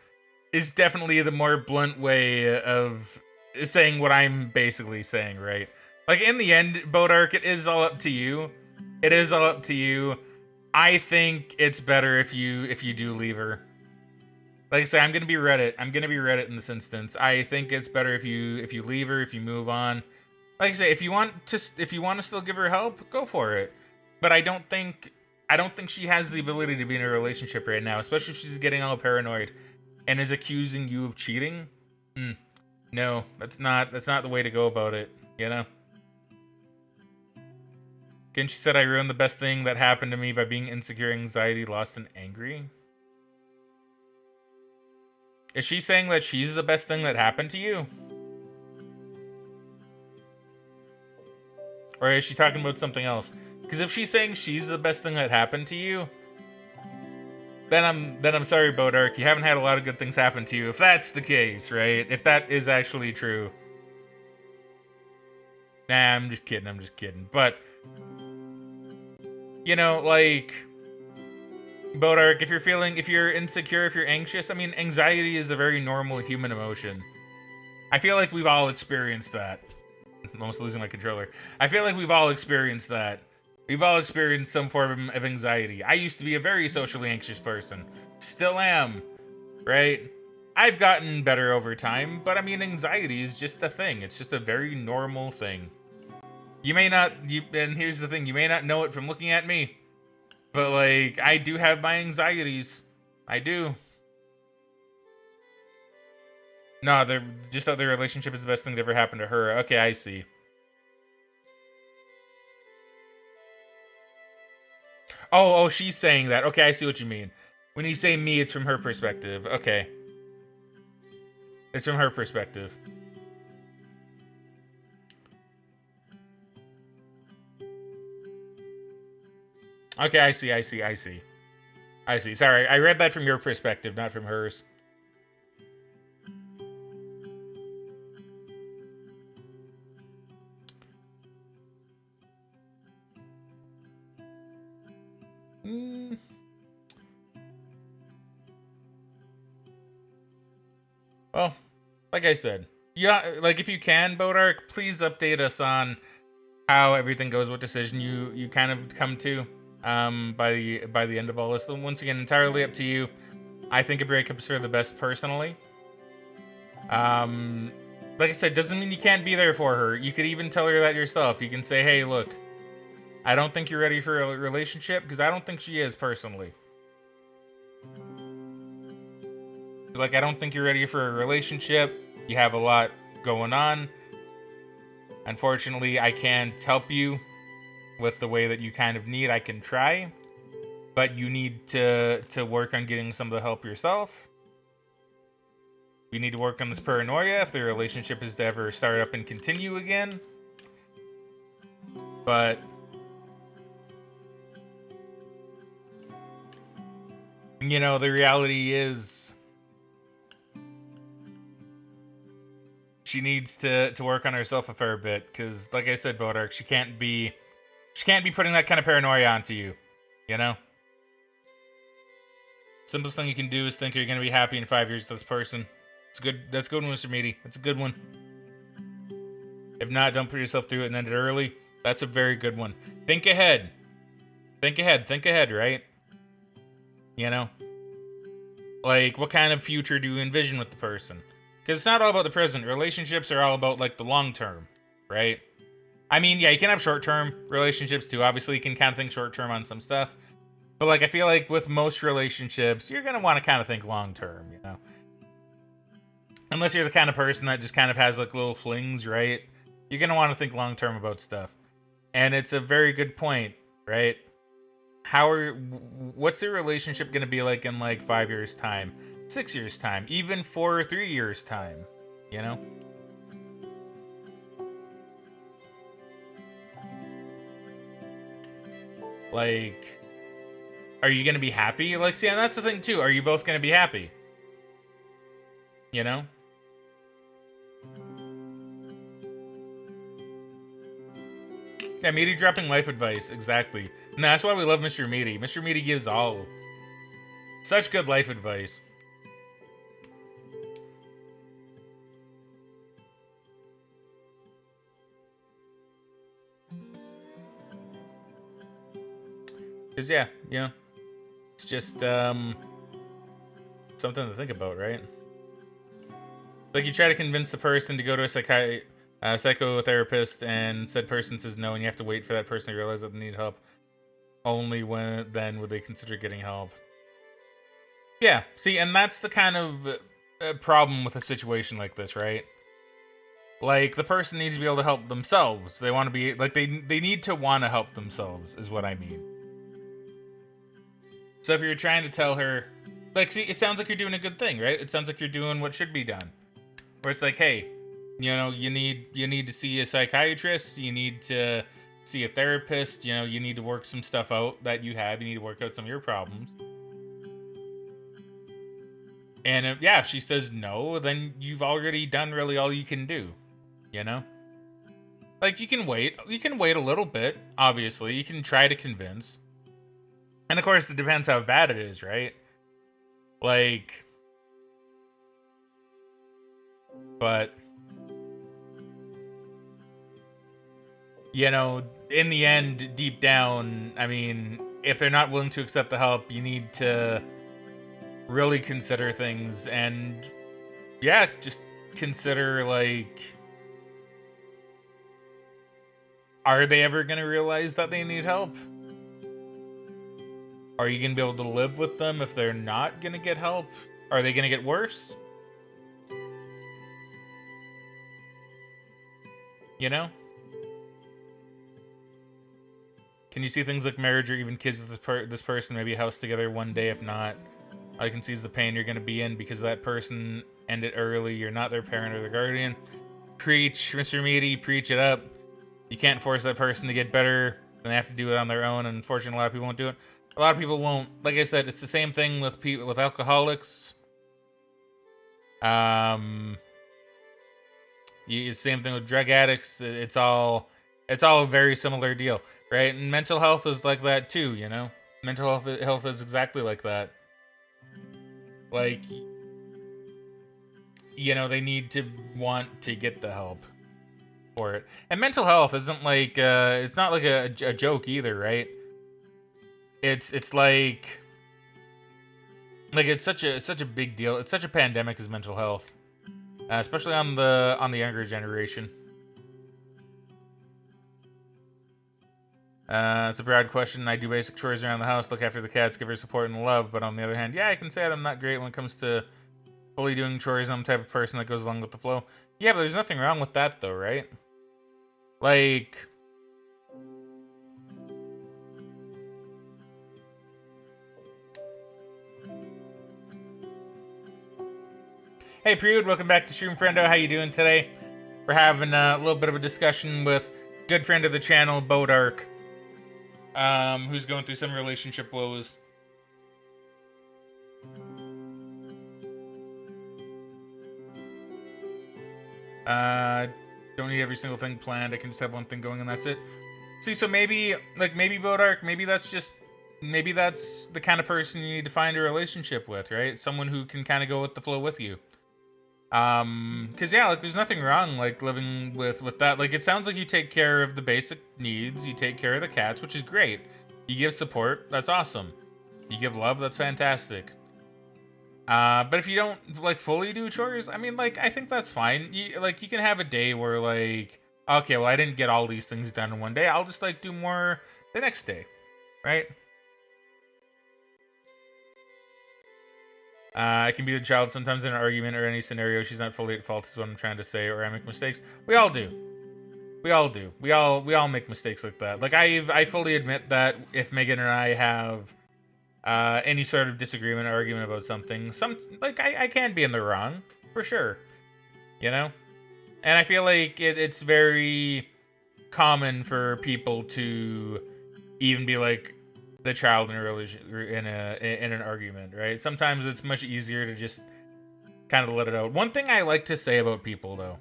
definitely the more blunt way of saying what I'm basically saying, right? Like, in the end, Bodark, it is all up to you. It is all up to you. I think it's better if you do leave her. Like I say, I'm gonna be Reddit. I'm gonna be Reddit in this instance. I think it's better if you leave her, if you move on. Like I say, if you want to still give her help, go for it. But I don't think she has the ability to be in a relationship right now, especially if she's getting all paranoid and is accusing you of cheating. No, that's not the way to go about it, you know? Again, she said I ruined the best thing that happened to me by being insecure, anxiety, lost, and angry. Is she saying that she's the best thing that happened to you? Or is she talking about something else? Because if she's saying she's the best thing that happened to you, then I'm sorry, Bodark. You haven't had a lot of good things happen to you. If that's the case, right? If that is actually true. Nah, I'm just kidding. I'm just kidding. But you know, like, Bodark, if you're insecure, if you're anxious, I mean, anxiety is a very normal human emotion. I feel like we've all experienced that. I'm almost losing my controller. I feel like we've all experienced that. We've all experienced some form of anxiety. I used to be a very socially anxious person. Still am, right? I've gotten better over time, but I mean, anxiety is just a thing. It's just a very normal thing. You may not, and here's the thing, you may not know it from looking at me, but like, I do have my anxieties. I do. No, they're just that their relationship is the best thing that ever happened to her. Okay, I see. Oh, she's saying that. Okay, I see what you mean. When you say me, it's from her perspective. Okay. It's from her perspective. Okay, I see. Sorry, I read that from your perspective, not from hers. Well, like I said, yeah, like if you can, Bodark, please update us on how everything goes, what decision you kind of come to by the end of all this. Once again, entirely up to you. I think a breakup is for the best personally. Like I said, doesn't mean you can't be there for her. You could even tell her that yourself. You can say, hey, look, I don't think you're ready for a relationship, because I don't think she is personally. Like, I don't think you're ready for a relationship. You have a lot going on. Unfortunately, I can't help you with the way that you kind of need. I can try, but you need to work on getting some of the help yourself. You need to work on this paranoia if the relationship is to ever start up and continue again. But you know, the reality is she needs to work on herself a fair bit, because like I said, Bodark, she can't be putting that kind of paranoia onto you, you know? Simplest thing you can do is think you're gonna be happy in 5 years with this person. It's good. That's a good one, Mr. Meaty. That's a good one. If not, don't put yourself through it and end it early. That's a very good one. Think ahead. Think ahead, right? You know? Like, what kind of future do you envision with the person? Because it's not all about the present. Relationships are all about, like, the long term, right? I mean, yeah, you can have short term relationships too. Obviously, you can kind of think short term on some stuff. But, like, I feel like with most relationships, you're going to want to kind of think long term, you know? Unless you're the kind of person that just kind of has, like, little flings, right? You're going to want to think long term about stuff. And it's a very good point, right? What's the relationship going to be like in, like, 5 years' time? 6 years' time? Even 4 or 3 years' time? You know? Like, are you going to be happy? Like, see, and that's the thing, too. Are you both going to be happy? You know? Yeah, Meaty dropping life advice. Exactly. And that's why we love Mr. Meaty. Mr. Meaty gives all such good life advice. Because, yeah, you know, it's just something to think about, right? Like, you try to convince the person to go to a psychotherapist, and said person says no, and you have to wait for that person to realize that they need help. Only then would they consider getting help. Yeah, see, and that's the kind of problem with a situation like this, right? Like, the person needs to be able to help themselves. They want to be, like, they need to want to help themselves, is what I mean. So if you're trying to tell her, like, see, it sounds like you're doing a good thing, right? It sounds like you're doing what should be done. Where it's like, hey, you know, you need to see a psychiatrist, you need to see a therapist, you know, you need to work some stuff out that you have, you need to work out some of your problems. And if she says no, then you've already done really all you can do, you know? Like, you can wait a little bit, obviously, you can try to convince. And of course, it depends how bad it is, right? Like, but, you know, in the end, deep down, I mean, if they're not willing to accept the help, you need to really consider things, and yeah, just consider, like, are they ever going to realize that they need help? Are you going to be able to live with them if they're not going to get help? Are they going to get worse? You know? Can you see things like marriage or even kids with this person, maybe a house together one day? If not, all you can see is the pain you're going to be in because that person ended early. You're not their parent or their guardian. Preach, Mr. Meaty, preach it up. You can't force that person to get better. They have to do it on their own, and unfortunately, a lot of people won't do it. A lot of people won't. Like I said, it's the same thing with people, with alcoholics. It's the same thing with drug addicts. It's all a very similar deal, right? And mental health is like that too, you know? Mental health is exactly like that. Like, you know, they need to want to get the help for it. And mental health isn't like, it's not like a joke either, right? It's like it's such a big deal. It's such a pandemic as mental health, especially on the younger generation. It's a broad question. I do basic chores around the house, look after the cats, give her support and love. But on the other hand, yeah, I can say that I'm not great when it comes to fully doing chores. I'm the type of person that goes along with the flow. Yeah, but there's nothing wrong with that, though, right? Like, hey, Prude, welcome back to Shroom Friendo. How you doing today? We're having a little bit of a discussion with good friend of the channel, Bodark, who's going through some relationship woes. Don't need every single thing planned. I can just have one thing going and that's it. See, so maybe Bodark, maybe that's the kind of person you need to find a relationship with, right? Someone who can kind of go with the flow with you. Cause yeah, like, there's nothing wrong, like, living with that. Like, it sounds like you take care of the basic needs, you take care of the cats, which is great. You give support, that's awesome. You give love, that's fantastic. But if you don't, like, fully do chores, I mean, like, I think that's fine. You can have a day where, like, okay, well, I didn't get all these things done in one day, I'll just, like, do more the next day, right? I can be the child sometimes in an argument or any scenario. She's not fully at fault is what I'm trying to say, or I make mistakes. We all do. We all do. We all make mistakes like that. Like, I fully admit that if Megan and I have any sort of disagreement or argument about something, I can be in the wrong, for sure. You know? And I feel like it's very common for people to even be like the child in a in an argument, right? Sometimes it's much easier to just kind of let it out. One thing I like to say about people, though,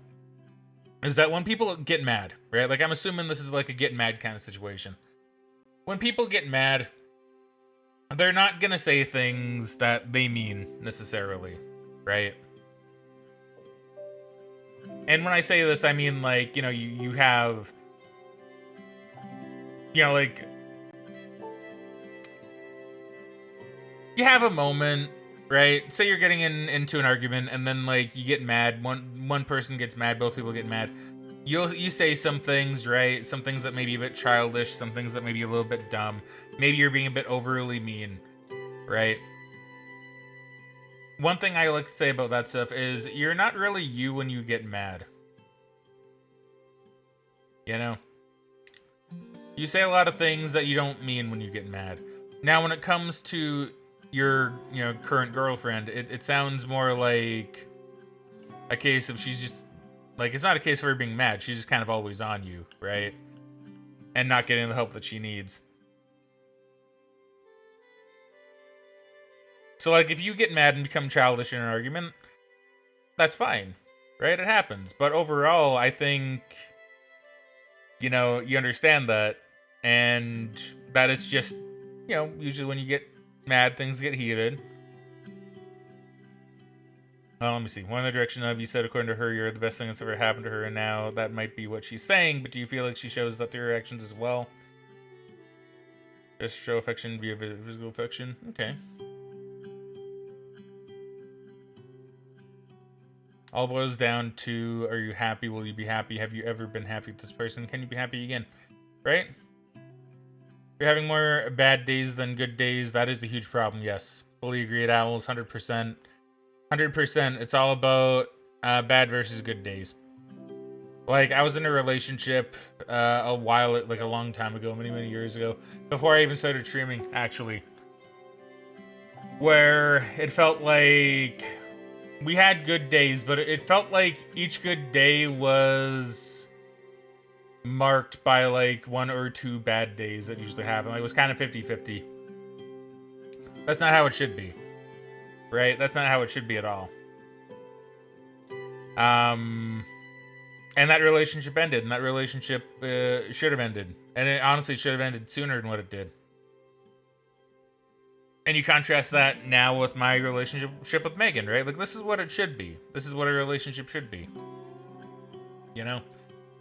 is that when people get mad, right? Like, I'm assuming this is like a get mad kind of situation. When people get mad, they're not gonna say things that they mean necessarily, right? And when I say this, I mean, like, you know, you have, you know, like, you have a moment, right? Say you're getting into an argument, and then like you get mad. One person gets mad, both people get mad. You say some things, right? Some things that may be a bit childish, some things that may be a little bit dumb. Maybe you're being a bit overly mean, right? One thing I like to say about that stuff is you're not really you when you get mad. You know? You say a lot of things that you don't mean when you get mad. Now, when it comes to your, current girlfriend, it sounds more like a case of she's just, like, it's not a case of her being mad. She's just kind of always on you, right? And not getting the help that she needs. So, like, if you get mad and become childish in an argument, that's fine, right? It happens. But overall, I think, you understand that. And that is just, usually when you get mad, things get heated. Let me see. One in the direction of, you said, according to her, you're the best thing that's ever happened to her, and now that might be what she's saying, but do you feel like she shows that through her actions as well? Just show affection via physical affection? Okay. All boils down to, are you happy? Will you be happy? Have you ever been happy with this person? Can you be happy again? Right? You're having more bad days than good days. That is the huge problem, yes. Fully agreed, Owls, 100%. 100%. It's all about bad versus good days. Like, I was in a relationship a long time ago, many years ago, before I even started streaming, actually, where it felt like we had good days, but it felt like each good day was marked by like 1 or 2 bad days that usually happen. Like, it was kind of 50-50. That's not how it should be, right? That's not how it should be at all. And that relationship ended, and that relationship should have ended. And it honestly should have ended sooner than what it did. And you contrast that now with my relationship with Megan, right? Like, this is what it should be. This is what a relationship should be.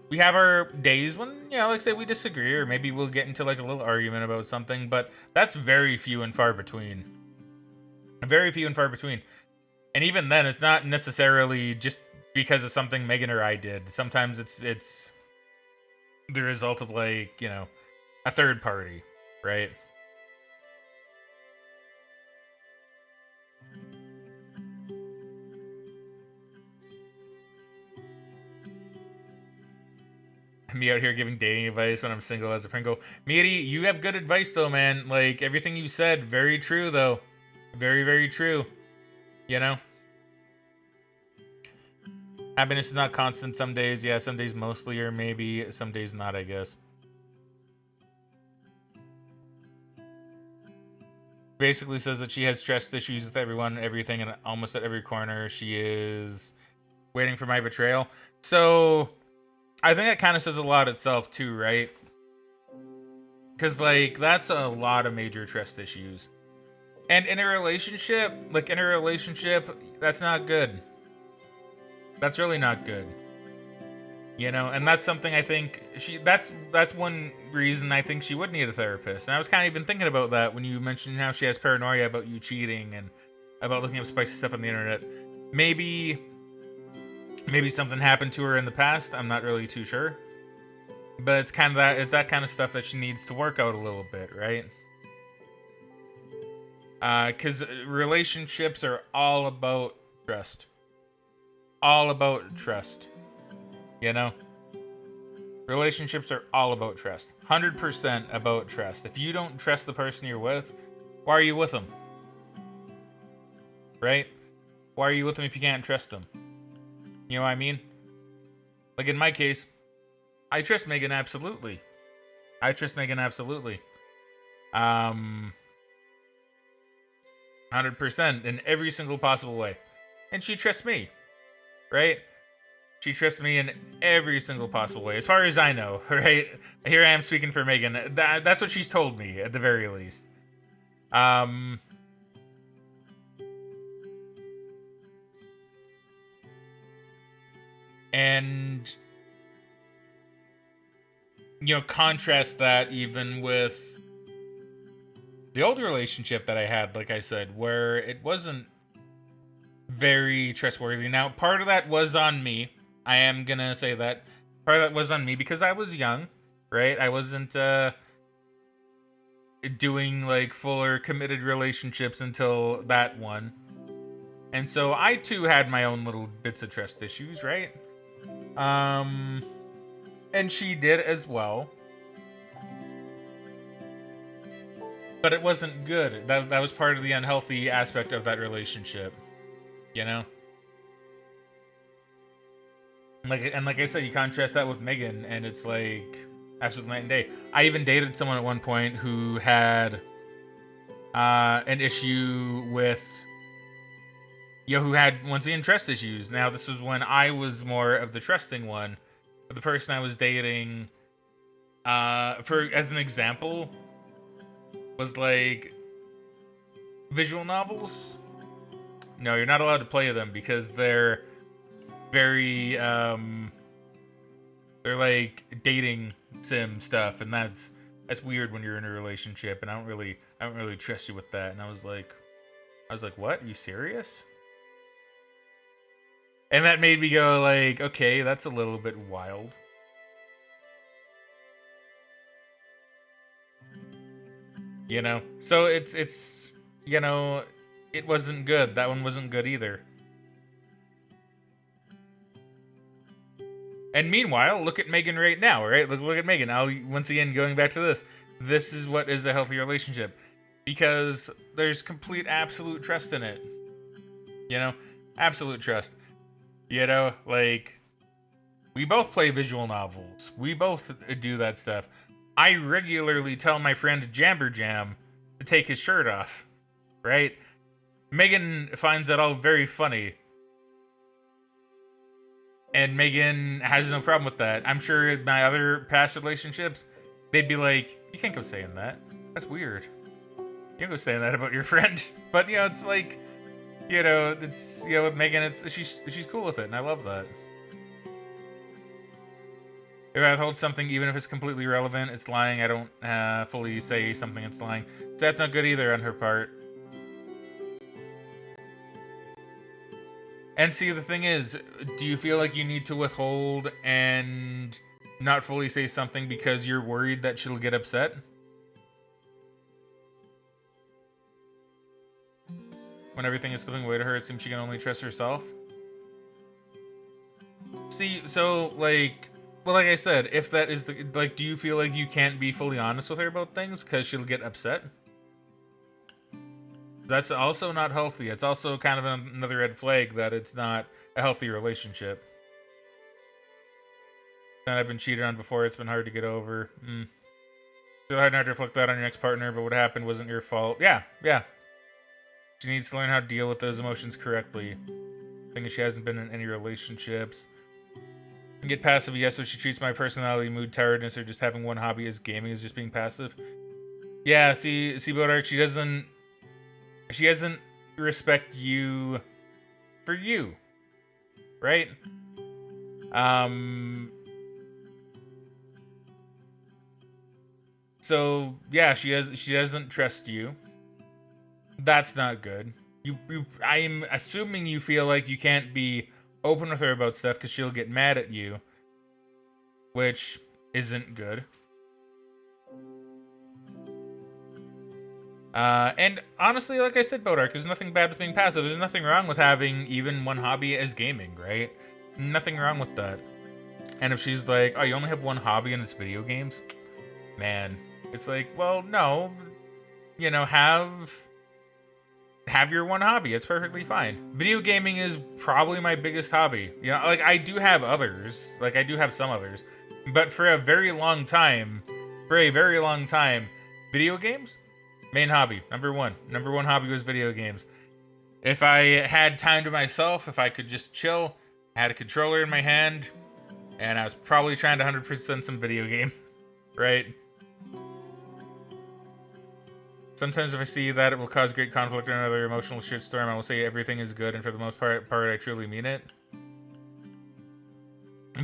We have our days when, like, say we disagree, or maybe we'll get into like a little argument about something, but that's very few and far between. Very few and far between. And even then, it's not necessarily just because of something Megan or I did. Sometimes it's the result of, like, a third party, right? Me out here giving dating advice when I'm single as a Pringle. Meaty, you have good advice though, man. Like, everything you said, very true though. Very, very true. Happiness is not constant some days. Yeah, some days mostly, or maybe some days not, I guess. Basically says that she has trust issues with everyone and everything, and almost at every corner she is waiting for my betrayal. So I think that kind of says a lot itself too, right? Because, like, that's a lot of major trust issues. And in a relationship, that's not good. That's really not good. And that's something I think that's one reason I think she would need a therapist. And I was kind of even thinking about that when you mentioned how she has paranoia about you cheating and about looking up spicy stuff on the internet. Maybe something happened to her in the past. I'm not really too sure. But it's that kind of stuff that she needs to work out a little bit, right? Because relationships are all about trust. All about trust. Relationships are all about trust. 100% about trust. If you don't trust the person you're with, why are you with them? Right? Why are you with them if you can't trust them? You know what I mean? Like, in my case, I trust Megan absolutely. 100% in every single possible way. And she trusts me, right? She trusts me in every single possible way, as far as I know, right? Here I am speaking for Megan. That's what she's told me, at the very least. And, contrast that even with The old relationship that I had, like I said, where it wasn't very trustworthy. Now, part of that was on me. I am gonna say that. Part of that was on me because I was young, right? I wasn't doing like fuller committed relationships until that one. And so I too had my own little bits of trust issues, right? Um and she did as well. But it wasn't good. That was part of the unhealthy aspect of that relationship, you know? And like I said, you contrast that with Megan, and it's like absolute night and day. I even dated someone at one point who had an issue with, who had once again trust issues. Now this was when I was more of the trusting one, but the person I was dating, for as an example, was like visual novels. No, you're not allowed to play them because they're very they're like dating sim stuff, and that's weird when you're in a relationship, and I don't really trust you with that. And I was like, what? Are you serious? And that made me go like, okay, that's a little bit wild. You know? So it's it wasn't good. That one wasn't good either. And meanwhile, look at Megan right now, right? Let's look at Megan. Now, once again, going back to this. This is what is a healthy relationship. Because there's complete, absolute trust in it. You know? Absolute trust. You know, like, we both play visual novels. We both do that stuff. I regularly tell my friend Jamberjam to take his shirt off, right? Megan finds that all very funny. And Megan has no problem with that. I'm sure in my other past relationships, they'd be like, you can't go saying that. That's weird. You can't go saying that about your friend. But, it's like, it's, with Megan, she's cool with it, and I love that. If I hold something, even if it's completely irrelevant, it's lying. I don't fully say something it's lying. So that's not good either on her part. And see, the thing is, do you feel like you need to withhold and not fully say something because you're worried that she'll get upset? When everything is slipping away to her, it seems she can only trust herself? See, so, like I said, if that is do you feel like you can't be fully honest with her about things because she'll get upset? That's also not healthy. It's also kind of another red flag that it's not a healthy relationship. And I've been cheated on before. It's been hard to get over. Feel hard not to reflect that on your ex-partner, but what happened wasn't your fault. Yeah. She needs to learn how to deal with those emotions correctly. I think she hasn't been in any relationships. And get passive, yes, so she treats my personality, mood, tiredness, or just having one hobby as gaming as just being passive. Yeah, see, Bodark, she doesn't respect you for you, right? So yeah, she doesn't trust you. That's not good. I'm assuming you feel like you can't be open with her about stuff because she'll get mad at you, which isn't good. And honestly, like I said, Bodark, there's nothing bad with being passive. There's nothing wrong with having even one hobby as gaming, right? Nothing wrong with that. And if she's like, oh, you only have one hobby and it's video games? Man, it's like, well, no. Have your one hobby. It's perfectly fine. Video gaming is probably my biggest hobby. Like, I do have others. Like, I do have some others. But for a very long time, video games? Main hobby, number one. Number one hobby was video games. If I had time to myself, if I could just chill, I had a controller in my hand, and I was probably trying to 100% some video game, right? Sometimes if I see that it will cause great conflict or another emotional shitstorm, I will say everything is good, and for the most part I truly mean it.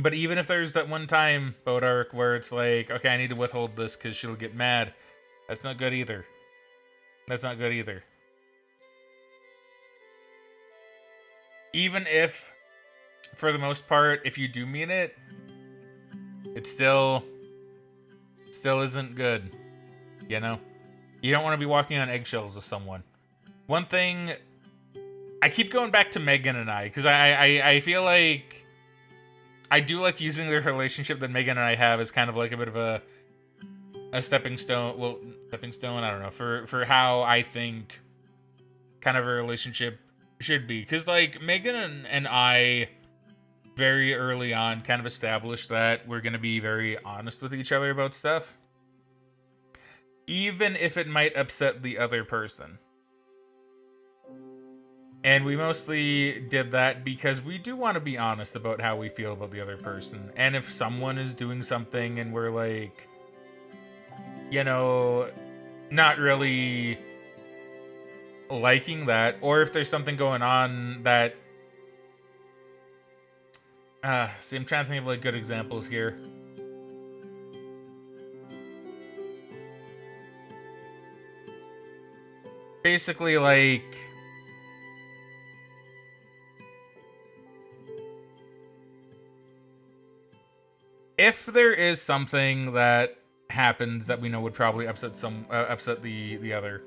But even if there's that one time, Bodark, where it's like, okay, I need to withhold this because she'll get mad, that's not good either. That's not good either. Even if, for the most part, if you do mean it, it still isn't good. You know? You don't want to be walking on eggshells with someone. One thing, I keep going back to Megan and I, because I feel like I do like using the relationship that Megan and I have as kind of like a bit of a stepping stone. Well, stepping stone, I don't know, for how I think kind of a relationship should be. Because, like, Megan and I very early on kind of established that we're going to be very honest with each other about stuff, even if it might upset the other person. And we mostly did that because we do want to be honest about how we feel about the other person. And if someone is doing something and we're like, you know, not really liking that, or if there's something going on that see, I'm trying to think of like good examples here. Basically, like, if there is something that happens that we know would probably upset the other,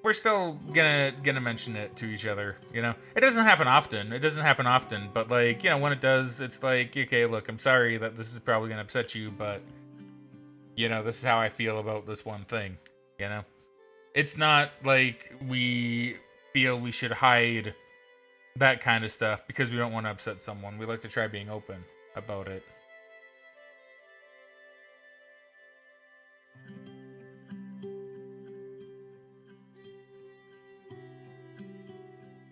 we're still gonna mention it to each other, you know? It doesn't happen often, but, like, you know, when it does, it's like, okay, look, I'm sorry that this is probably gonna upset you, but, you know, this is how I feel about this one thing, you know? It's not like we feel we should hide that kind of stuff because we don't want to upset someone. We like to try being open about it.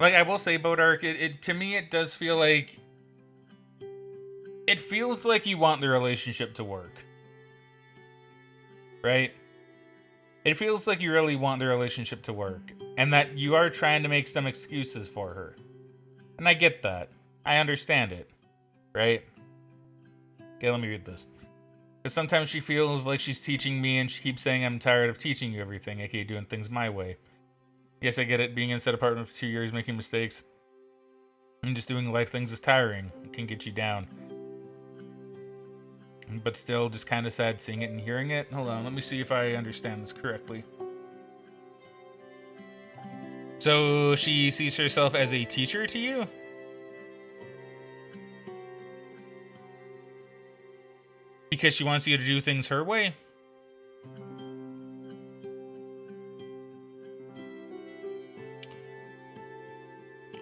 Like, I will say, Bodark, it to me, it does feel like, it feels like you want the relationship to work. Right? It feels like you really want the relationship to work, and that you are trying to make some excuses for her. And I get that. I understand it. Right? Okay, let me read this. Because sometimes she feels like she's teaching me, and she keeps saying I'm tired of teaching you everything, aka doing things my way. Yes, I get it. Being inside a partner for 2 years, making mistakes, and just doing life things is tiring. It can get you down. But still, just kind of sad seeing it and hearing it. Hold on, let me see if I understand this correctly. So she sees herself as a teacher to you? Because she wants you to do things her way?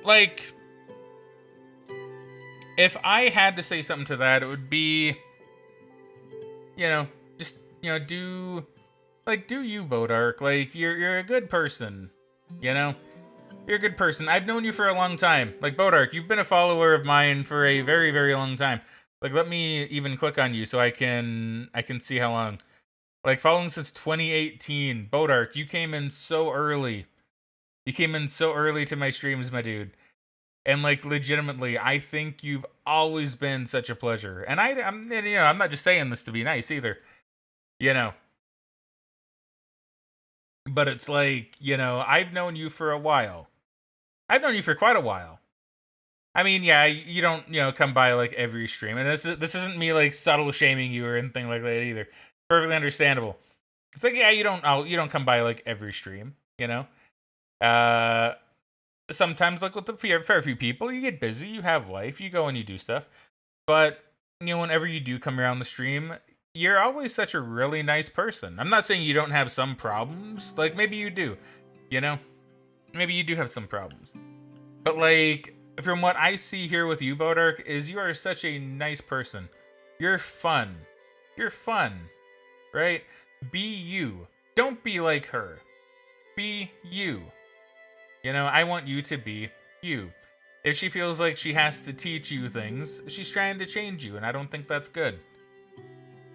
Like, if I had to say something to that, it would be, you know, just, you know, do you, Bodark. Like, you're a good person, you know? You're a good person. I've known you for a long time. Like, Bodark, you've been a follower of mine for a very, very long time. Like, let me even click on you so I can see how long. Like, following since 2018. Bodark, you came in so early. You came in so early to my streams, my dude. And, like, legitimately, I think you've always been such a pleasure. And I'm you know, I'm not just saying this to be nice either. You know. But it's like, you know, I've known you for a while. I've known you for quite a while. I mean, yeah, you don't, you know, come by like every stream, and this isn't me like subtle shaming you or anything like that either. Perfectly understandable. It's like, yeah, you don't come by like every stream, you know. Uh, Sometimes like with the fair few people, you get busy, you have life, you go and you do stuff, but you know, whenever you do come around the stream, you're always such a really nice person. I'm not saying you don't have some problems, like maybe you do, you know, maybe you do have some problems, but like, from what I see here with you, Bodark, is you are such a nice person. You're fun. You're fun, right? Be you. Don't be like her. Be you. You know, I want you to be you. If she feels like she has to teach you things, she's trying to change you, and I don't think that's good.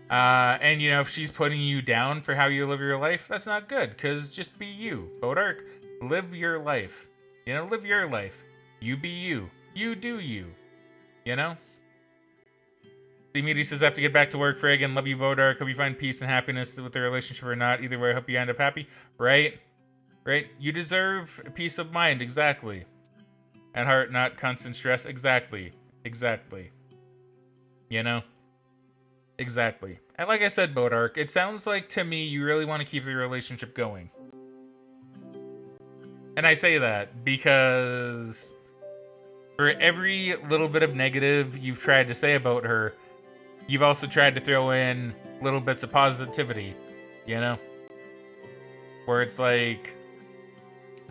And you know, if she's putting you down for how you live your life, that's not good, because just be you. Bodark, live your life. You know, live your life. You be you. You do you. You know? The media says I have to get back to work, Fraggin. Love you, Bodark. Hope you find peace and happiness with the relationship or not. Either way, I hope you end up happy. Right? Right? You deserve peace of mind. Exactly. And heart, not constant stress. Exactly. Exactly. You know? Exactly. And like I said, Bodark, it sounds like to me you really want to keep the relationship going. And I say that because for every little bit of negative you've tried to say about her, you've also tried to throw in little bits of positivity, you know? Where it's like,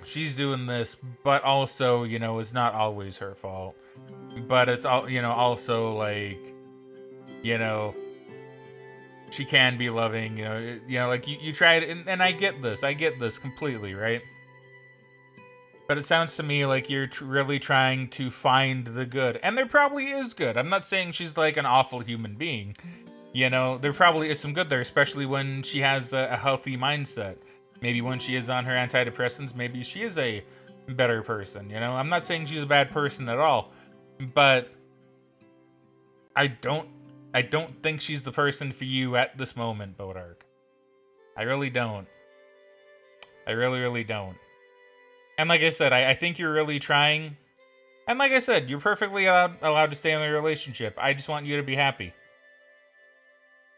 she's doing this, but also, you know, it's not always her fault. But it's all, you know, also like, you know, she can be loving, you know, like you tried, and I get this completely, right? But it sounds to me like you're really trying to find the good. And there probably is good. I'm not saying she's like an awful human being. You know, there probably is some good there, especially when she has a healthy mindset. Maybe when she is on her antidepressants, maybe she is a better person, you know? I'm not saying she's a bad person at all, but I don't think she's the person for you at this moment, Bodark. I really don't. I really, really don't. And like I said, I think you're really trying. And like I said, you're perfectly allowed to stay in the relationship. I just want you to be happy.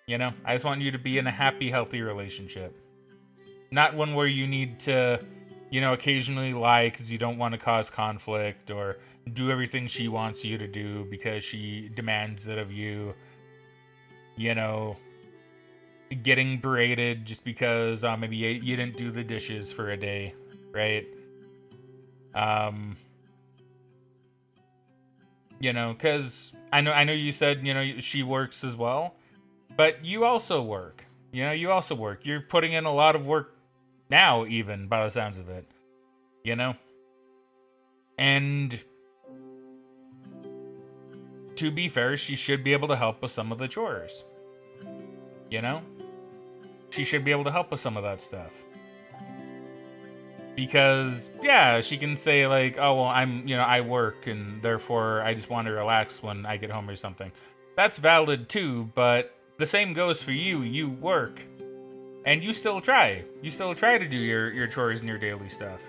You know? I just want you to be in a happy, healthy relationship. Not one where you need to, you know, occasionally lie because you don't want to cause conflict, or do everything she wants you to do because she demands it of you. You know, getting berated just because maybe you didn't do the dishes for a day, right? You know, because I know you said, you know, she works as well, but you also work. You know, you also work. You're putting in a lot of work now, even by the sounds of it. You know, and to be fair, she should be able to help with some of the chores. You know, she should be able to help with some of that stuff. Because, yeah, she can say, like, oh, well, I work, and therefore I just want to relax when I get home or something. That's valid, too, but the same goes for you. You work, and you still try. You still try to do your chores and your daily stuff.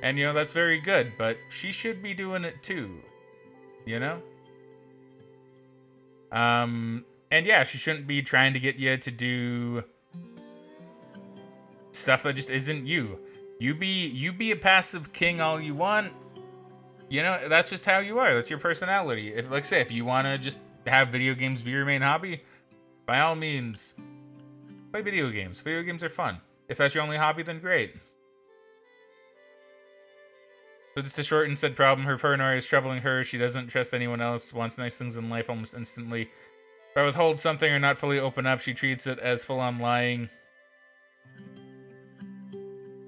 And, you know, that's very good, but she should be doing it, too. You know? And yeah, she shouldn't be trying to get you to do stuff that just isn't you. You be a passive king all you want. You know, that's just how you are. That's your personality. If, like I say, if you want to just have video games be your main hobby, by all means, play video games. Video games are fun. If that's your only hobby, then great. But it's the short and said problem. Her paranoia is troubling her. She doesn't trust anyone else, wants nice things in life almost instantly. If I withhold something or not fully open up, she treats it as full-on lying.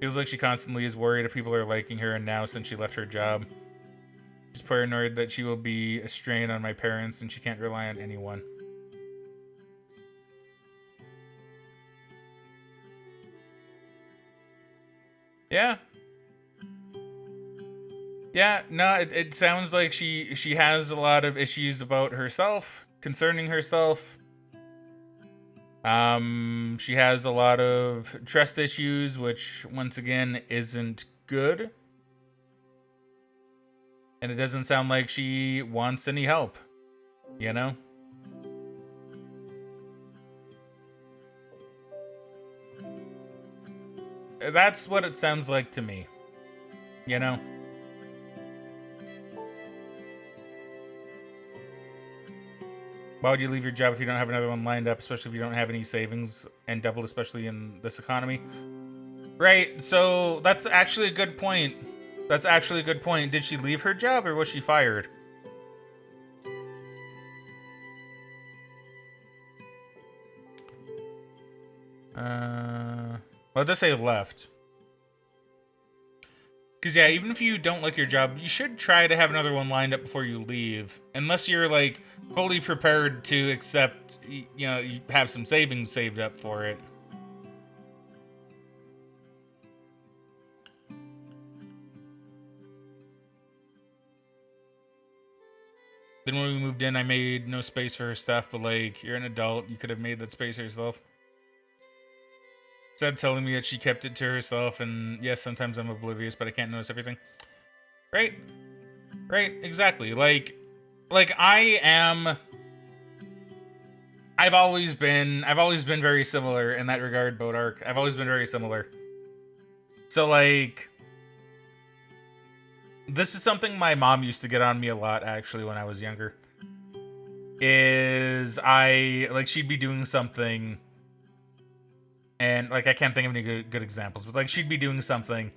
Feels like she constantly is worried if people are liking her, and now since she left her job, she's paranoid that she will be a strain on my parents and she can't rely on anyone. Yeah. Yeah, no, it sounds like she has a lot of issues about herself, concerning herself. She has a lot of trust issues, which once again isn't good. And it doesn't sound like she wants any help, you know? That's what it sounds like to me, you know? Why would you leave your job if you don't have another one lined up, especially if you don't have any savings, and doubled, especially in this economy? Right, so that's actually a good point. That's actually a good point. Did she leave her job or was she fired? Well, it does say left. Because, yeah, even if you don't like your job, you should try to have another one lined up before you leave. Unless you're, like, fully prepared to accept, you know, you have some savings saved up for it. Then when we moved in, I made no space for her stuff, but like, you're an adult, you could have made that space yourself. Instead of telling me that she kept it to herself, and yes, sometimes I'm oblivious, but I can't notice everything. Right? Right, exactly. Like I am... I've always been very similar in that regard, Bodark. I've always been very similar. So like, this is something my mom used to get on me a lot, actually, when I was younger. Is she'd be doing something, and like, I can't think of any good examples, but like, she'd be doing something,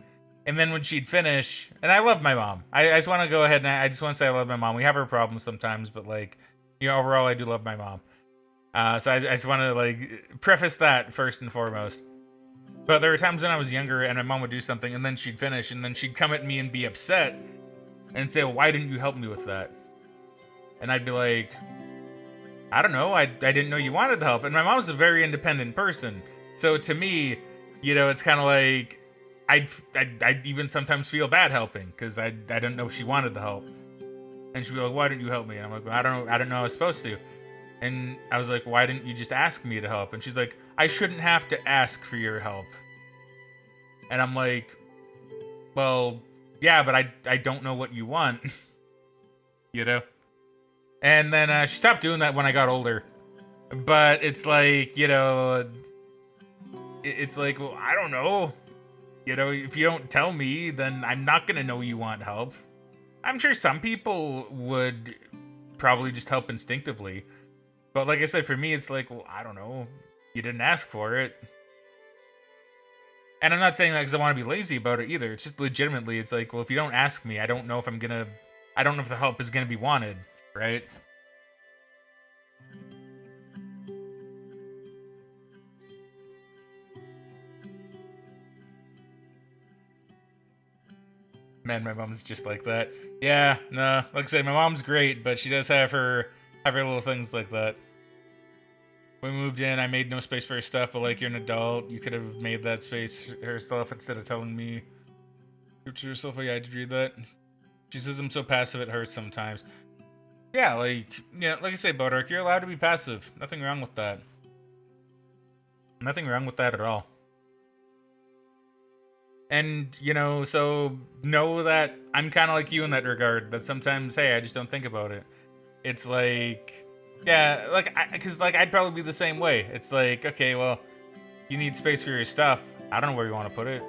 and then when she'd finish, and I love my mom. I just want to go ahead and I just want to say I love my mom. We have our problems sometimes, but like, you know, overall, I do love my mom. So I just want to like preface that first and foremost. But there were times when I was younger and my mom would do something and then she'd finish and then she'd come at me and be upset and say, well, why didn't you help me with that? And I'd be like, I don't know. I didn't know you wanted the help. And my mom's a very independent person. So to me, you know, it's kind of like, I'd even sometimes feel bad helping because I didn't know if she wanted the help. And she'd be like, why didn't you help me? And I'm like, well, I don't know I was supposed to. And I was like, why didn't you just ask me to help? And she's like, I shouldn't have to ask for your help. And I'm like, well, yeah, but I don't know what you want. You know? And then she stopped doing that when I got older. But it's like, you know, it's like, well, I don't know. You know, if you don't tell me, then I'm not going to know you want help. I'm sure some people would probably just help instinctively. But like I said, for me, it's like, well, I don't know. You didn't ask for it. And I'm not saying that because I want to be lazy about it either. It's just legitimately, it's like, well, if you don't ask me, I don't know if the help is going to be wanted, right? Man, my mom's just like that. Yeah, no, like I said, my mom's great, but she does have her little things like that. When we moved in, I made no space for her stuff, but like, you're an adult, you could have made that space herself instead of telling me. Give it to yourself. Oh yeah, I did read that. She says I'm so passive it hurts sometimes. Yeah, like I say, Bodark, you're allowed to be passive. Nothing wrong with that. Nothing wrong with that at all. And, you know, so know that I'm kind of like you in that regard, that sometimes, hey, I just don't think about it. It's like, yeah, like, because like, I'd probably be the same way. It's like, okay, well, you need space for your stuff. I don't know where you want to put it.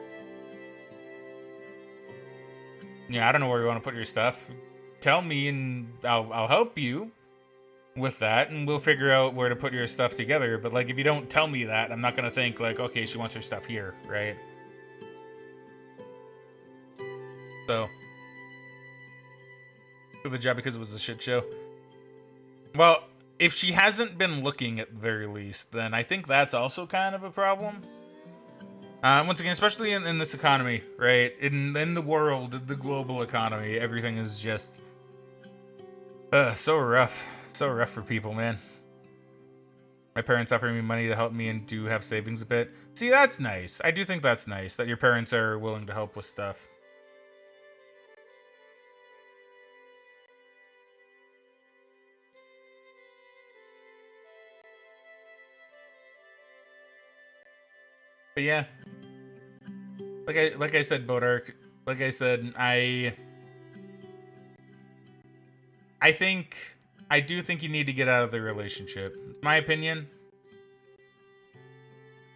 Yeah, I don't know where you want to put your stuff. Tell me and I'll help you with that, and we'll figure out where to put your stuff together. But like, if you don't tell me that, I'm not gonna think like, okay, she wants her stuff here, right? So, do the job because it was a shit show. Well, if she hasn't been looking at the very least, then I think that's also kind of a problem. Once again, especially in this economy, right? In the world, the global economy, everything is just so rough. So rough for people, man. My parents offering me money to help me and do have savings a bit. See, that's nice. I do think that's nice that your parents are willing to help with stuff. But yeah, like I said, Bodark. Like I said, I do think you need to get out of the relationship. It's my opinion.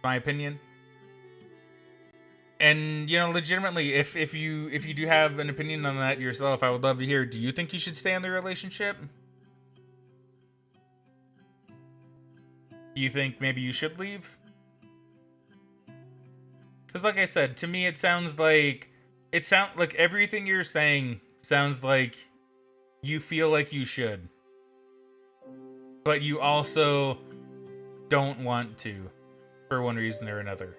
My opinion. And you know, legitimately, if you do have an opinion on that yourself, I would love to hear. Do you think you should stay in the relationship? Do you think maybe you should leave? Because like I said, to me, it sounds like everything you're saying sounds like you feel like you should, but you also don't want to for one reason or another.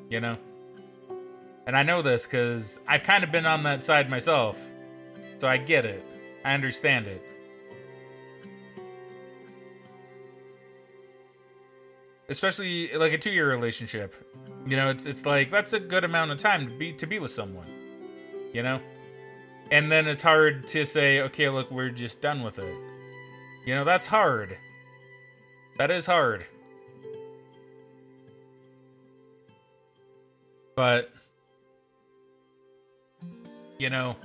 You know? And I know this because I've kind of been on that side myself. So I get it. I understand it. Especially like a 2-year relationship. You know, it's like that's a good amount of time to be with someone. You know? And then it's hard to say, okay, look, we're just done with it. You know, that's hard. That is hard. But, you know,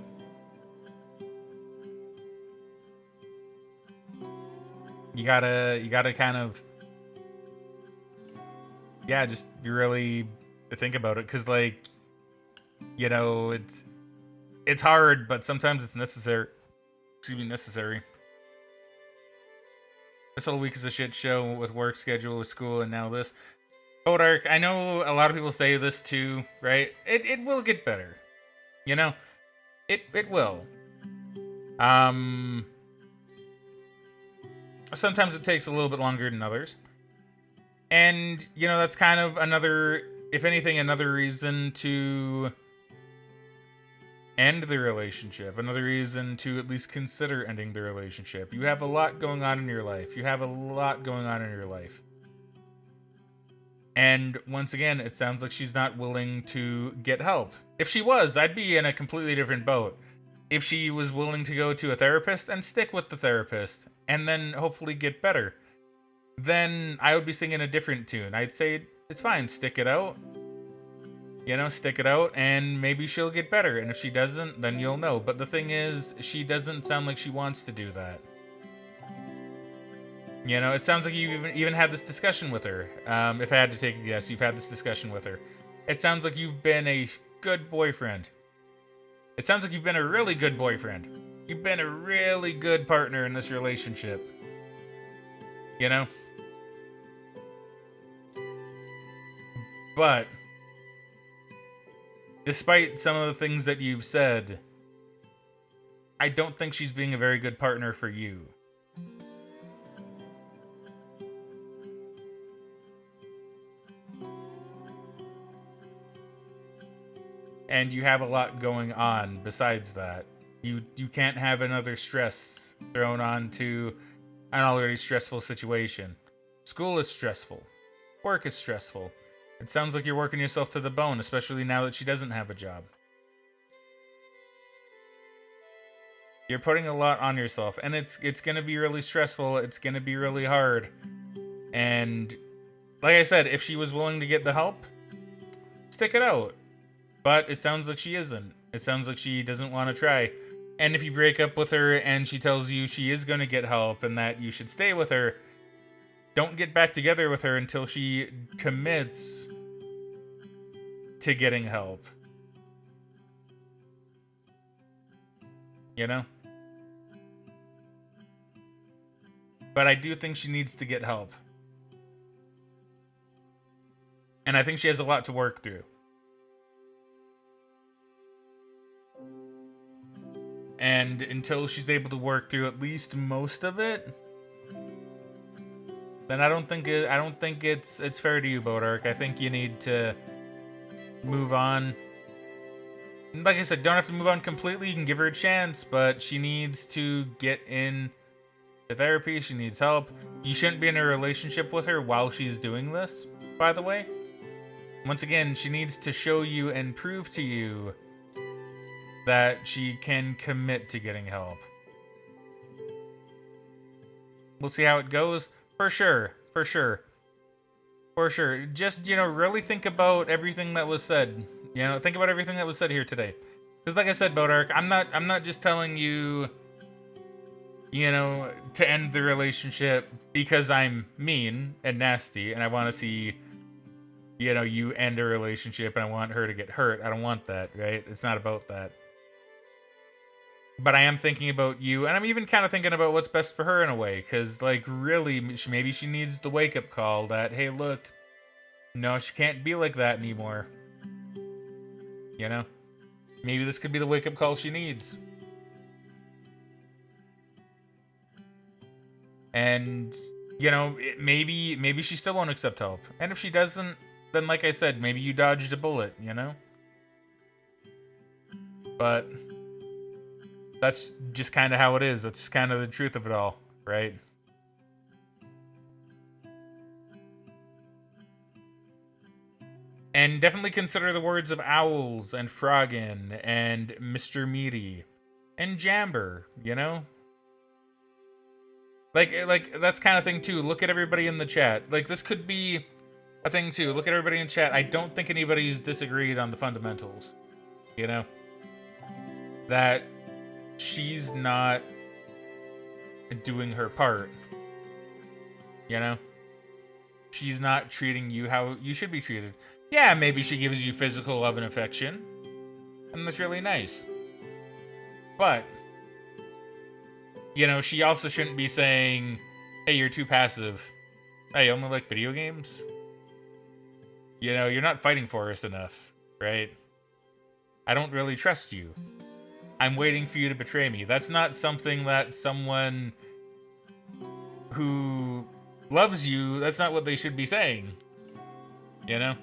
you gotta kind of, yeah, just really think about it. Cause like, you know, it's hard, but sometimes it's necessary. Excuse me, necessary. This whole week is a shit show with work schedule, with school, and now this. Oh, Dark, I know a lot of people say this too, right? It will get better. You know? It will. Um Sometimes it takes a little bit longer than others. And, you know, that's kind of another, if anything, another reason to end the relationship. Another reason to at least consider ending the relationship. You have a lot going on in your life. You have a lot going on in your life. And once again, it sounds like she's not willing to get help. If she was, I'd be in a completely different boat. If she was willing to go to a therapist and stick with the therapist and then hopefully get better, then I would be singing a different tune. I'd say, it's fine, stick it out. You know, stick it out and maybe she'll get better. And if she doesn't, then you'll know. But the thing is, she doesn't sound like she wants to do that. You know, it sounds like you even had this discussion with her. If I had to take a guess, you've had this discussion with her. It sounds like you've been a good boyfriend. It sounds like you've been a really good boyfriend. You've been a really good partner in this relationship. You know? But, despite some of the things that you've said, I don't think she's being a very good partner for you. And you have a lot going on besides that. You can't have another stress thrown onto an already stressful situation. School is stressful. Work is stressful. It sounds like you're working yourself to the bone, especially now that she doesn't have a job. You're putting a lot on yourself, and it's going to be really stressful. It's going to be really hard. And like I said, if she was willing to get the help, stick it out. But it sounds like she isn't. It sounds like she doesn't want to try. And if you break up with her and she tells you she is going to get help and that you should stay with her, don't get back together with her until she commits to getting help. You know? But I do think she needs to get help. And I think she has a lot to work through. And until she's able to work through at least most of it, then I don't think it's fair to you, Bodark. I think you need to move on. Like I said, don't have to move on completely. You can give her a chance, but she needs to get in to therapy. She needs help. You shouldn't be in a relationship with her while she's doing this, by the way. Once again, she needs to show you and prove to you that she can commit to getting help. We'll see how it goes. For sure. For sure. For sure. Just, you know, really think about everything that was said. You know, think about everything that was said here today. Because like I said, Bodark, I'm not just telling you, you know, to end the relationship because I'm mean and nasty and I want to see, you know, you end a relationship and I want her to get hurt. I don't want that, right? It's not about that. But I am thinking about you, and I'm even kind of thinking about what's best for her in a way, because, like, really, maybe she needs the wake-up call that, hey, look, no, she can't be like that anymore. You know? Maybe this could be the wake-up call she needs. And, you know, maybe she still won't accept help. And if she doesn't, then like I said, maybe you dodged a bullet, you know? But that's just kind of how it is. That's kind of the truth of it all, right? And definitely consider the words of Owls and Fraggin and Mr. Meaty. and Jamber, you know? Like that's kind of thing too. Look at everybody in the chat. Like this could be a thing too. Look at everybody in chat. I don't think anybody's disagreed on the fundamentals. You know? That she's not doing her part. You know? She's not treating you how you should be treated. Yeah, maybe she gives you physical love and affection. And that's really nice. But, you know, she also shouldn't be saying, hey, you're too passive. Hey, you only like video games? You know, you're not fighting for us enough, right? I don't really trust you. I'm waiting for you to betray me. That's not something that someone who loves you, that's not what they should be saying. You know?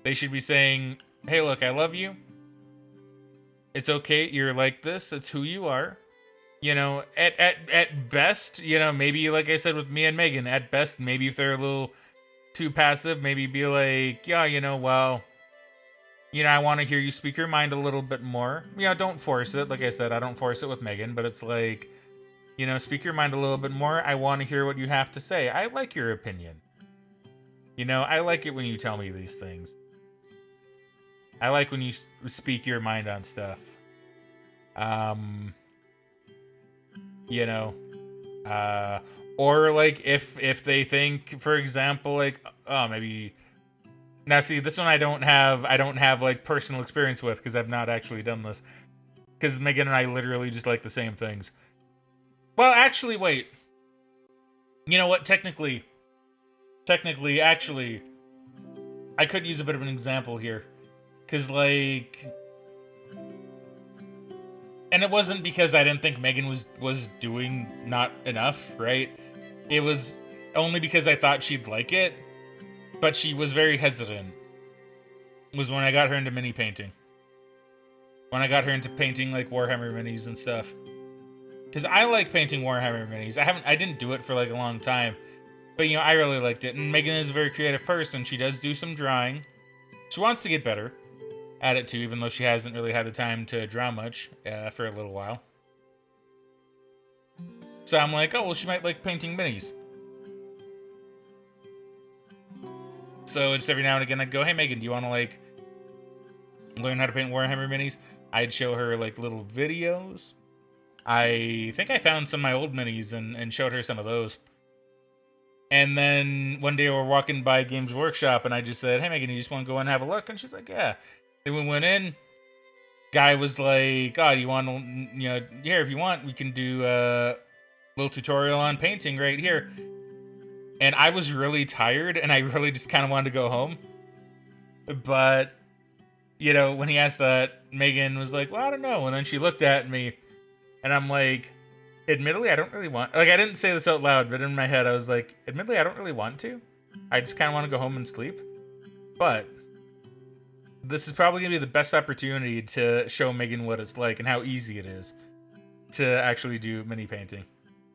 They should be saying, hey, look, I love you. It's okay, you're like this, it's who you are. You know, at best, you know, maybe like I said with me and Megan, at best, maybe if they're a little too passive, maybe be like, yeah, you know, well, you know, I want to hear you speak your mind a little bit more. You know, don't force it. Like I said, I don't force it with Megan, but it's like, you know, speak your mind a little bit more. I want to hear what you have to say. I like your opinion. You know, I like it when you tell me these things. I like when you speak your mind on stuff. You know, or like if they think, for example, like, oh, maybe. Now, see, this one I don't have like personal experience with because I've not actually done this. Because Megan and I literally just like the same things. Well, actually, wait. You know what? Technically, actually, I could use a bit of an example here. Because, like... And it wasn't because I didn't think Megan was doing not enough, right? It was only because I thought she'd like it. But she was very hesitant. It was when I got her into mini painting. When I got her into painting, like, Warhammer minis and stuff. Because I like painting Warhammer minis. I didn't do it for, like, a long time. But, you know, I really liked it. And Megan is a very creative person. She does do some drawing. She wants to get better at it, too, even though she hasn't really had the time to draw much for a little while. So I'm like, oh, well, she might like painting minis. So just every now and again, I'd go, hey, Megan, do you want to, like, learn how to paint Warhammer minis? I'd show her, like, little videos. I think I found some of my old minis and showed her some of those. And then one day we were walking by Games Workshop, and I just said, hey, Megan, you just want to go and have a look? And she's like, yeah. Then we went in. Guy was like, oh, do you want to, you know, here, if you want, we can do a little tutorial on painting right here. And I was really tired, and I really just kind of wanted to go home. But, you know, when he asked that, Megan was like, well, I don't know. And then she looked at me, and I'm like, admittedly, I don't really want... Like, I didn't say this out loud, but in my head, I was like, admittedly, I don't really want to. I just kind of want to go home and sleep. But this is probably going to be the best opportunity to show Megan what it's like and how easy it is to actually do mini painting.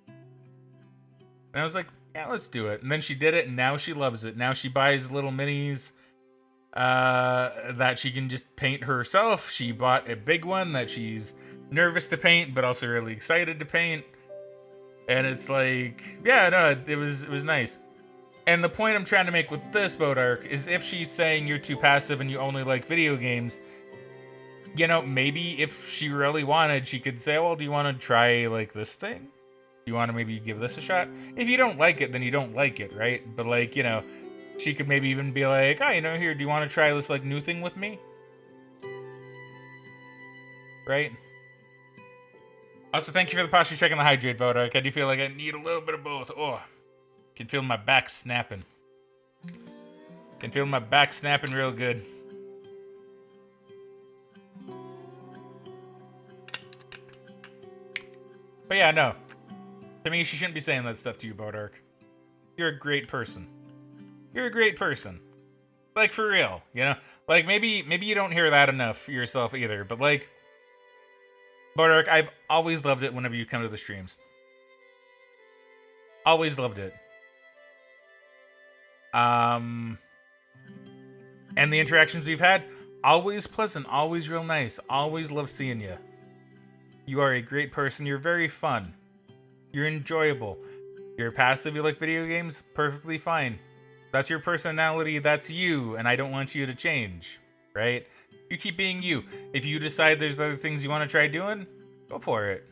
And I was like, yeah, let's do it. And then she did it, and now she loves it. Now she buys little minis that she can just paint herself. She bought a big one that she's nervous to paint, but also really excited to paint. And it's like, yeah, no, it was nice. And the point I'm trying to make with this boat arc is if she's saying you're too passive and you only like video games, you know, maybe if she really wanted, she could say, well, do you want to try, like, this thing? Do you want to maybe give this a shot? If you don't like it, then you don't like it, right? But, like, you know, she could maybe even be like, oh, you know, here, do you want to try this, like, new thing with me? Right? Also, thank you for the posture check and the hydrate, boat arc. I do feel like I need a little bit of both. Oh, can feel my back snapping. Can feel my back snapping real good. But yeah, no. To me, she shouldn't be saying that stuff to you, Bodark. You're a great person. You're a great person. Like, for real, you know? Like, maybe you don't hear that enough yourself either, but, like, Bodark, I've always loved it whenever you come to the streams. Always loved it. And the interactions we've had, Always pleasant, always real nice, always love seeing you. You are a great person. You're very fun. You're enjoyable. You're passive. You like video games? Perfectly fine. That's your personality. That's you. And I don't want you to change. Right? You keep being you. If you decide there's other things you want to try doing, go for it.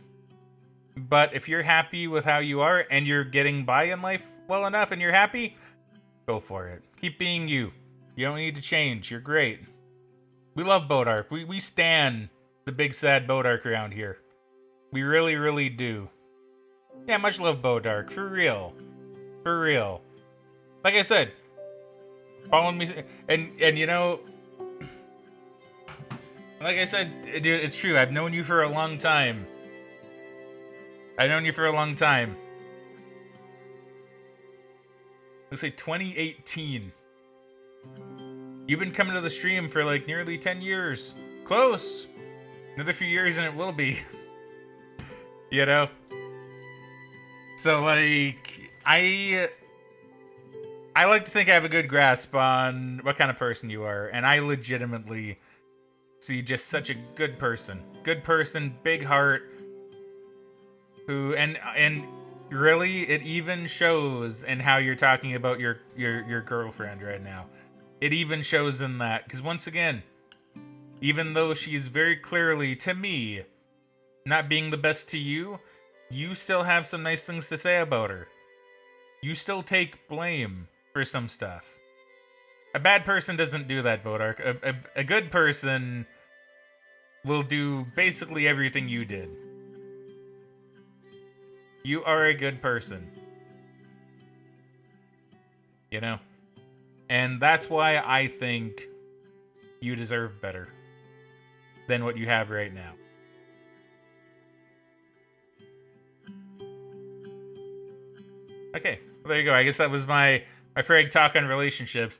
But if you're happy with how you are and you're getting by in life well enough and you're happy, go for it. Keep being you. You don't need to change. You're great. We love Bodark. We stan the big sad Bodark around here. We really, really do. Yeah, much love Bodark. For real. For real. Like I said, following me, and you know, like I said, dude, it's true. I've known you for a long time. I've known you for a long time. Let's say 2018. You've been coming to the stream for like nearly 10 years. Close. Another few years and it will be. You know? So like, I like to think I have a good grasp on what kind of person you are, and I legitimately see just such a good person. Good person, big heart, who and really it even shows in how you're talking about your girlfriend right now. It even shows in that, because once again, even though she's very clearly, to me, not being the best to you, you still have some nice things to say about her. You still take blame for some stuff. A bad person doesn't do that, Bodark. A good person will do basically everything you did. You are a good person. You know? And that's why I think you deserve better than what you have right now. Okay, well, there you go. I guess that was my frag talk on relationships.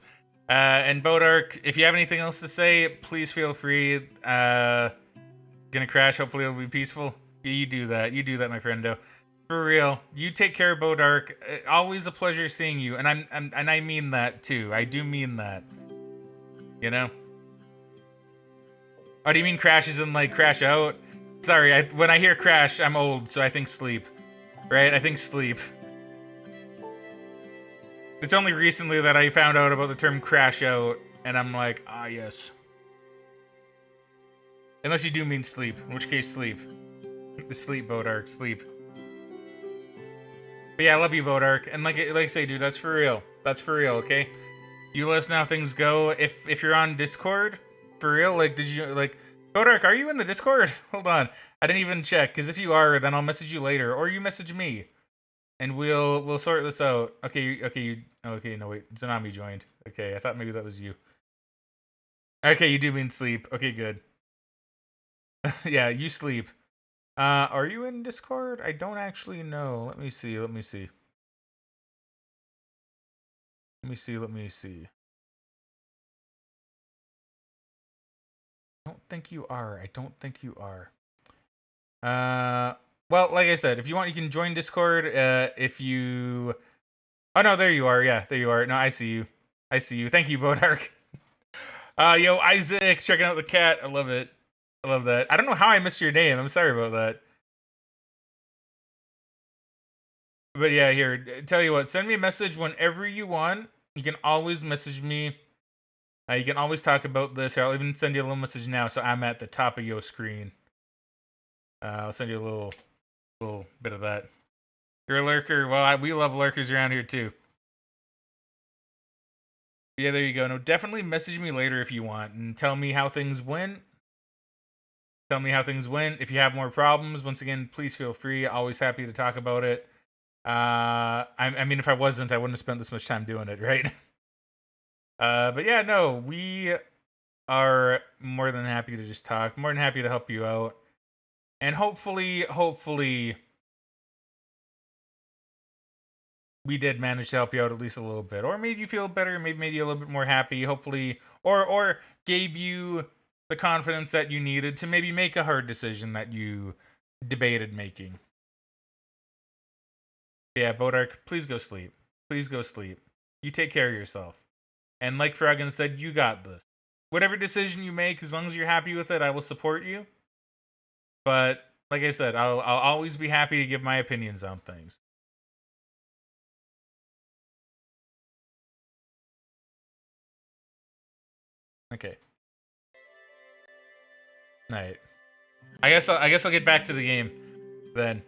And Bodark, if you have anything else to say, please feel free. Gonna crash. Hopefully it'll be peaceful. Yeah, you do that. You do that, my friendo. For real. You take care, Bodark. Always a pleasure seeing you, and I mean that too. I do mean that. You know. Oh, do you mean crash as in like crash out? Sorry, when I hear crash, I'm old, so I think sleep. Right? I think sleep. It's only recently that I found out about the term crash out, and I'm like, ah, yes. Unless you do mean sleep, in which case sleep. The sleep, Bodark, sleep. But yeah, I love you, Bodark, and like I say, dude, that's for real. That's for real, okay? You let us know how things go. If you're on Discord, for real, like, did you, like, Bodark, are you in the Discord? Hold on, I didn't even check, because if you are, then I'll message you later, or you message me. And we'll sort this out. Okay, no wait, Tsunami joined. Okay, I thought maybe that was you. Okay, you do mean sleep. Okay, good. Yeah, you sleep. Are you in Discord? I don't actually know. Let me see. Let me see. I don't think you are. Well, like I said, if you want, you can join Discord. If you... Oh, no, there you are. Yeah, there you are. No, I see you. Thank you, Bodark. Yo, Isaac, checking out the cat. I love it. I love that. I don't know how I missed your name. I'm sorry about that. But yeah, here, tell you what, send me a message whenever you want. You can always message me. You can always talk about this. I'll even send you a little message now, so I'm at the top of your screen. I'll send you a little bit of that. You're a lurker. Well, we love lurkers around here too. Yeah, there you go. No, definitely message me later if you want and tell me how things went. If you have more problems, once again, please feel free. Always happy to talk about it. I mean, if I wasn't, I wouldn't have spent this much time doing it, right? But yeah, no, we are more than happy to just talk. More than happy to help you out. And hopefully, we did manage to help you out at least a little bit, or made you feel better, maybe made you a little bit more happy, hopefully, or gave you the confidence that you needed to maybe make a hard decision that you debated making. Yeah, Bodark, please go sleep. Please go sleep. You take care of yourself. And like Fraggin said, you got this. whatever decision you make, as long as you're happy with it, I will support you. But like I said, I'll always be happy to give my opinions on things. Okay. Night. I guess I'll get back to the game then.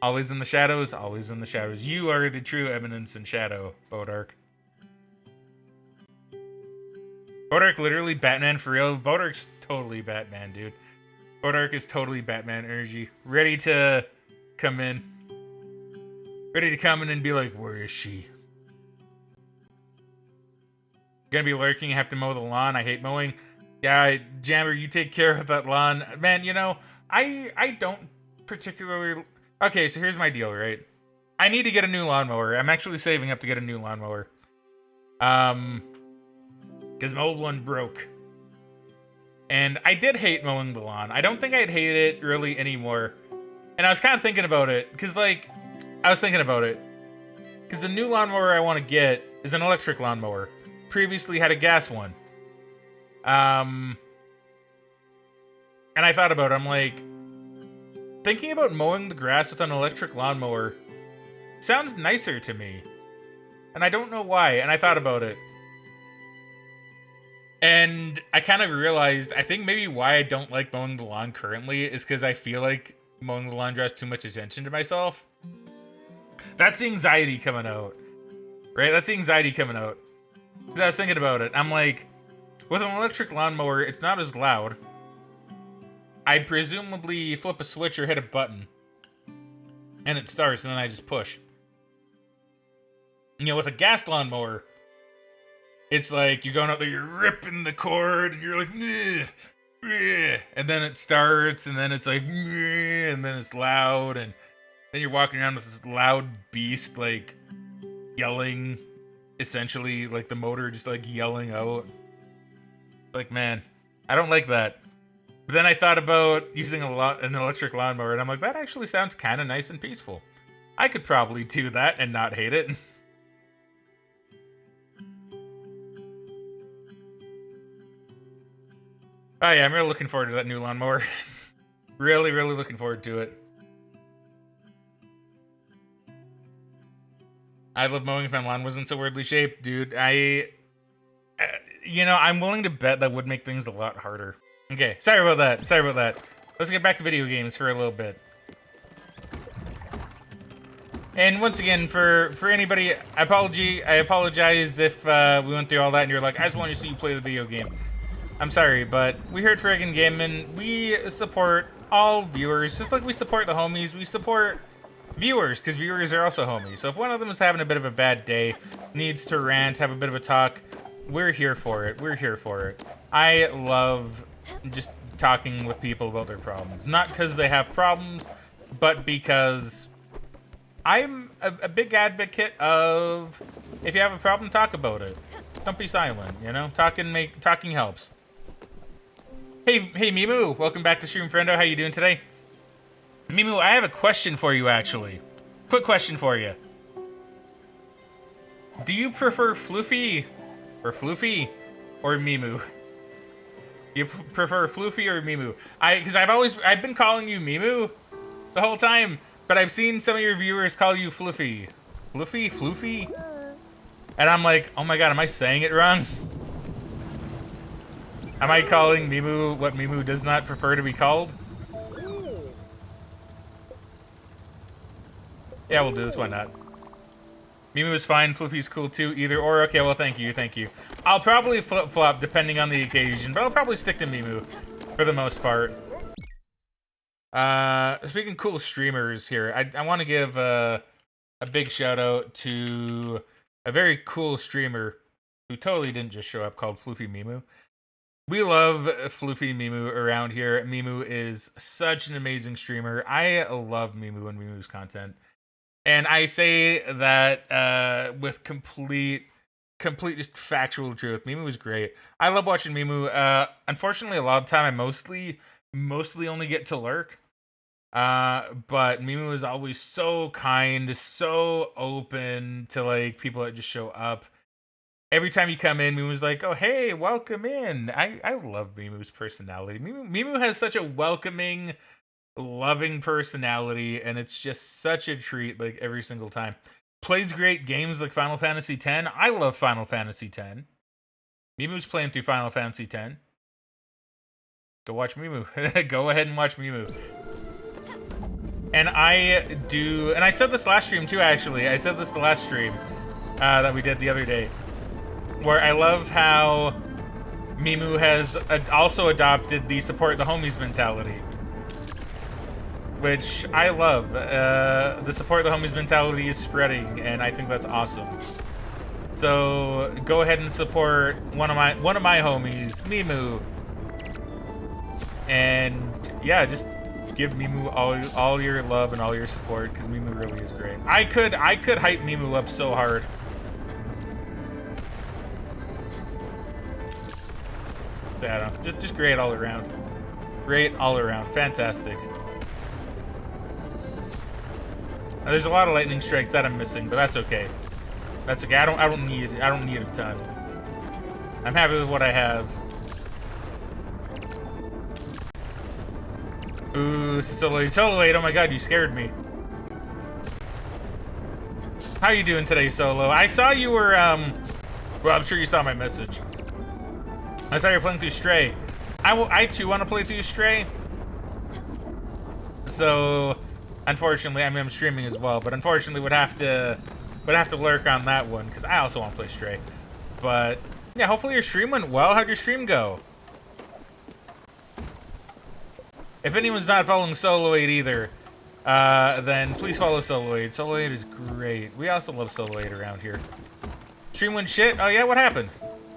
Always in the shadows, always in the shadows. You are the true eminence in shadow, Bodark. Bodark literally Batman for real. Bodark's totally Batman, dude. Bodark is totally Batman energy. Ready to come in. Ready to come in and be like, where is she? Gonna be lurking, have to mow the lawn. I hate mowing. Yeah, Jammer, you take care of that lawn. Man, you know, I don't particularly... Okay, so here's my deal, right? I need to get a new lawnmower. I'm actually saving up to get a new lawnmower. Because my old one broke. And I did hate mowing the lawn. I don't think I'd hate it really anymore. And I was kind of thinking about it. Because, like, Because the new lawnmower I want to get is an electric lawnmower. Previously had a gas one. And I thought about it. I'm like, thinking about mowing the grass with an electric lawnmower sounds nicer to me. And I don't know why. And I thought about it. And I kind of realized, I think maybe why I don't like mowing the lawn currently is because I feel like mowing the lawn draws too much attention to myself. That's the anxiety coming out. Right? That's the anxiety coming out. Because I was thinking about it. I'm like, with an electric lawnmower, it's not as loud. I presumably flip a switch or hit a button. And it starts, and then I just push. You know, with a gas lawnmower, it's like you're going out there, you're ripping the cord, and you're like, "Nyeh, nyeh," and then it starts, and then it's like, "Nyeh," and then it's loud, and then you're walking around with this loud beast, like, yelling, essentially, like the motor just like yelling out. Like, man, I don't like that. But then I thought about using an electric lawnmower, and I'm like, that actually sounds kind of nice and peaceful. I could probably do that and not hate it. Oh yeah, I'm really looking forward to that new lawnmower. Really, really looking forward to it. I love mowing if my lawn wasn't so weirdly shaped, dude. You know, I'm willing to bet that would make things a lot harder. Okay, sorry about that. Let's get back to video games for a little bit. And once again, for anybody, I apologize if we went through all that and you're like, I just want to see you play the video game. I'm sorry, but we here at Fraggin Gaming, we support all viewers, just like we support the homies. We support viewers, because viewers are also homies. So if one of them is having a bit of a bad day, needs to rant, have a bit of a talk, we're here for it. We're here for it. I love just talking with people about their problems. Not because they have problems, but because I'm a big advocate of, if you have a problem, talk about it. Don't be silent, you know? Talking helps. Hey Mimu, welcome back to Stream Friendo. How you doing today? Mimu, I have a question for you, actually. Quick question for you. Do you prefer Floofy or Mimu? Do you prefer Floofy or Mimu? Because I've been calling you Mimu the whole time, but I've seen some of your viewers call you Floofy. Floofy? And I'm like, oh my god, am I saying it wrong? Am I calling Mimu what Mimu does not prefer to be called? Yeah, we'll do this, why not? Mimu is fine, Floofy's cool too, either or. Okay, well, thank you. I'll probably flip-flop depending on the occasion, but I'll probably stick to Mimu for the most part. Speaking of cool streamers here, I want to give a big shout out to a very cool streamer who totally didn't just show up, called Floofy Mimu. We love Floofy Mimu around here. Mimu is such an amazing streamer. I love Mimu and Mimu's content. And I say that with complete just factual truth. Mimu is great. I love watching Mimu. Unfortunately, a lot of the time I mostly only get to lurk. But Mimu is always so kind, so open to like people that just show up. every time you come in, Mimu's like, oh, hey, welcome in. I love Mimu's personality. Mimu has such a welcoming, loving personality, and it's just such a treat, like, every single time. Plays great games like Final Fantasy X. I love Final Fantasy X. Mimu's playing through Final Fantasy X. Go watch Mimu. Go ahead and watch Mimu. And I said this last stream too, actually. I said this the last stream that we did the other day, where I love how Mimu has also adopted the support the homies mentality, which I love. The support the homies mentality is spreading, and I think that's awesome. So go ahead and support one of my homies, Mimu. And yeah, just give Mimu all your love and all your support, because Mimu really is great. I could hype Mimu up so hard. Yeah, just great all around. Great all around. Fantastic. Now, there's a lot of lightning strikes that I'm missing, but that's okay. That's okay. I don't need a ton. I'm happy with what I have. Ooh, Soloid. Oh my god, you scared me. How you doing today, Solo? I saw you were, well, I'm sure you saw my message. I saw you were playing through Stray. I too want to play through Stray. So, unfortunately, I mean, I'm streaming as well, but unfortunately would have to lurk on that one, because I also want to play Stray. But, yeah, hopefully your stream went well. How'd your stream go? If anyone's not following Soloid either, then please follow Soloid. Soloid is great. We also love Soloid around here. Stream went shit? Oh yeah, what happened?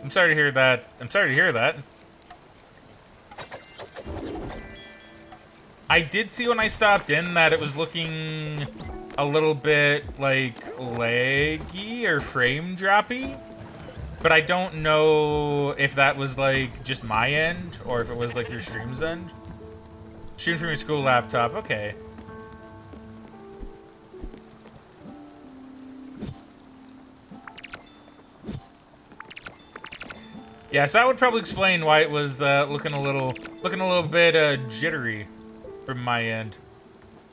I'm sorry to hear that. I'm sorry to hear that. I did see when I stopped in that it was looking a little bit like laggy or frame droppy, but I don't know if that was like just my end or if it was like your stream's end. Stream from your school laptop, okay. Yeah, so that would probably explain why it was looking a little bit jittery from my end.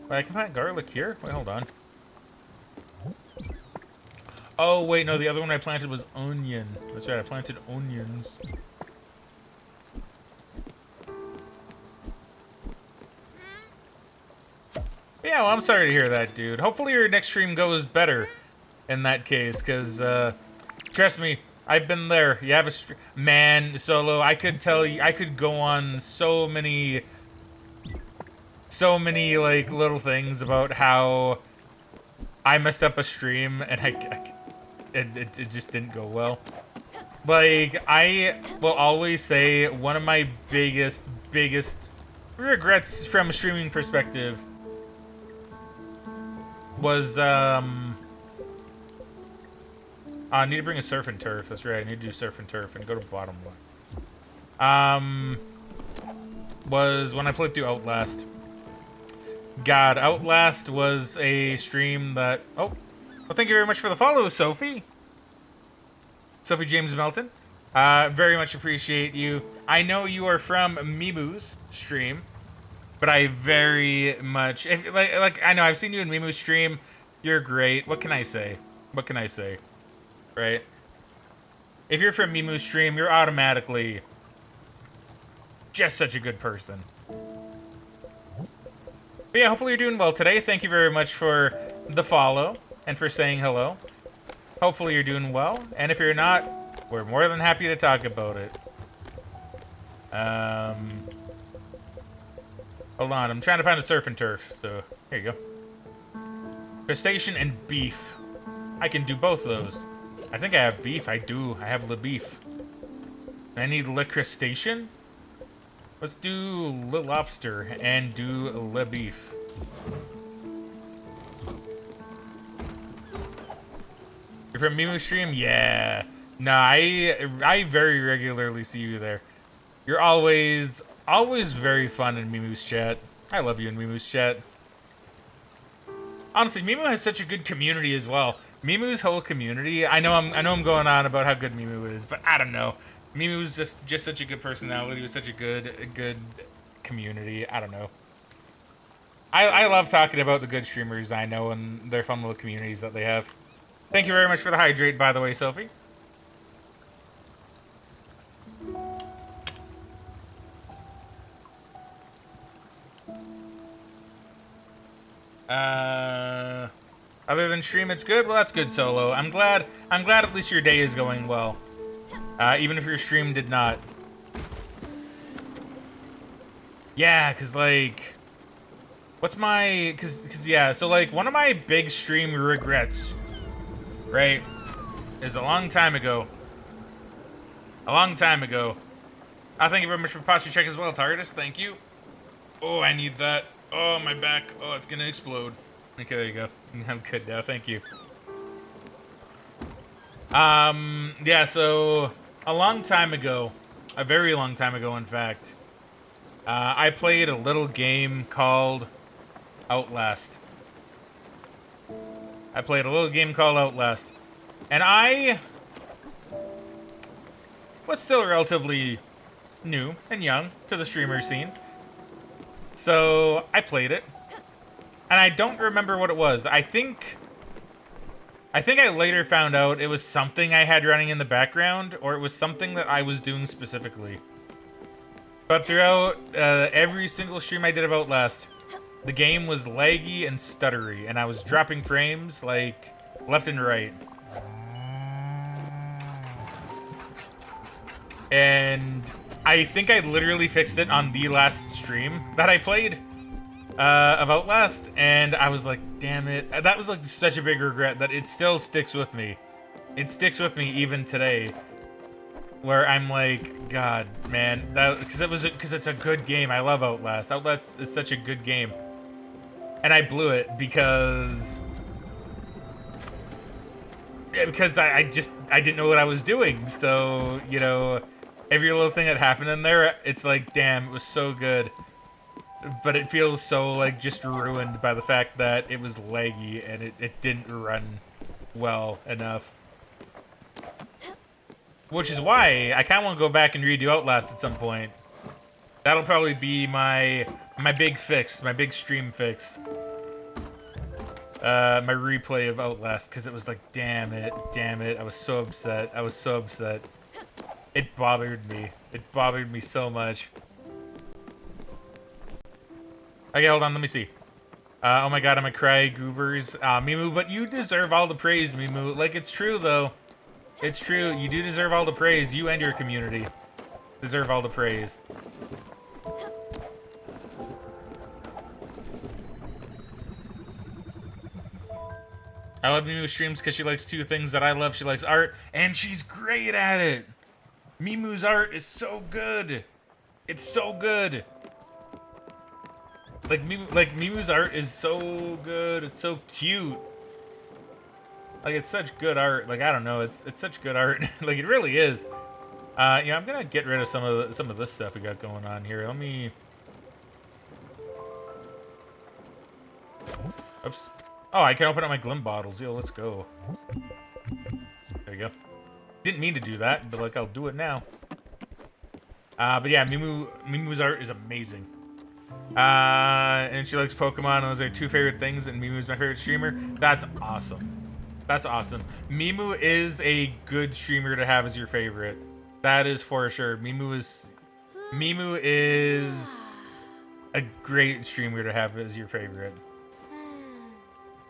Wait, I can plant garlic here? Wait, hold on. Oh wait, no, the other one I planted was onion. That's right, I planted onions. Yeah, well, I'm sorry to hear that, dude. Hopefully your next stream goes better in that case, because, trust me, I've been there. You have a man, Solo, I could tell you, I could go on so many, like, little things about how I messed up a stream, and it just didn't go well. Like, I will always say one of my biggest regrets from a streaming perspective was, I need to bring a surf and turf. That's right, I need to do surf and turf and go to bottom one. Was when I played through Outlast. God, Outlast was a stream that... Oh, well, thank you very much for the follow, Sophie. Sophie James Melton. Very much appreciate you. I know you are from Mimu's stream, but I very much... Like, I know, I've seen you in Mimu's stream. You're great. What can I say? What can I say? Right? If you're from Mimu's stream, you're automatically just such a good person. But yeah, hopefully you're doing well today. Thank you very much for the follow and for saying hello. Hopefully you're doing well. And if you're not, we're more than happy to talk about it. Hold on, I'm trying to find a surf and turf. So, here you go. Crustacean and beef. I can do both of those. I think I have beef. I do. I have the beef. I need le crustacean. Let's do le lobster and do le beef. You're from Mimu stream? Yeah. Nah, I very regularly see you there. You're always very fun in Mimu's chat. I love you in Mimu's chat. Honestly, Mimu has such a good community as well. Mimu's whole community. I know I'm going on about how good Mimu is, but I don't know. Mimu's just such a good personality with such a good community. I don't know. I love talking about the good streamers I know and their fun little communities that they have. Thank you very much for the hydrate, by the way, Sophie. Other than stream, it's good. Well, that's good, Solo. I'm glad at least your day is going well. Even if your stream did not. Yeah, cause like, what's my? Cause yeah. So like, one of my big stream regrets, right, is a long time ago. A long time ago. Thank you very much for the posture check as well, TARDIS. Thank you. Oh, I need that. Oh, my back. Oh, it's gonna explode. Okay, there you go. I'm good now. Thank you. Yeah, so a long time ago, a very long time ago, in fact, I played a little game called Outlast. And I was still relatively new and young to the streamer scene. So I played it. And I don't remember what it was. I think I later found out it was something I had running in the background, or it was something that I was doing specifically. But throughout every single stream I did of Outlast, the game was laggy and stuttery, and I was dropping frames like left and right. And I think I literally fixed it on the last stream that I played of Outlast, and I was like, damn it. That was like such a big regret that it still sticks with me. It sticks with me even today, where I'm like, God, man, because it's a good game. I love Outlast. Outlast is such a good game, and I blew it because I didn't know what I was doing. So, you know, every little thing that happened in there, it's like, damn, it was so good. But it feels so, like, just ruined by the fact that it was laggy and it didn't run well enough. Which is why I kind of want to go back and redo Outlast at some point. That'll probably be my big fix, my big stream fix. My replay of Outlast, because it was like, damn it, I was so upset. It bothered me so much. Okay, hold on, let me see. Oh my god, I'm gonna cry, goobers. Mimu, but you deserve all the praise, Mimu. Like, it's true, though. It's true, you do deserve all the praise. You and your community deserve all the praise. I love Mimu's streams because she likes two things that I love. She likes art, and she's great at it. Mimu's art is so good. It's so good. Like Mimu's art is so good. It's so cute. Like, it's such good art. Like, I don't know. It's such good art. Like, it really is. Yeah, I'm gonna get rid of some of this stuff we got going on here. Let me. Oops. Oh, I can open up my Glim bottles. Yo, let's go. There you go. Didn't mean to do that, but like, I'll do it now. But yeah, Mimu's art is amazing. And she likes Pokemon. Those are two favorite things, and Mimu's my favorite streamer. That's awesome. That's awesome. Mimu is a good streamer to have as your favorite. That is for sure. Mimu is a great streamer to have as your favorite.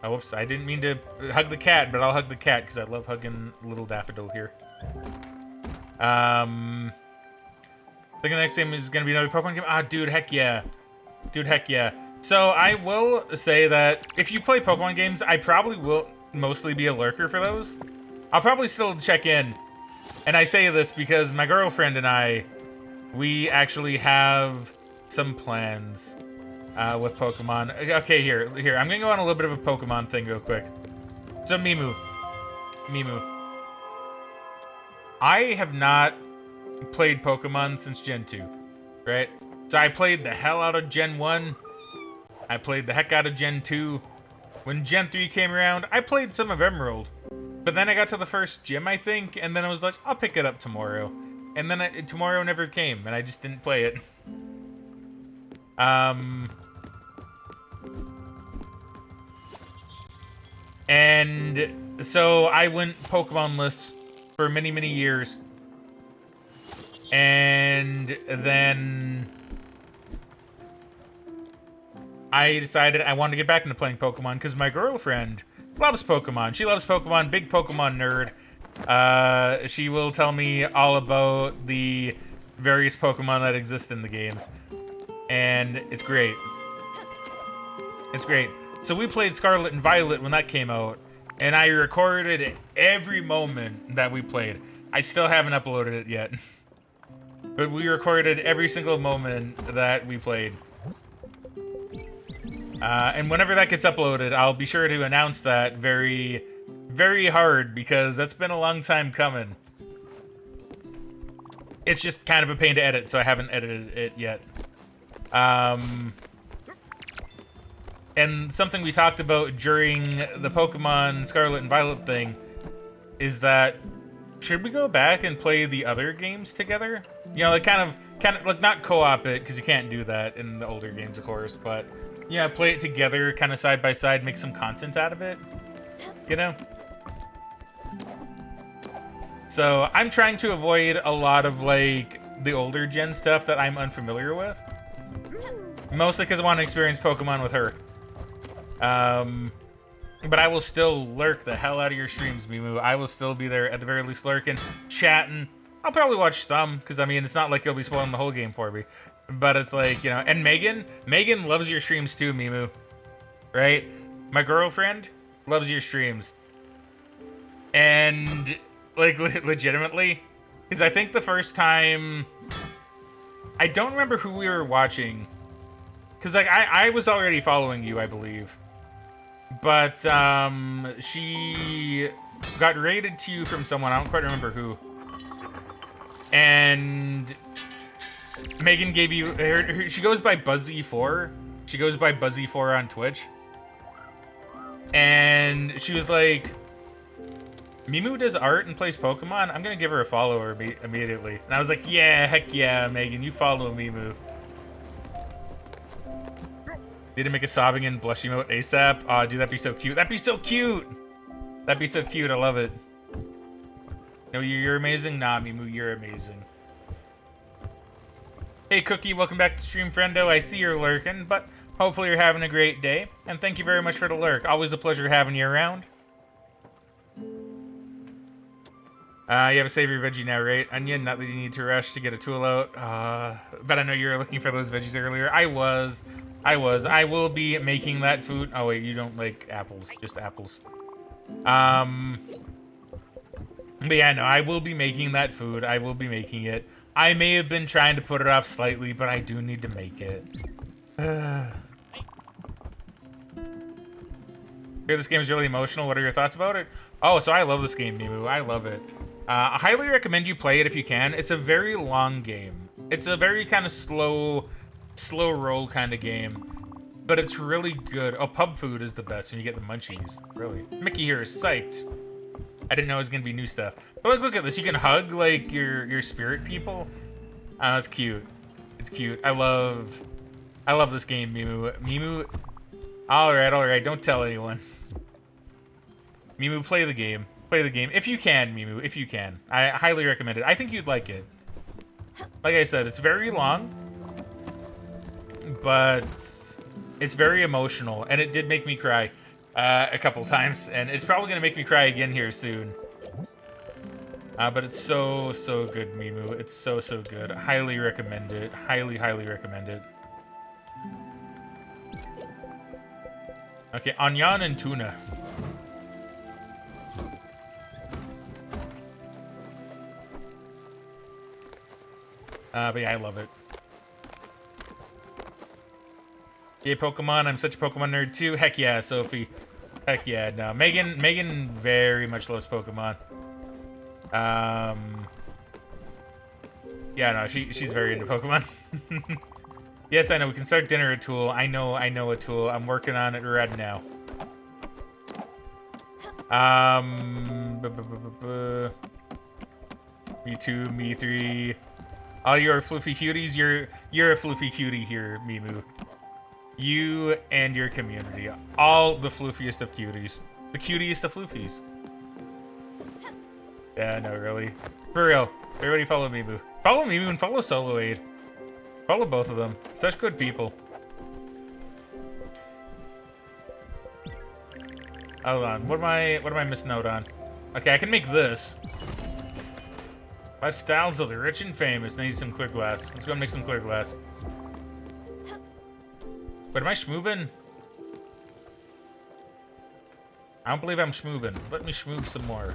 Oh, whoops. I didn't mean to hug the cat, but I'll hug the cat because I love hugging little Daffodil here. I think the next game is going to be another Pokemon game. Ah, dude, heck yeah. Dude, heck yeah. So I will say that if you play Pokemon games, I probably will mostly be a lurker for those. I'll probably still check in. And I say this because my girlfriend and I, we actually have some plans with Pokemon. Okay, here. I'm going to go on a little bit of a Pokemon thing real quick. So Mimu. I have not played Pokemon since Gen 2, right? So I played the hell out of Gen 1. I played the heck out of Gen 2. When Gen 3 came around, I played some of Emerald. But then I got to the first gym, I think, and then I was like, I'll pick it up tomorrow. And then tomorrow never came, and I just didn't play it. And so I went Pokemon-less for many, many years. And then I decided I wanted to get back into playing Pokemon because my girlfriend loves Pokemon. She loves Pokemon, big Pokemon nerd. She will tell me all about the various Pokemon that exist in the games. And it's great. It's great. So we played Scarlet and Violet when that came out, and I recorded every moment that we played. I still haven't uploaded it yet. But we recorded every single moment that we played. And whenever that gets uploaded, I'll be sure to announce that very, very hard, because that's been a long time coming. It's just kind of a pain to edit, so I haven't edited it yet. And something we talked about during the Pokemon Scarlet and Violet thing is that, should we go back and play the other games together? You know, like kind of like not co-op it, because you can't do that in the older games, of course, but yeah, play it together, kind of side by side, make some content out of it, you know? So I'm trying to avoid a lot of like the older gen stuff that I'm unfamiliar with, mostly because I want to experience Pokemon with her. But I will still lurk the hell out of your streams, Mimu. I will still be there, at the very least, lurking, chatting. I'll probably watch some, because, I mean, it's not like you'll be spoiling the whole game for me. But it's like, you know, and Megan loves your streams too, Mimu. Right? My girlfriend loves your streams. And, like, legitimately, because I think the first time, I don't remember who we were watching. Because, like, I was already following you, I believe. But, she got raided to you from someone. I don't quite remember who. And Megan gave you... she goes by Buzzy4. She goes by Buzzy4 on Twitch. And she was like, Mimu does art and plays Pokemon? I'm going to give her a follower immediately. And I was like, yeah, heck yeah, Megan. You follow Mimu. Need to make a sobbing and blush emote ASAP. Aw, dude, that'd be so cute. That'd be so cute! That'd be so cute. I love it. No, you're amazing. Nah, Mimu, you're amazing. Hey, Cookie, welcome back to stream, friendo. I see you're lurking, but hopefully you're having a great day. And thank you very much for the lurk. Always a pleasure having you around. You have a savory veggie now, right? Onion, not that you need to rush to get a tool out. But I know you were looking for those veggies earlier. I was. I will be making that food. Oh, wait, you don't like apples. Just apples. But yeah, no, I will be making that food. I will be making it. I may have been trying to put it off slightly, but I do need to make it. Hear this game is really emotional. What are your thoughts about it? Oh, so I love this game, Mimu. I love it. I highly recommend you play it if you can. It's a very long game. It's a very kind of slow roll kind of game, but it's really good. Oh, pub food is the best when you get the munchies. Really, Mickey here is psyched. I didn't know it was gonna be new stuff. But look at this. You can hug like your spirit people. It's cute. It's cute. I love this game, Mimu. Mimu. All right. Don't tell anyone. Mimu, play the game. Play the game if you can, Mimu. If you can, I highly recommend it. I think you'd like it. Like I said, it's very long, but it's very emotional, and it did make me cry a couple times, and it's probably gonna make me cry again here soon. But it's so good, Mimu. It's so good. Highly recommend it. Highly recommend it. Okay, onion and tuna. But yeah, I love it. Yay, Pokemon. I'm such a Pokemon nerd too. Heck yeah, Sophie. Heck yeah. No, Megan very much loves Pokemon. Yeah, no, she's very into Pokemon. Yes, I know. We can start dinner a tool. I know a tool. I'm working on it right now. Me 2, me 3. All your floofy cuties, you're a floofy cutie here, Mimu. You and your community. All the floofiest of cuties. The cutiest of floofies. Yeah, no, really. For real. Everybody follow Mimu. Follow Mimu and follow Solo Aid. Follow both of them. Such good people. Hold on. What am I missing out on? Okay, I can make this. 5 styles of the rich and famous. I need some clear glass. Let's go make some clear glass. But am I schmoovin'? I don't believe I'm schmoovin'. Let me schmoove some more.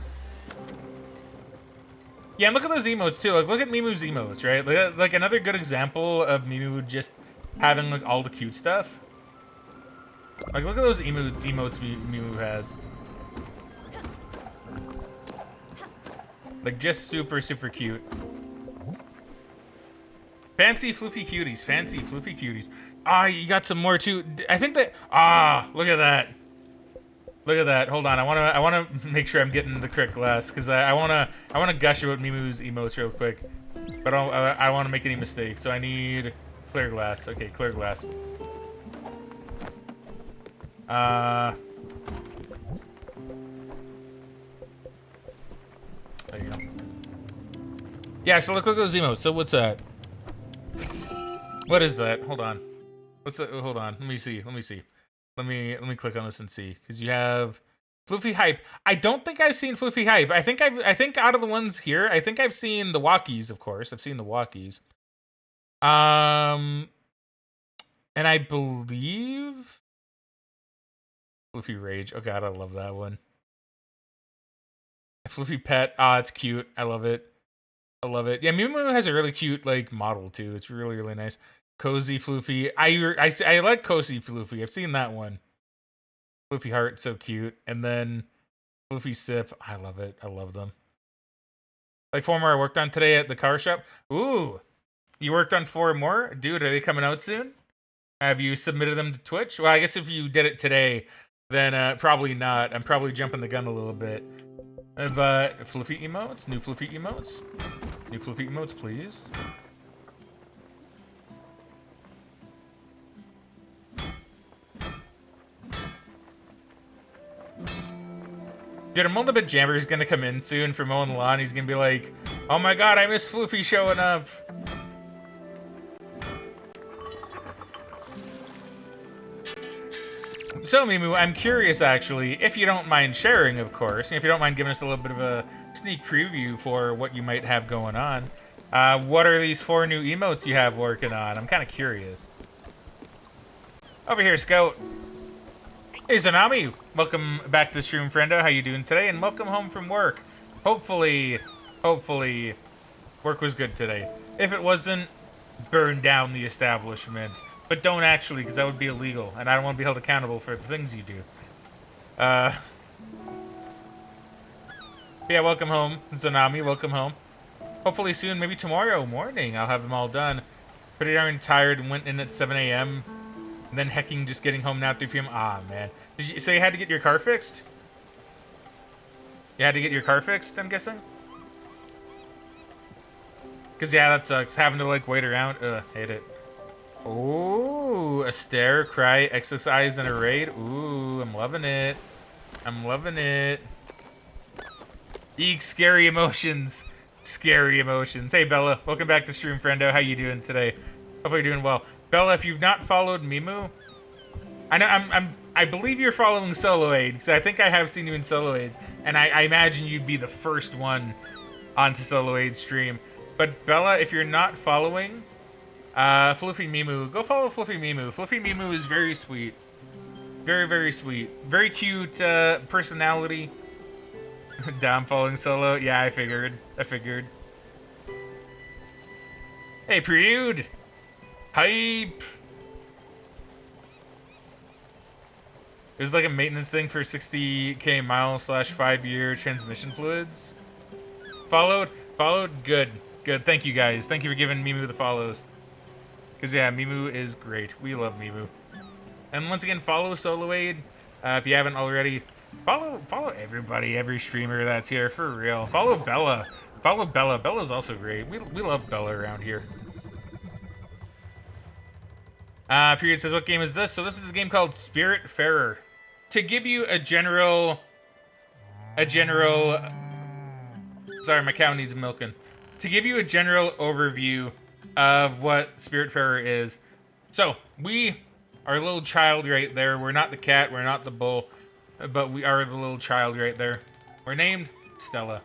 Yeah, and look at those emotes too. Like, look at Mimu's emotes, right? Like another good example of Mimu just having like all the cute stuff. Like, look at those emotes Mimu has. Like, just super, super cute. Fancy floofy cuties. Fancy floofy cuties. Ah, you got some more too. I think that. Ah, look at that. Look at that. Hold on. I wanna make sure I'm getting the correct glass because I wanna gush about Mimu's emotes real quick, but I wanna make any mistakes. So I need clear glass. Okay, clear glass. There you go. Yeah, so look at those emotes. So what's that? What is that? Hold on. What's that? Hold on. Let me see. Let me click on this and see. Because you have Floofy Hype. I don't think I've seen Floofy Hype. I think out of the ones here, I think I've seen the walkies, of course. I've seen the walkies. And I believe Floofy Rage. Oh god, I love that one. Floofy Pet. Ah, it's cute. I love it. I love it. Yeah, Mimu has a really cute like model too. It's really, really nice. Cozy Floofy. I like Cozy Floofy. I've seen that one. Floofy Heart, so cute. And then Floofy Sip. I love it. I love them. Like 4 more I worked on today at the car shop. Ooh. You worked on 4 more? Dude, are they coming out soon? Have you submitted them to Twitch? Well, I guess if you did it today, then probably not. I'm probably jumping the gun a little bit. But Floofy emotes? New Floofy emotes? New Floofy emotes, please. Dude, I'm a little bit Jammer's gonna come in soon for mowing the lawn. He's gonna be like, oh my god, I miss Floofy showing up. So, Mimu, I'm curious, actually, if you don't mind sharing, of course, if you don't mind giving us a little bit of a sneak preview for what you might have going on. What are these 4 new emotes you have working on? I'm kind of curious. Over here, Scout. Hey, Zanami. Welcome back to the stream, friendo. How you doing today? And welcome home from work. Hopefully, work was good today. If it wasn't, burn down the establishment. But don't actually, because that would be illegal, and I don't want to be held accountable for the things you do. Yeah, welcome home, Zanami, welcome home. Hopefully soon, maybe tomorrow morning, I'll have them all done. Pretty darn tired and went in at 7 a.m. And then hecking just getting home now at 3 p.m. Ah, man. So you had to get your car fixed? You had to get your car fixed, I'm guessing? Because, yeah, that sucks. Having to, like, wait around. Hate it. Ooh, a stare, cry, exercise, and a raid. Ooh, I'm loving it. I'm loving it. Eek, scary emotions. Scary emotions. Hey, Bella. Welcome back to stream, friendo. How you doing today? Hopefully you're doing well. Bella, if you've not followed Mimu, I believe you're following Solo Aid, because I think I have seen you in Solo Aids, and I imagine you'd be the first one onto Solo Aid's stream. But Bella, if you're not following Floofy Mimu, go follow Floofy Mimu. Floofy Mimu is very sweet. Very, very sweet. Very cute personality. Dom following Solo. Yeah, I figured. Hey, Prude. Hype. There's like a maintenance thing for 60k miles / 5-year transmission fluids. Followed. Good. Thank you guys. Thank you for giving Mimu the follows. Because, yeah, Mimu is great. We love Mimu. And once again, follow Solo Aid if you haven't already. Follow everybody, every streamer that's here, for real. Follow Bella. Follow Bella. Bella's also great. We love Bella around here. Period says, what game is this? So this is a game called Spiritfarer. To give you a general... Sorry, my cow needs milking. To give you a general overview of what Spiritfarer is. So, we are a little child right there. We're not the cat, we're not the bull, but we are the little child right there. We're named Stella.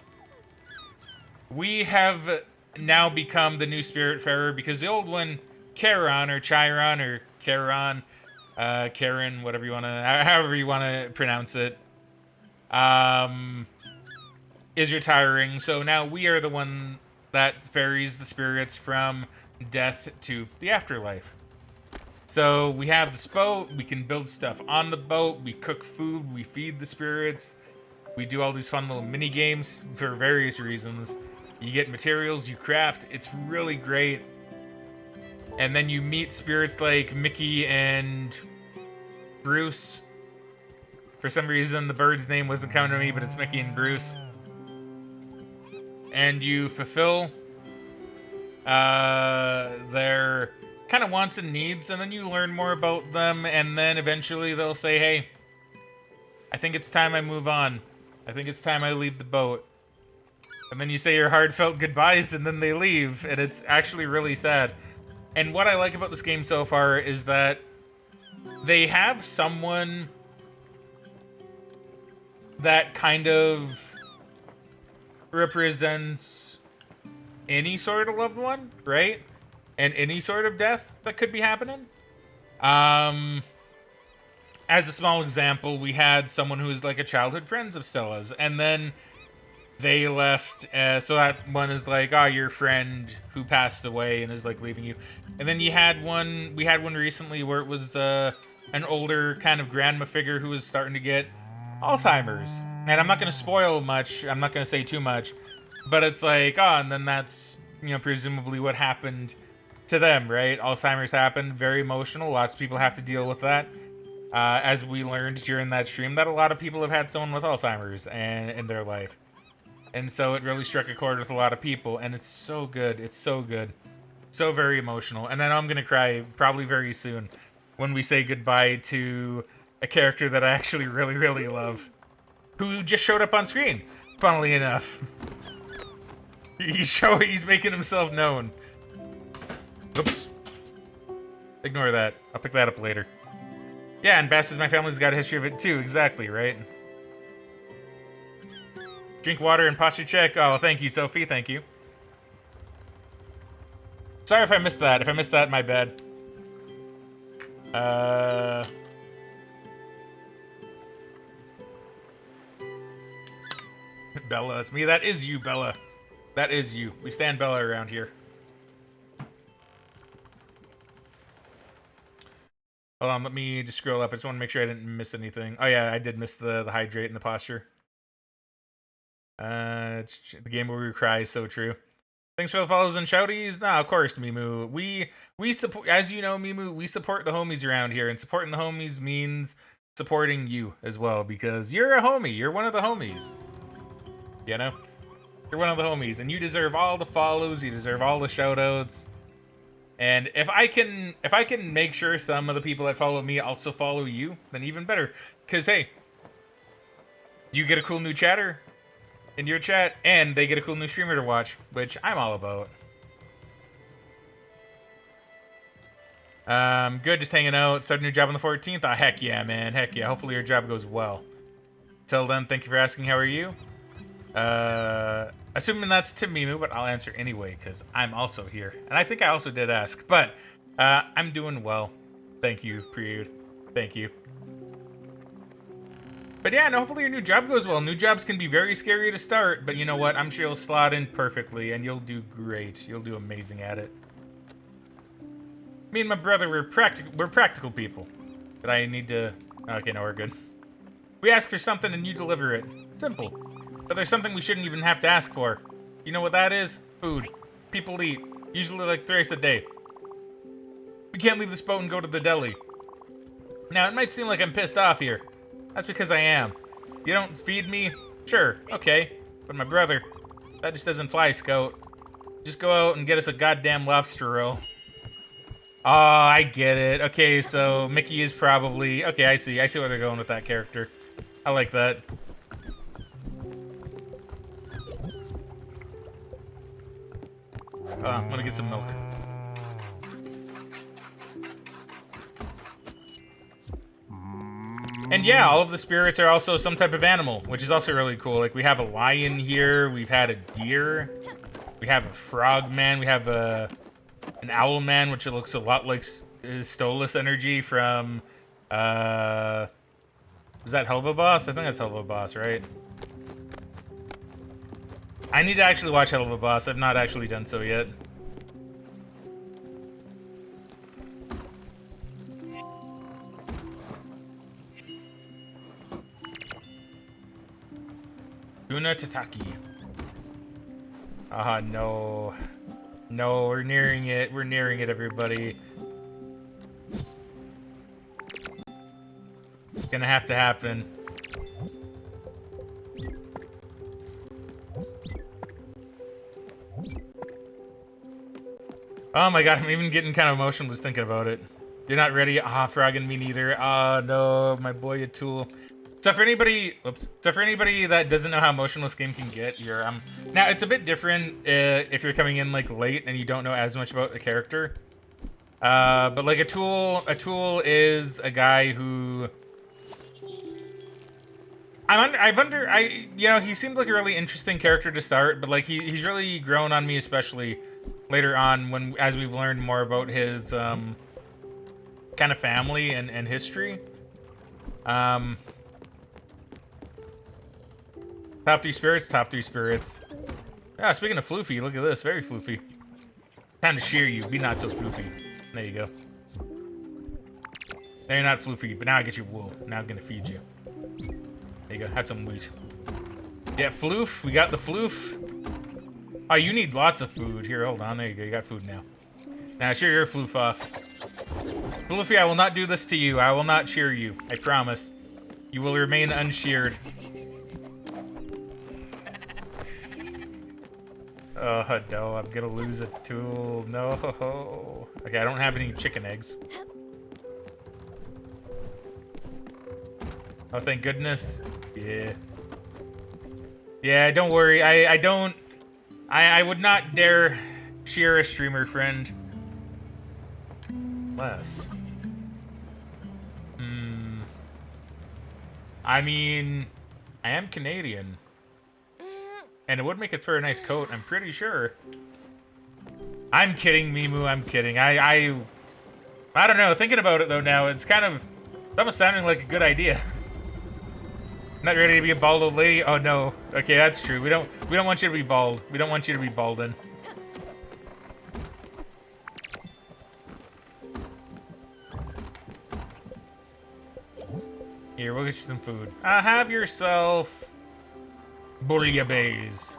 We have now become the new Spiritfarer because the old one, Charon or Chiron or Charon, Karen, whatever you want to, however you want to pronounce it, is retiring. So now we are the one that ferries the spirits from death to the afterlife. So we have this boat, we can build stuff on the boat, we cook food, we feed the spirits, we do all these fun little mini games for various reasons. You get materials, you craft, it's really great. And then you meet spirits like Mickey and Bruce. For some reason, the bird's name wasn't coming to me, but it's Mickey and Bruce. And you fulfill their kind of wants and needs, and then you learn more about them, and then eventually they'll say, hey, I think it's time I move on. I think it's time I leave the boat. And then you say your heartfelt goodbyes, and then they leave, and it's actually really sad. And what I like about this game so far is that they have someone that kind of represents any sort of loved one, right? And any sort of death that could be happening. As a small example, we had someone who was like a childhood friend of Stella's, and then they left, so that one is like, oh, your friend who passed away and is like leaving you. And then we had one recently where it was an older kind of grandma figure who was starting to get Alzheimer's. And I'm not going to spoil much, I'm not going to say too much, but it's like, oh, and then that's, you know, presumably what happened to them, right? Alzheimer's happened, very emotional, lots of people have to deal with that. As we learned during that stream, that a lot of people have had someone with Alzheimer's in their life. And so it really struck a chord with a lot of people, and it's so good. It's so good. So very emotional. And I know I'm going to cry probably very soon when we say goodbye to a character that I actually really, really love, who just showed up on screen, funnily enough. He's making himself known. Oops. Ignore that. I'll pick that up later. Yeah, and Bass says my family's got a history of it too. Exactly, right? Drink water and posture check. Oh, thank you, Sophie. Thank you. Sorry if I missed that. If I missed that, my bad. Bella, that's me. That is you, Bella. That is you. We stand Bella around here. Hold on, let me just scroll up. I just want to make sure I didn't miss anything. Oh yeah, I did miss the hydrate and the posture. It's the game where we cry is so true. Thanks for the follows and shouties. Nah, of course, Mimu. We support, as you know, Mimu, we support the homies around here, and supporting the homies means supporting you as well, because you're a homie. You're one of the homies. You know? You're one of the homies, and you deserve all the follows, you deserve all the shoutouts. And if I can make sure some of the people that follow me also follow you, then even better. Cause hey, you get a cool new chatter in your chat, and they get a cool new streamer to watch, which I'm all about. Good, just hanging out. Start a new job on the 14th. Oh, heck yeah, man. Heck yeah. Hopefully your job goes well. Till then, thank you for asking. How are you? Assuming that's to Mimu, but I'll answer anyway, because I'm also here. And I think I also did ask, but I'm doing well. Thank you, Priud. Thank you. But yeah, no, hopefully your new job goes well. New jobs can be very scary to start, but you know what? I'm sure you'll slot in perfectly, and you'll do great. You'll do amazing at it. Me and my brother, we're practical people. But I need to... Okay, no, we're good. We ask for something and you deliver it. Simple. But there's something we shouldn't even have to ask for. You know what that is? Food. People eat. Usually like thrice a day. We can't leave this boat and go to the deli. Now, it might seem like I'm pissed off here. That's because I am. You don't feed me? Sure, okay. But my brother, that just doesn't fly, Scout. Just go out and get us a goddamn lobster roll. Oh, I get it. Okay, so Mickey is probably... Okay, I see. I see where they're going with that character. I like that. I'm gonna get some milk. And yeah, all of the spirits are also some type of animal, which is also really cool. Like, we have a lion here, we've had a deer, we have a frog man, we have an owl man, which it looks a lot like Stolas energy from, is that Helva Boss? I think that's Helva Boss, right? I need to actually watch Helva Boss. I've not actually done so yet. Tuna Tataki. Ah, no. No, we're nearing it. We're nearing it, everybody. It's gonna have to happen. Oh my god, I'm even getting kind of emotional just thinking about it. You're not ready? Ah, Fraggin, me neither. Ah, no, my boy Atul. So for anybody, that doesn't know how emotional this game can get, now it's a bit different if you're coming in like late and you don't know as much about the character. But like Atul is a guy who you know, he seemed like a really interesting character to start, but like he's really grown on me, especially later on as we've learned more about his kind of family and history. Top 3 spirits, top 3 spirits. Ah, speaking of floofy, look at this, very floofy. Time to shear you, be not so floofy. There you go. Now you're not floofy, but now I get your wool. Now I'm gonna feed you. There you go, have some wheat. Yeah, floof, we got the floof. Oh, you need lots of food. Here, hold on, there you go, you got food now. Now shear your floof off. Floofy, I will not do this to you. I will not shear you, I promise. You will remain unsheared. Oh, no, I'm gonna lose a tool. No. Okay, I don't have any chicken eggs. Oh, thank goodness. Yeah. Yeah, don't worry. I would not dare shear a streamer friend. Less. I mean, I am Canadian. And it would make it for a nice coat, I'm pretty sure. I'm kidding, Mimu, I'm kidding. I don't know, thinking about it though now, it's almost sounding like a good idea. Not ready to be a bald old lady? Oh no. Okay, that's true. We don't want you to be bald. We don't want you to be balding. Here, we'll get you some food. Have yourself bouillabaisse.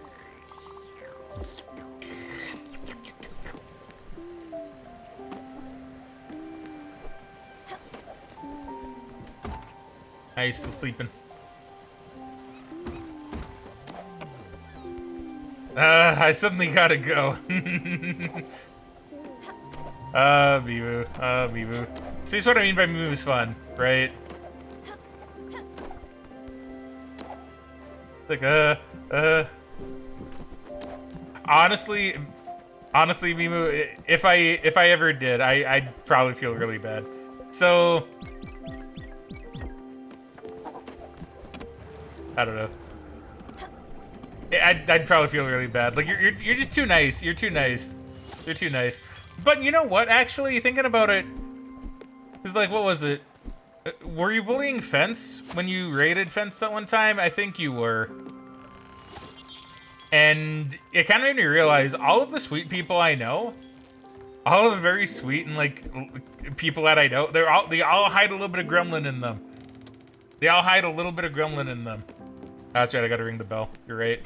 He's still sleeping. I suddenly gotta go. Mimu. Mimu. See, that's what I mean by Mimu's fun, right? Like, honestly, Mimu, if I ever did, I'd probably feel really bad. So, I don't know. I'd probably feel really bad. Like, you're just too nice. You're too nice. You're too nice. But you know what? Actually, thinking about it, it's like, what was it? Were you bullying Fence when you raided Fence that one time? I think you were. And it kind of made me realize all of the sweet people I know, all of the very sweet and like people that I know, they all hide a little bit of gremlin in them. They all hide a little bit of gremlin in them. That's right, I gotta ring the bell. You're right.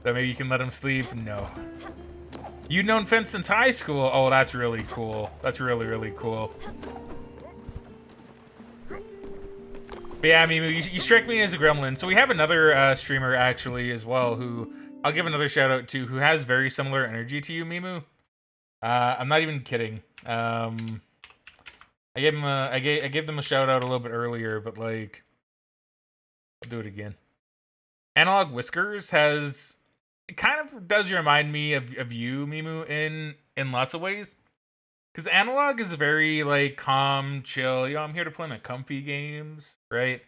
So maybe you can let him sleep? No. You've known Fence since high school? Oh, that's really cool. That's really, really cool. But yeah, I mean, you strike me as a gremlin. So we have another streamer actually as well who I'll give another shout out to who has very similar energy to you, Mimu. I'm not even kidding. I gave them a shout out a little bit earlier, but like, I'll do it again. Analog Whiskers has it kind of does remind me of you, Mimu, in lots of ways. Because Analog is very like calm, chill. You know, I'm here to play my comfy games, right?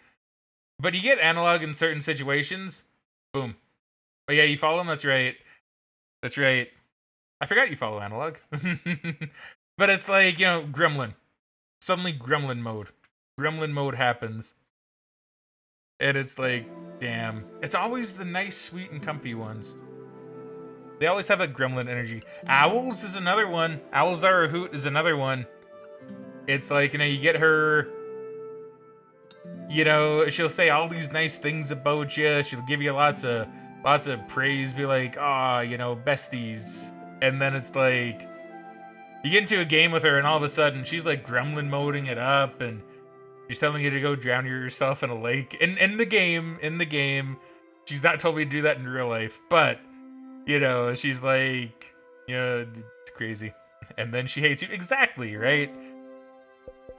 But you get Analog in certain situations, boom. Oh yeah, you follow him. That's right. That's right. I forgot you follow Analog. But it's like, you know, Gremlin. Suddenly Gremlin mode. Gremlin mode happens. And it's like, damn. It's always the nice, sweet, and comfy ones. They always have that gremlin energy. Owls is another one. Owls Are a Hoot is another one. It's like, you know, you get her, you know, she'll say all these nice things about you. She'll give you lots of praise. Be like, ah, oh, you know, besties. And then it's like, you get into a game with her and all of a sudden she's like gremlin moding it up and she's telling you to go drown yourself in a lake. In the game, she's not told me to do that in real life, but you know, she's like, you know, it's crazy. And then she hates you. Exactly, right?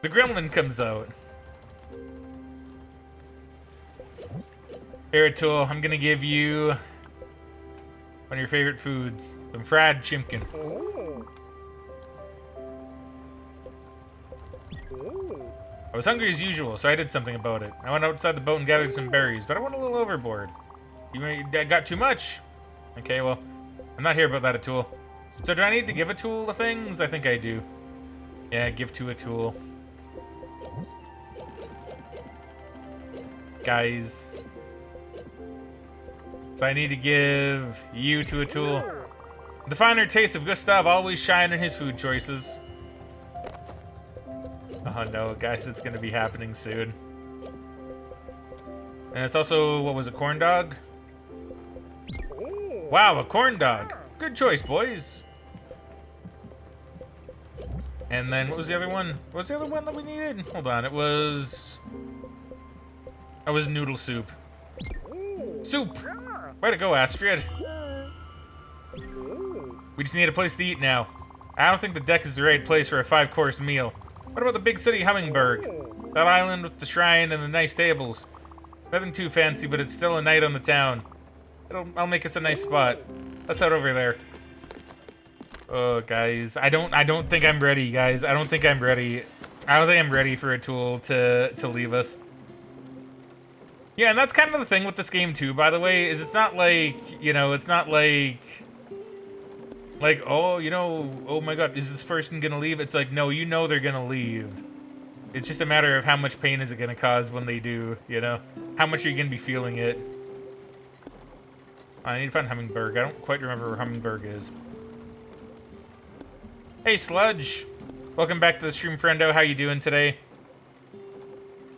The gremlin comes out. Here, Tool, I'm gonna give you one of your favorite foods. Some fried chimkin. I was hungry as usual, so I did something about it. I went outside the boat and gathered some berries, but I went a little overboard. You got too much? Okay, well, I'm not here about that, Atul. So do I need to give Atul the things? I think I do. Yeah, give to Atul. Guys. So I need to give you to Atul. The finer tastes of Gustav always shine in his food choices. Oh no, guys, it's gonna be happening soon. And it's also, what was it, corn dog? Wow, a corn dog. Good choice, boys. And then, what was the other one? What was the other one that we needed? Hold on, it was noodle soup. Soup! Way to go, Astrid. We just need a place to eat now. I don't think the deck is the right place for a 5-course meal. What about the big city, Hummingberg? That island with the shrine and the nice tables. Nothing too fancy, but it's still a night on the town. I'll make us a nice spot. Let's head over there. Oh, guys, I don't think I'm ready, guys. I don't think I'm ready. I don't think I'm ready for Atul to leave us. Yeah, and that's kind of the thing with this game too, by the way, is it's not like, you know, it's not like, oh, you know, oh my god, is this person gonna leave? It's like, no, you know they're gonna leave. It's just a matter of how much pain is it gonna cause when they do, you know? How much are you gonna be feeling it? I need to find Hummingberg. I don't quite remember where Hummingberg is. Hey, Sludge! Welcome back to the stream, friendo. How you doing today?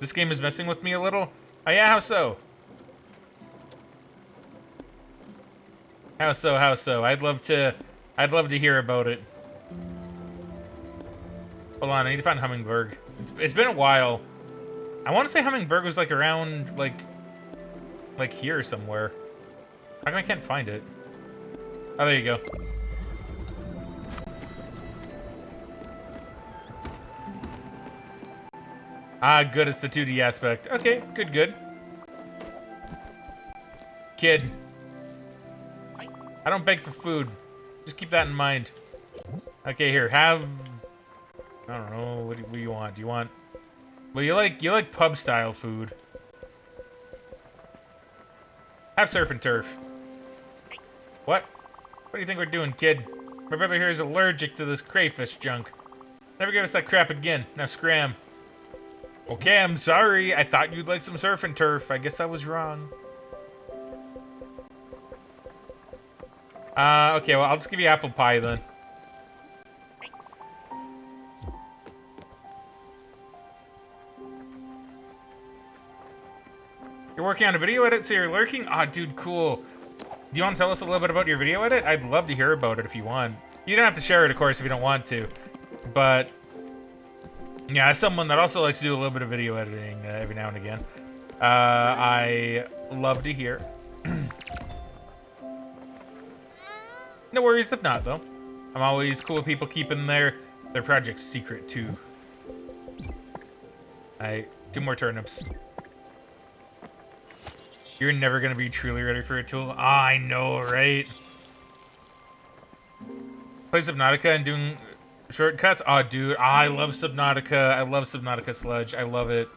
This game is messing with me a little. Oh yeah, how so? How so, how so? I'd love to hear about it. Hold on, I need to find Hummingberg. It's been a while. I want to say Hummingberg was like around, like here somewhere. How come I can't find it? Oh, there you go. Ah, good, it's the 2D aspect. Okay, good, good. Kid. I don't beg for food. Just keep that in mind. Okay, here, have... I don't know, what do you want? Do you want... Well, you like pub-style food. Have surf and turf. What? What do you think we're doing, kid? My brother here is allergic to this crayfish junk. Never give us that crap again. Now scram. Okay, I'm sorry. I thought you'd like some surf and turf. I guess I was wrong. Okay, well, I'll just give you apple pie then. You're working on a video edit, so you're lurking? Ah, dude, cool. Do you want to tell us a little bit about your video edit? I'd love to hear about it if you want. You don't have to share it, of course, if you don't want to. But... yeah, as someone that also likes to do a little bit of video editing every now and again. I love to hear. No worries if not, though. I'm always cool with people keeping their projects secret, too. Alright, 2 more turnips. You're never gonna be truly ready for a tool. Ah, I know, right? Play Subnautica and doing shortcuts? Oh, dude, I love Subnautica. I love Subnautica Sludge. I love it.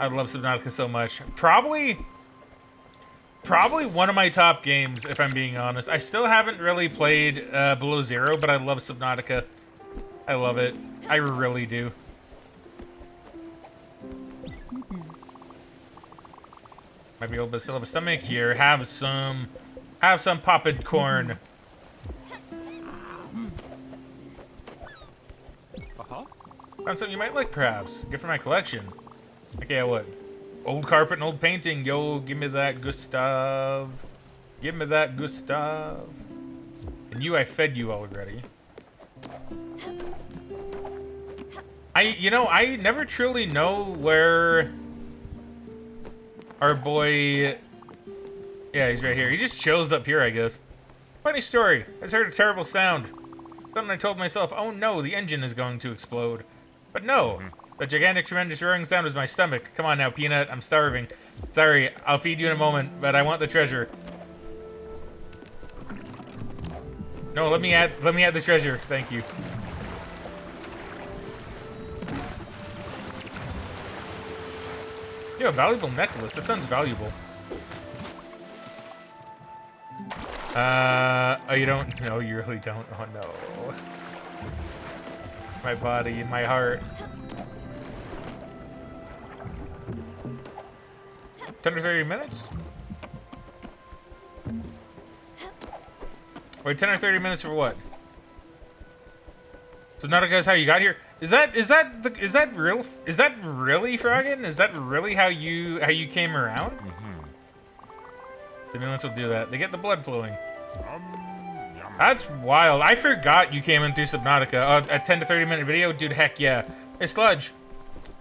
I love Subnautica so much. Probably one of my top games, if I'm being honest. I still haven't really played Below Zero, but I love Subnautica. I love it. I really do. Might be able to still have a stomach here. Have some popped corn. Found something you might like, perhaps. Gift for my collection. Okay, what? Old carpet and old painting. Yo, give me that Gustav. Give me that Gustav. And you, I fed you already. I never truly know where our boy... Yeah, he's right here. He just chills up here, I guess. Funny story. I just heard a terrible sound. Then I told myself, oh no, the engine is going to explode. But no, the gigantic, tremendous roaring sound was my stomach. Come on now, Peanut, I'm starving. Sorry, I'll feed you in a moment, but I want the treasure. No, let me add the treasure. Thank you. Yo, a valuable necklace. That sounds valuable. Oh, you don't? No, you really don't. Oh, no. My body and my heart. 10 or 30 minutes? Wait, 10 or 30 minutes for what? So Nautica is how you got here? Is that really Fraggin? Is that really how you came around? The ambulance will do that. They get the blood flowing. That's wild. I forgot you came in through Subnautica. A 10 to 30 minute video? Dude, heck yeah. Hey, Sludge.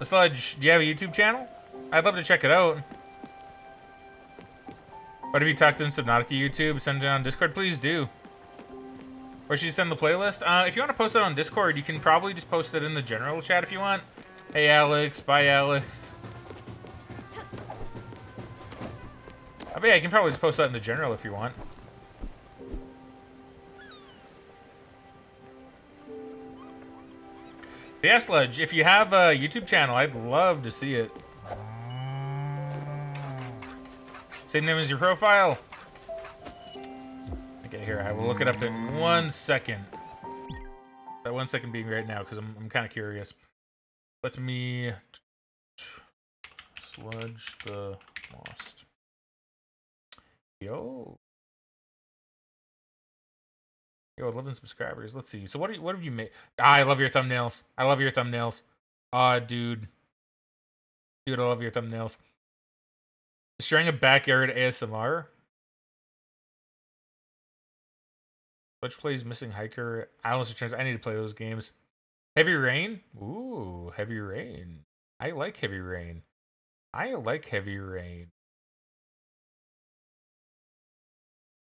Sludge, do you have a YouTube channel? I'd love to check it out. What have you talked in Subnautica YouTube? Send it on Discord? Please do. Or should you send the playlist? If you want to post it on Discord, you can probably just post it in the general chat if you want. Hey, Alex. Bye, Alex. But yeah, you can probably just post that in the general if you want. But yeah, Sludge, if you have a YouTube channel, I'd love to see it. Same name as your profile. Okay, here, I will look it up in 1 second. That 1 second being right now, because I'm kind of curious. Let me... Sludge the Lost. Yo, 11 subscribers. Let's see. So what have you made? I love your thumbnails. I love your thumbnails. Dude, I love your thumbnails. Destroying a backyard ASMR. Let's plays Missing Hiker. Islands Returns. I need to play those games. Heavy Rain. Ooh, Heavy Rain. I like Heavy Rain.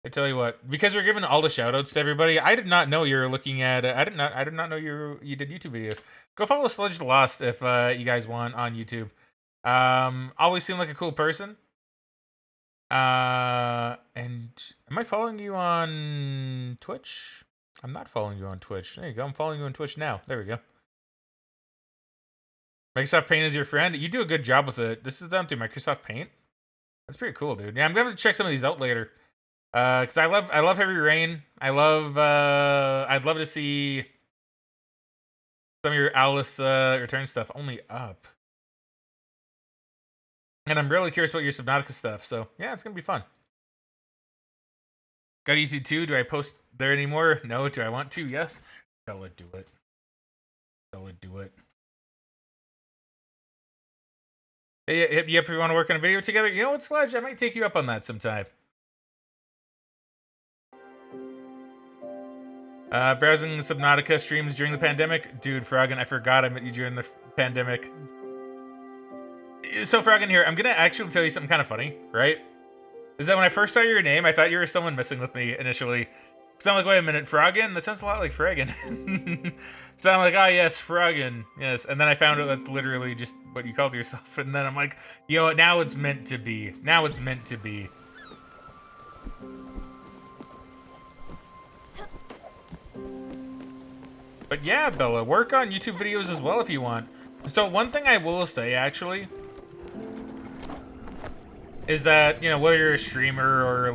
I tell you what, because we're giving all the shoutouts to everybody, I did not know you were looking at. I did not know you did YouTube videos. Go follow Sludge the Lost if you guys want on YouTube. Always seem like a cool person. And am I following you on Twitch? I'm not following you on Twitch. There you go. I'm following you on Twitch now. There we go. Microsoft Paint is your friend. You do a good job with it. This is done through Microsoft Paint. That's pretty cool, dude. Yeah, I'm gonna check some of these out later. Cause I love Heavy Rain. I'd love to see some of your Alice Return stuff only up. And I'm really curious about your Subnautica stuff. So yeah, it's gonna be fun. Got YouTube too. Do I post there anymore? No. Do I want to? Yes. Bella, do it. Bella, do it. Hey, hit me up if you want to work on a video together. You know what, Sledge? I might take you up on that sometime. Browsing Subnautica streams during the pandemic. Dude, Fraggin, I forgot I met you during the pandemic. So Fraggin here, I'm gonna actually tell you something kind of funny, right? Is that when I first saw your name, I thought you were someone messing with me initially. Cause I'm like, wait a minute, Fraggin? That sounds a lot like Fraggin. So I'm like, ah, yes, Fraggin, yes. And then I found out that's literally just what you called yourself. And then I'm like, you know what? Now it's meant to be. Now it's meant to be. But yeah, Bella, work on YouTube videos as well if you want. So one thing I will say, actually, is that, you know, whether you're a streamer or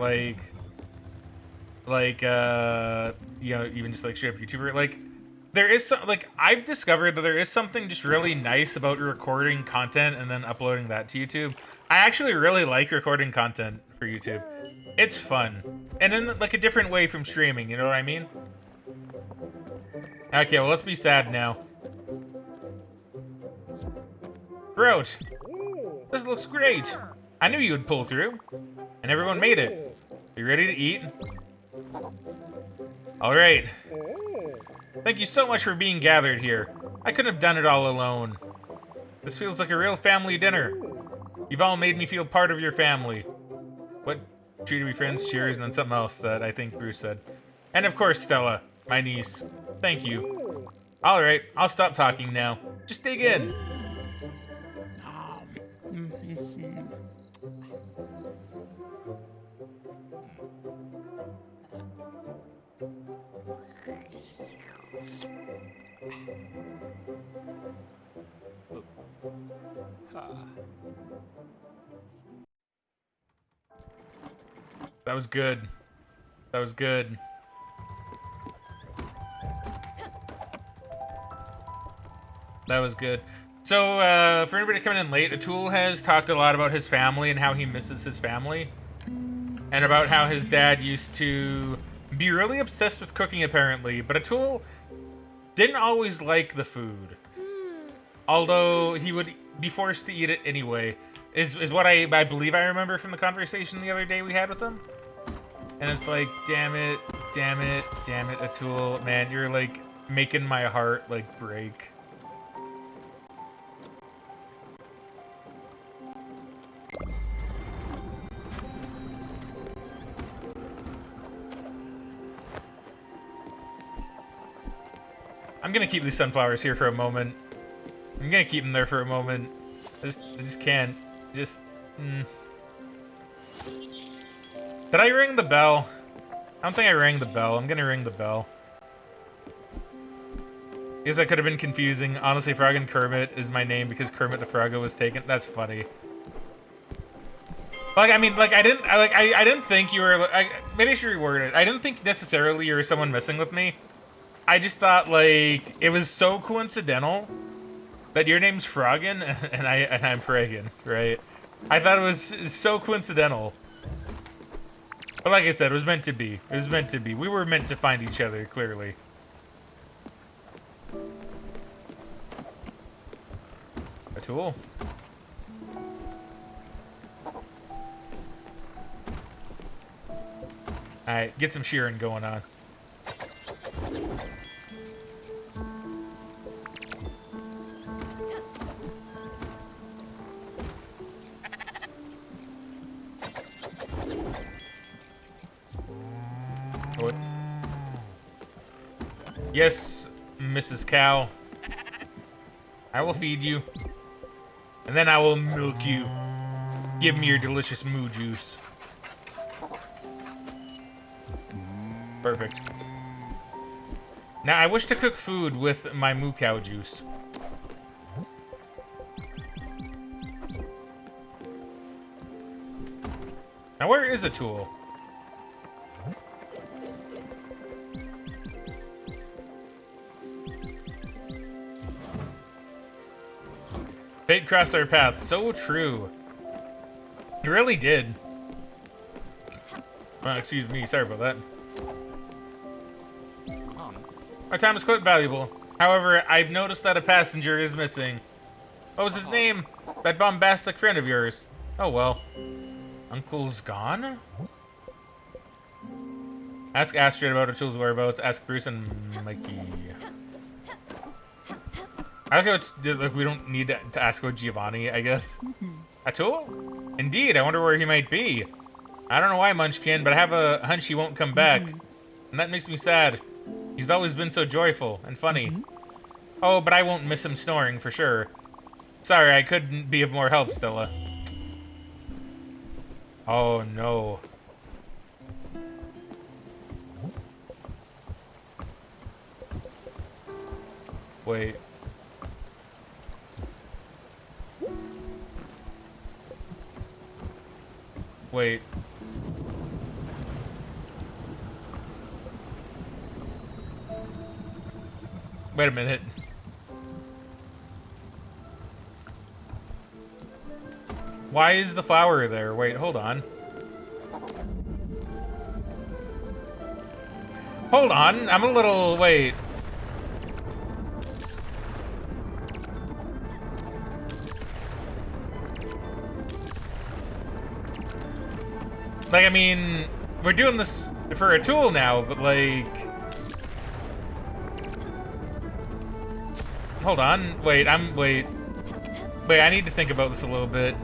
you know, even just like straight up YouTuber, like, there is some, like, I've discovered that there is something just really nice about recording content and then uploading that to YouTube. I actually really like recording content for YouTube. It's fun. And in, like, a different way from streaming, you know what I mean? Okay, well, let's be sad now. Groat! This looks great! I knew you would pull through. And everyone made it. Are you ready to eat? Alright. Thank you so much for being gathered here. I couldn't have done it all alone. This feels like a real family dinner. You've all made me feel part of your family. What? Treated me friends, cheers, and then something else that I think Bruce said. And of course, Stella, my niece. Thank you. Alright, I'll stop talking now. Just dig in. That was good. That was good. That was good. So, for anybody coming in late, Atul has talked a lot about his family and how he misses his family. And about how his dad used to be really obsessed with cooking, apparently. But Atul didn't always like the food. Although he would be forced to eat it anyway. Is what I believe I remember from the conversation the other day we had with him. And it's like, damn it, Atul. Man, you're like making my heart like break. I'm gonna keep these sunflowers here for a moment. I'm gonna keep them there for a moment. I just can't. Just. Did I ring the bell? I don't think I rang the bell. I'm gonna ring the bell. Because that could have been confusing. Honestly, Fraggin Kermit is my name because Kermit the Froggo was taken. That's funny. Like, I mean, like, I didn't think you were. Maybe I should reword it. I didn't think necessarily you were someone messing with me. I just thought, like, it was so coincidental that your name's Fraggin and I'm Fraggin, right? I thought it was so coincidental. But like I said, it was meant to be. It was meant to be. We were meant to find each other, clearly. A tool. Alright, get some shearing going on. What? Yes, Mrs. Cow. I will feed you. And then I will milk you. Give me your delicious moo juice. Perfect. Now, I wish to cook food with my moo cow juice. Now, where is Atul? Fate crossed our paths. So true. He really did. Well, excuse me. Sorry about that. Our time is quite valuable. However, I've noticed that a passenger is missing. What was his name? That bombastic friend of yours. Oh well. Uncle's gone? Ask Astrid about Atul's whereabouts. Ask Bruce and Mikey. I like how it's like we don't need to ask about Giovanni, I guess. A tool? Indeed, I wonder where he might be. I don't know why, Munchkin, but I have a hunch he won't come back. And that makes me sad. He's always been so joyful and funny. Oh, but I won't miss him snoring for sure. Sorry, I couldn't be of more help, Stella. Oh, no. Wait. Wait. Wait a minute. Why is the flower there? Wait, hold on. Hold on, I'm a little... Wait. Like, I mean, we're doing this for a tool now, but like... Hold on. Wait, Wait, I need to think about this a little bit.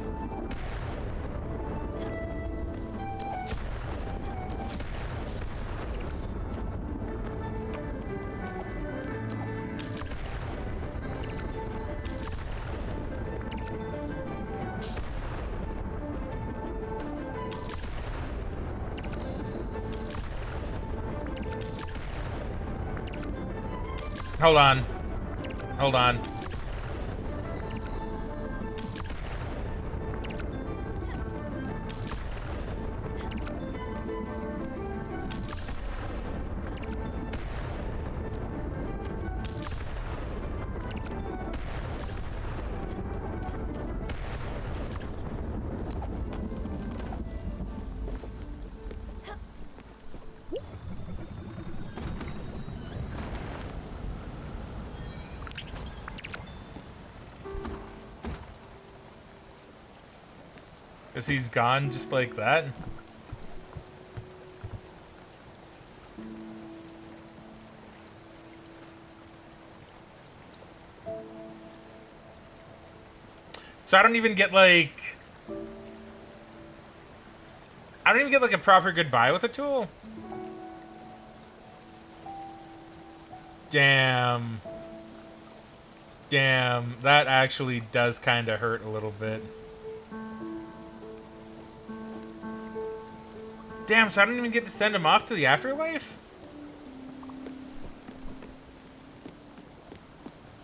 Hold on. Hold on. Guess he's gone just like that. So I don't even get like... I don't even get like a proper goodbye with a tool. Damn. Damn, that actually does kind of hurt a little bit. Damn, so I don't even get to send him off to the afterlife?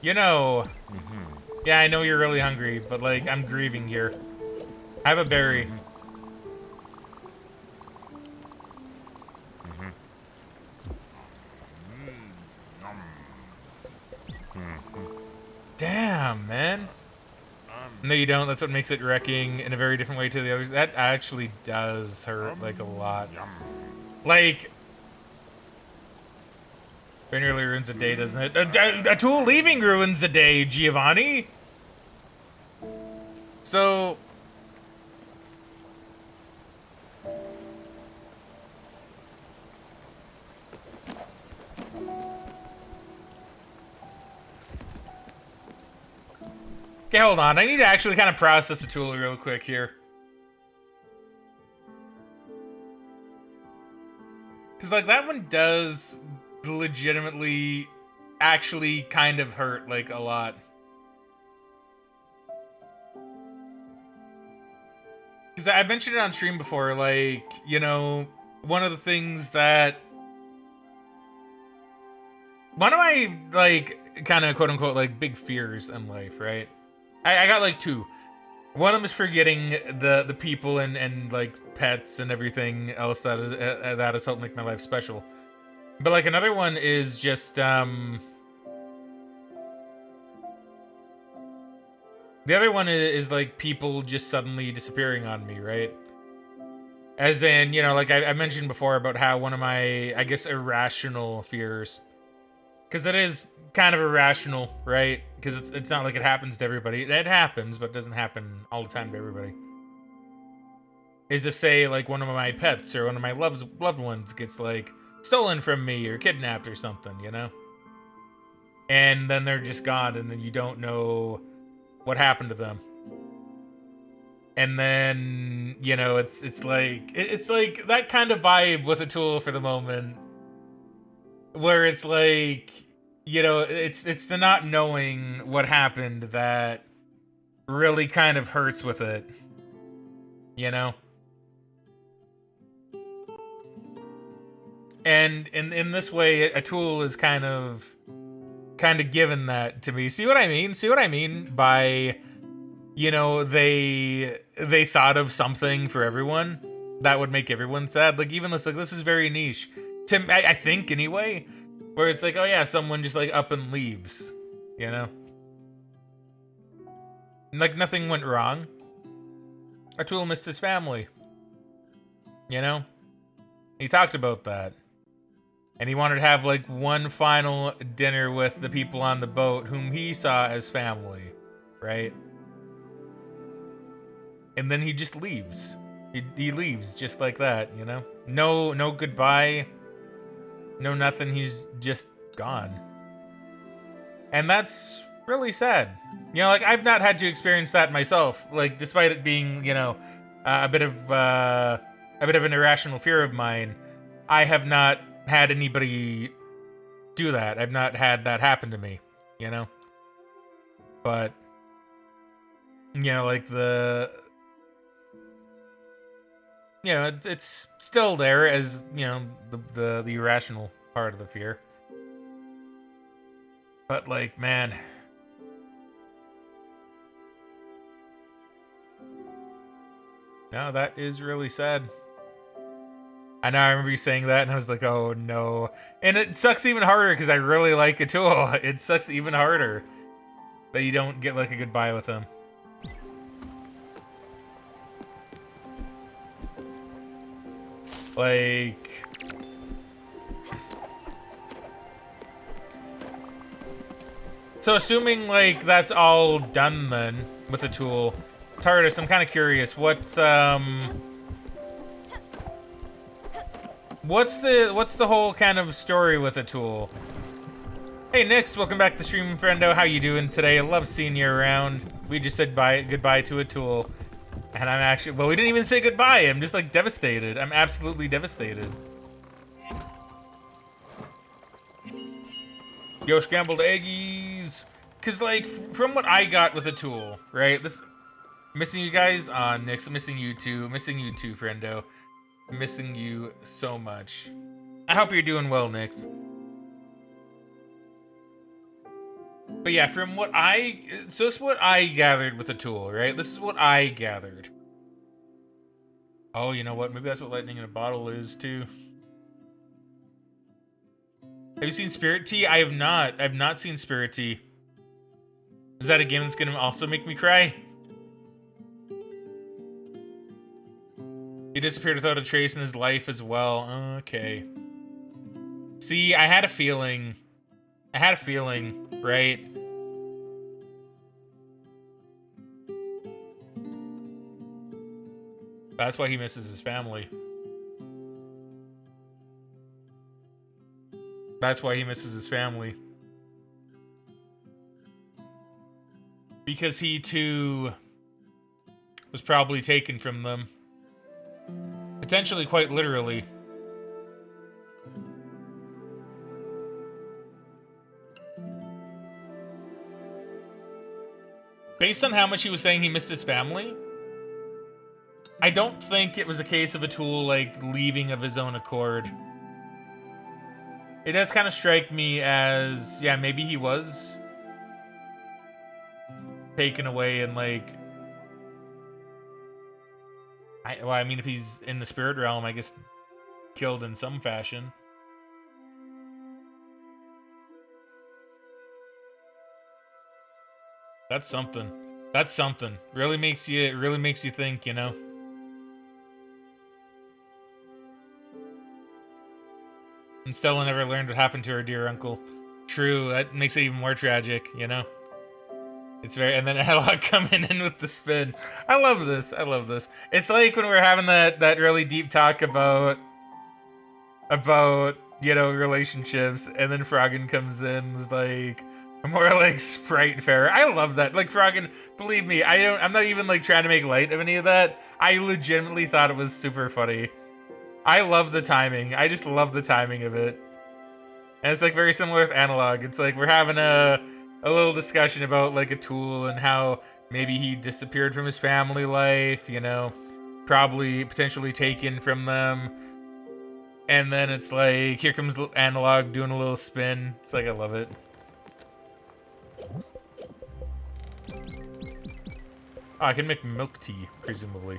You know... Yeah, I know you're really hungry, but like, I'm grieving here. Have a berry. Damn, man. No, you don't. That's what makes it wrecking in a very different way to the others. That actually does hurt, like, a lot. Like... Very nearly ruins a day, doesn't it? A tool leaving ruins a day, Giovanni! So... Okay, hold on. I need to actually kind of process the tool real quick here. Because, like, that one does legitimately actually kind of hurt, like, a lot. Because I mentioned it on stream before, like, you know, one of the things that... One of my, like, kind of quote-unquote, like, big fears in life, right? I got, like, two. One of them is forgetting the people and like, pets and everything else that has helped make my life special. But, like, another one is just, The other one is, like, people just suddenly disappearing on me, right? As in, you know, like, I mentioned before about how one of my, I guess, irrational fears... Because it is kind of irrational, right? Because it's not like it happens to everybody. It happens, but it doesn't happen all the time to everybody. Is if, say, like, one of my pets or one of my loved ones gets, like, stolen from me or kidnapped or something, you know? and then they're just gone, and then you don't know what happened to them. And then, you know, it's like that kind of vibe with a tool for the moment, where it's like, you know, it's the not knowing what happened that really kind of hurts with it, you know. And in this way, a tool is kind of given that to me. See what I mean? See what I mean by, you know, they thought of something for everyone that would make everyone sad. Like, even this, like, this is very niche to I think anyway, where it's like, oh yeah, someone just like up and leaves, you know, like nothing went wrong. Atul missed his family, you know. He talked about that, and he wanted to have like one final dinner with the people on the boat whom he saw as family, right? And then he just leaves. He leaves just like that, you know? No goodbye. No nothing. He's just gone. And that's really sad. You know, like, I've not had to experience that myself. Like, despite it being, you know, a bit of an irrational fear of mine, I have not had anybody do that. I've not had that happen to me, you know? But, you know, like, you know, it's still there as, you know, the irrational part of the fear. But, like, man, no, that is really sad. I know, I remember you saying that, and I was like, oh no. And it sucks even harder because I really like Atul. It sucks even harder that you don't get like a goodbye with him. Like, so assuming like that's all done then with the tool, TARDIS, I'm kind of curious. What's the whole kind of story with the tool? Hey Nix, welcome back to stream, friendo. How you doing today? I love seeing you around. We just said goodbye to a tool. And I'm actually, well, we didn't even say goodbye. I'm just like devastated. I'm absolutely devastated. Yo, scrambled eggies. Cause like, from what I got with the tool, right? This, missing you guys on Nix. I'm missing you too, friendo. I'm missing you so much. I hope you're doing well, Nix. But yeah, from what so this is what I gathered with the tool, right? This is what I gathered. Oh, you know what? Maybe that's what lightning in a bottle is too. Have you seen Spirit Tea? I have not. I've not seen Spirit Tea. Is that a game that's gonna also make me cry? He disappeared without a trace in his life as well. Okay. See, I had a feeling, right? That's why he misses his family. That's why he misses his family. Because he too was probably taken from them. Potentially quite literally. Based on how much he was saying he missed his family, I don't think it was a case of Atul like leaving of his own accord. It does kind of strike me as, yeah, maybe he was taken away and like, well, I mean, if he's in the spirit realm, I guess killed in some fashion. That's something. That's something. Really makes you think, you know. And Stella never learned what happened to her dear uncle. True, that makes it even more tragic, you know. It's very, and then Alok coming in with the spin. I love this. I love this. It's like when we were having that really deep talk about relationships, and then Fraggin comes in and is like more like Spiritfarer. I love that. Like Fraggin, believe me, I'm not even like trying to make light of any of that. I legitimately thought it was super funny. I love the timing. I just love the timing of it. And it's like very similar with Analog. It's like we're having a little discussion about like a tool and how maybe he disappeared from his family life, probably potentially taken from them. And then it's like, here comes Analog doing a little spin. It's like, I love it. Oh, I can make milk tea, presumably.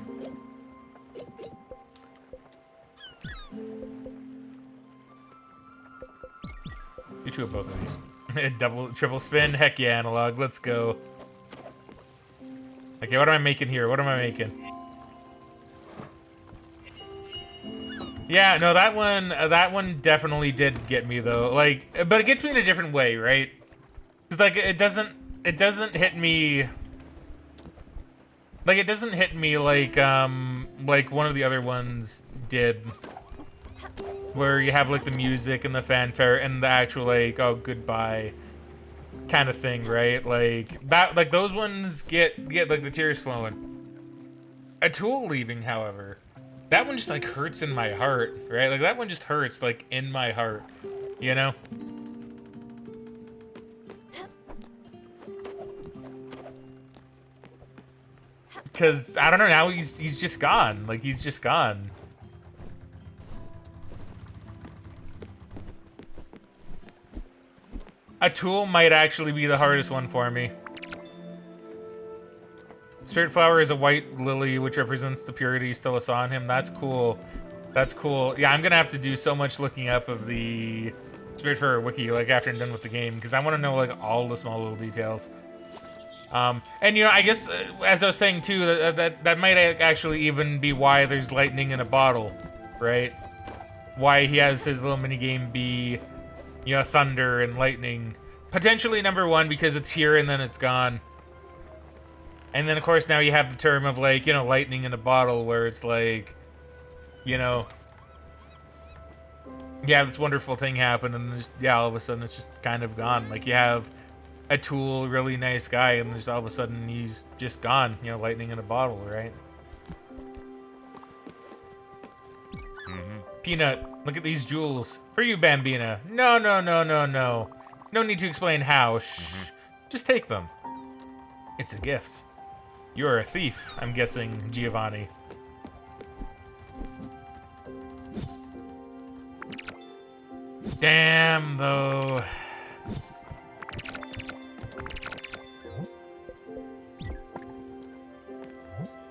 You two have both of these. Triple spin? Heck yeah, Analog. Let's go. Okay, what am I making here? What am I making? Yeah, no, that one definitely did get me though. Like, but it gets me in a different way, right? Cause like it doesn't hit me. Like it doesn't hit me like one of the other ones did. Where you have like the music and the fanfare and the actual like, oh, goodbye kind of thing, right? Like that, like those ones get like the tears flowing. A Tool leaving, however, that one just like hurts in my heart, right? Like that one just hurts like in my heart, Cause I don't know, now he's just gone. Like he's just gone. A Tool might actually be the hardest one for me. Spiritfarer is a white lily, which represents the purity still I saw in him. That's cool. That's cool. Yeah, I'm gonna have to do so much looking up of the Spiritfarer wiki, like after I'm done with the game, because I want to know like all the small little details. And I guess as I was saying too, that might actually even be why there's lightning in a bottle, right? Why he has his little mini game be, thunder and lightning. Potentially number one because it's here and then it's gone. And then of course now you have the term of like, lightning in a bottle, where it's like, yeah, this wonderful thing happened and just, all of a sudden it's just kind of gone. Like you have a Tool, really nice guy, and just all of a sudden he's just gone, lightning in a bottle, right? Peanut, look at these jewels. For you, Bambina. No. No need to explain how. Shh. Just take them. It's a gift. You're a thief, I'm guessing, Giovanni. Damn, though.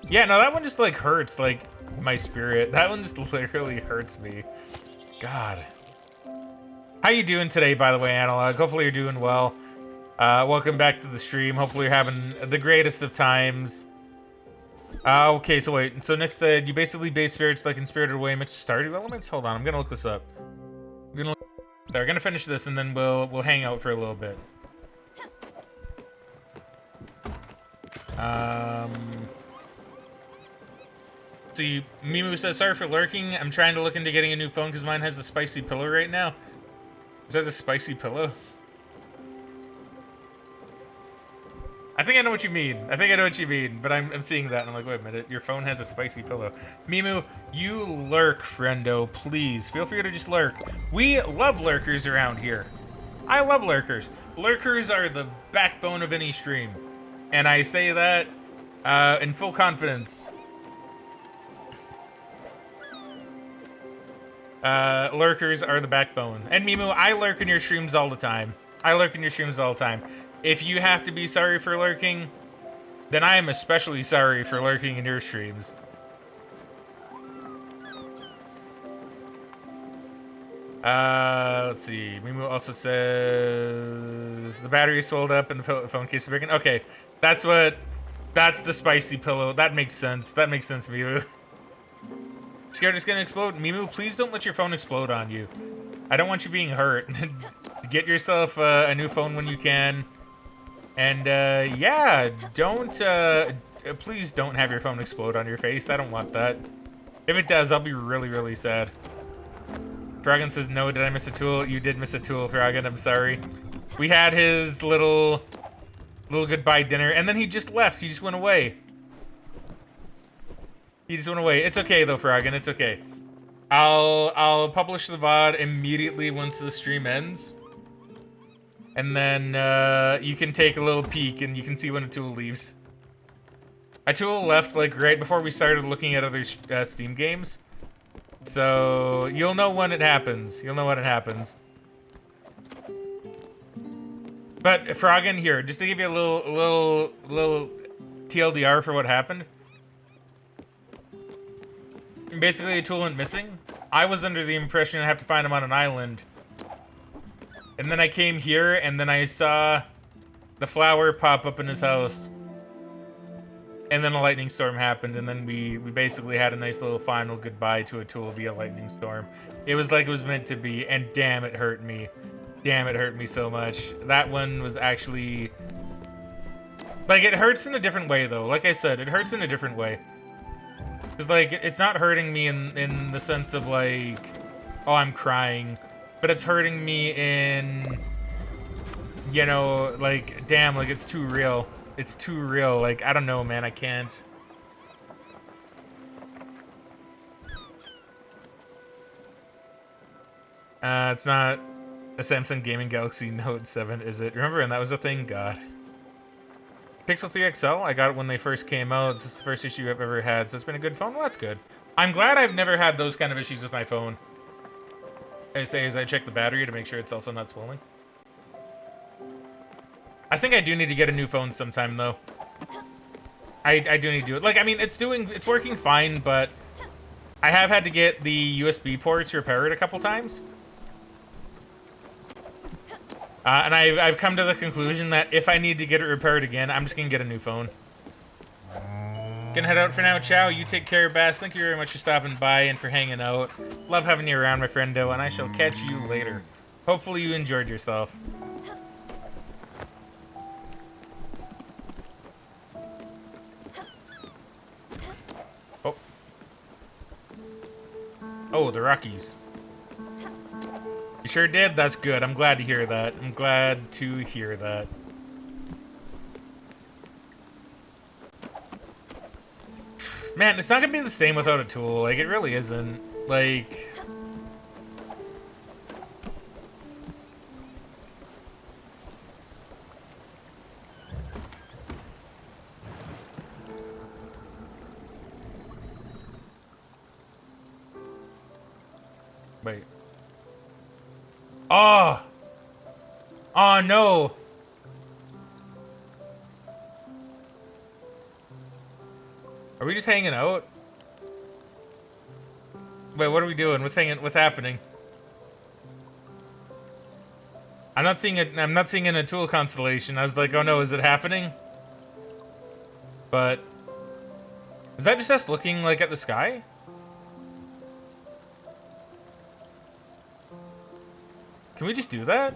Yeah, no, that one just, like, hurts, like, my spirit. That one just literally hurts me. God. How you doing today, by the way, Analog? Hopefully you're doing well. Welcome back to the stream. Hopefully you're having the greatest of times. Okay, so wait. So Nick said, you basically base spirits like in Spirited Away mixed with Stardew elements? Hold on, I'm gonna look this up. We're gonna finish this and then we'll hang out for a little bit. See, Mimu says, sorry for lurking. I'm trying to look into getting a new phone because mine has a spicy pillow right now. It has a spicy pillow? I think I know what you mean. But I'm seeing that and I'm like, wait a minute, your phone has a spicy pillow. Mimu, you lurk, friendo, please. Feel free to just lurk. We love lurkers around here. I love lurkers. Lurkers are the backbone of any stream. And I say that in full confidence. Lurkers are the backbone. And Mimu, I lurk in your streams all the time. If you have to be sorry for lurking, then I am especially sorry for lurking in your streams. Let's see. Mimu also says the battery sold up and the phone case is breaking. Okay, that's the spicy pillow. That makes sense. Mimu. Scared it's gonna explode? Mimu, please don't let your phone explode on you. I don't want you being hurt. Get yourself a new phone when you can. And yeah, please don't have your phone explode on your face. I don't want that. If it does, I'll be really, really sad. Fraggin says, no, did I miss a tool? You did miss a tool, Fraggin, I'm sorry. We had his little goodbye dinner, and then he just left. He just went away. He just went away. It's okay, though, Fraggin, it's okay. I'll publish the VOD immediately once the stream ends. And then you can take a little peek, and you can see when Atul leaves. Atul left, like, right before we started looking at other Steam games. So, you'll know when it happens. You'll know when it happens. But, Fraggin, here, just to give you a little TLDR for what happened. Basically, Atul went missing. I was under the impression I'd have to find him on an island. And then I came here, and then I saw the flower pop up in his house. And then a lightning storm happened, and then we basically had a nice little final goodbye to Atul via lightning storm. It was like it was meant to be, and damn, it hurt me. Damn, it hurt me so much. That one was actually... Like, it hurts in a different way, though. Like I said, it hurts in a different way. Because, like, it's not hurting me in the sense of, like, oh, I'm crying. But it's hurting me in, you know, like, damn, like, it's too real. It's too real. Like, I don't know, man. I can't. It's not a Samsung Gaming Galaxy Note 7, is it? Remember when that was a thing? God. Pixel 3 XL, I got it when they first came out. This is the first issue I've ever had, so it's been a good phone. Well, that's good. I'm glad I've never had those kind of issues with my phone. I say as I check the battery to make sure it's also not swelling. I think I do need to get a new phone sometime, though. I do need to do it. Like, I mean, it's working fine, but I have had to get the USB ports repaired a couple times. And I've come to the conclusion that if I need to get it repaired again, I'm just gonna get a new phone. Gonna head out for now. Ciao. You take care, Bass. Thank you very much for stopping by and for hanging out. Love having you around, my friendo, and I shall catch you later. Hopefully you enjoyed yourself. Oh. Oh, the Rockies. You sure did? That's good. I'm glad to hear that. I'm glad to hear that. Man, it's not gonna be the same without a tool. Like, it really isn't. Like... Wait. Oh! Oh, no! Are we just hanging out? Wait, what are we doing? What's happening? I'm not seeing it. I'm not seeing an Atul constellation. I was like, oh no, is it happening? But is that just us looking like at the sky? Can we just do that?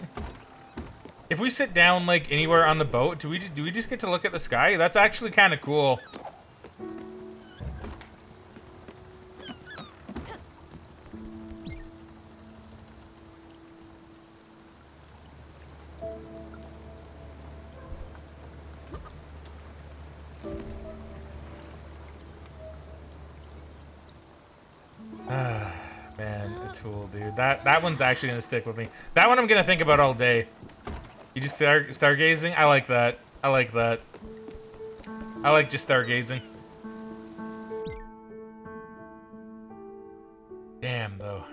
If we sit down like anywhere on the boat, do we just get to look at the sky? That's actually kind of cool. Man, Atul, dude. That one's actually gonna stick with me. That one I'm gonna think about all day. You just stargazing? I like that. I like that. I like just stargazing. Damn, though.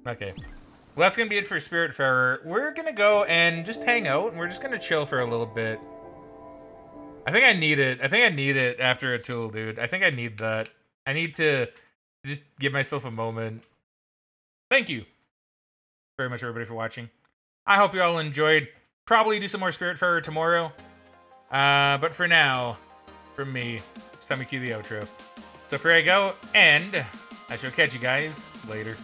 Okay. Well, that's gonna be it for Spiritfarer. We're gonna go and just hang out, and we're just gonna chill for a little bit. I think I need it. I think I need it after Atul, dude. I think I need that. I need to just give myself a moment. Thank you very much, everybody, for watching. I hope you all enjoyed. Probably do some more Spiritfarer tomorrow. But for now, from me, it's time to cue the outro. So for I go, and I shall catch you guys later.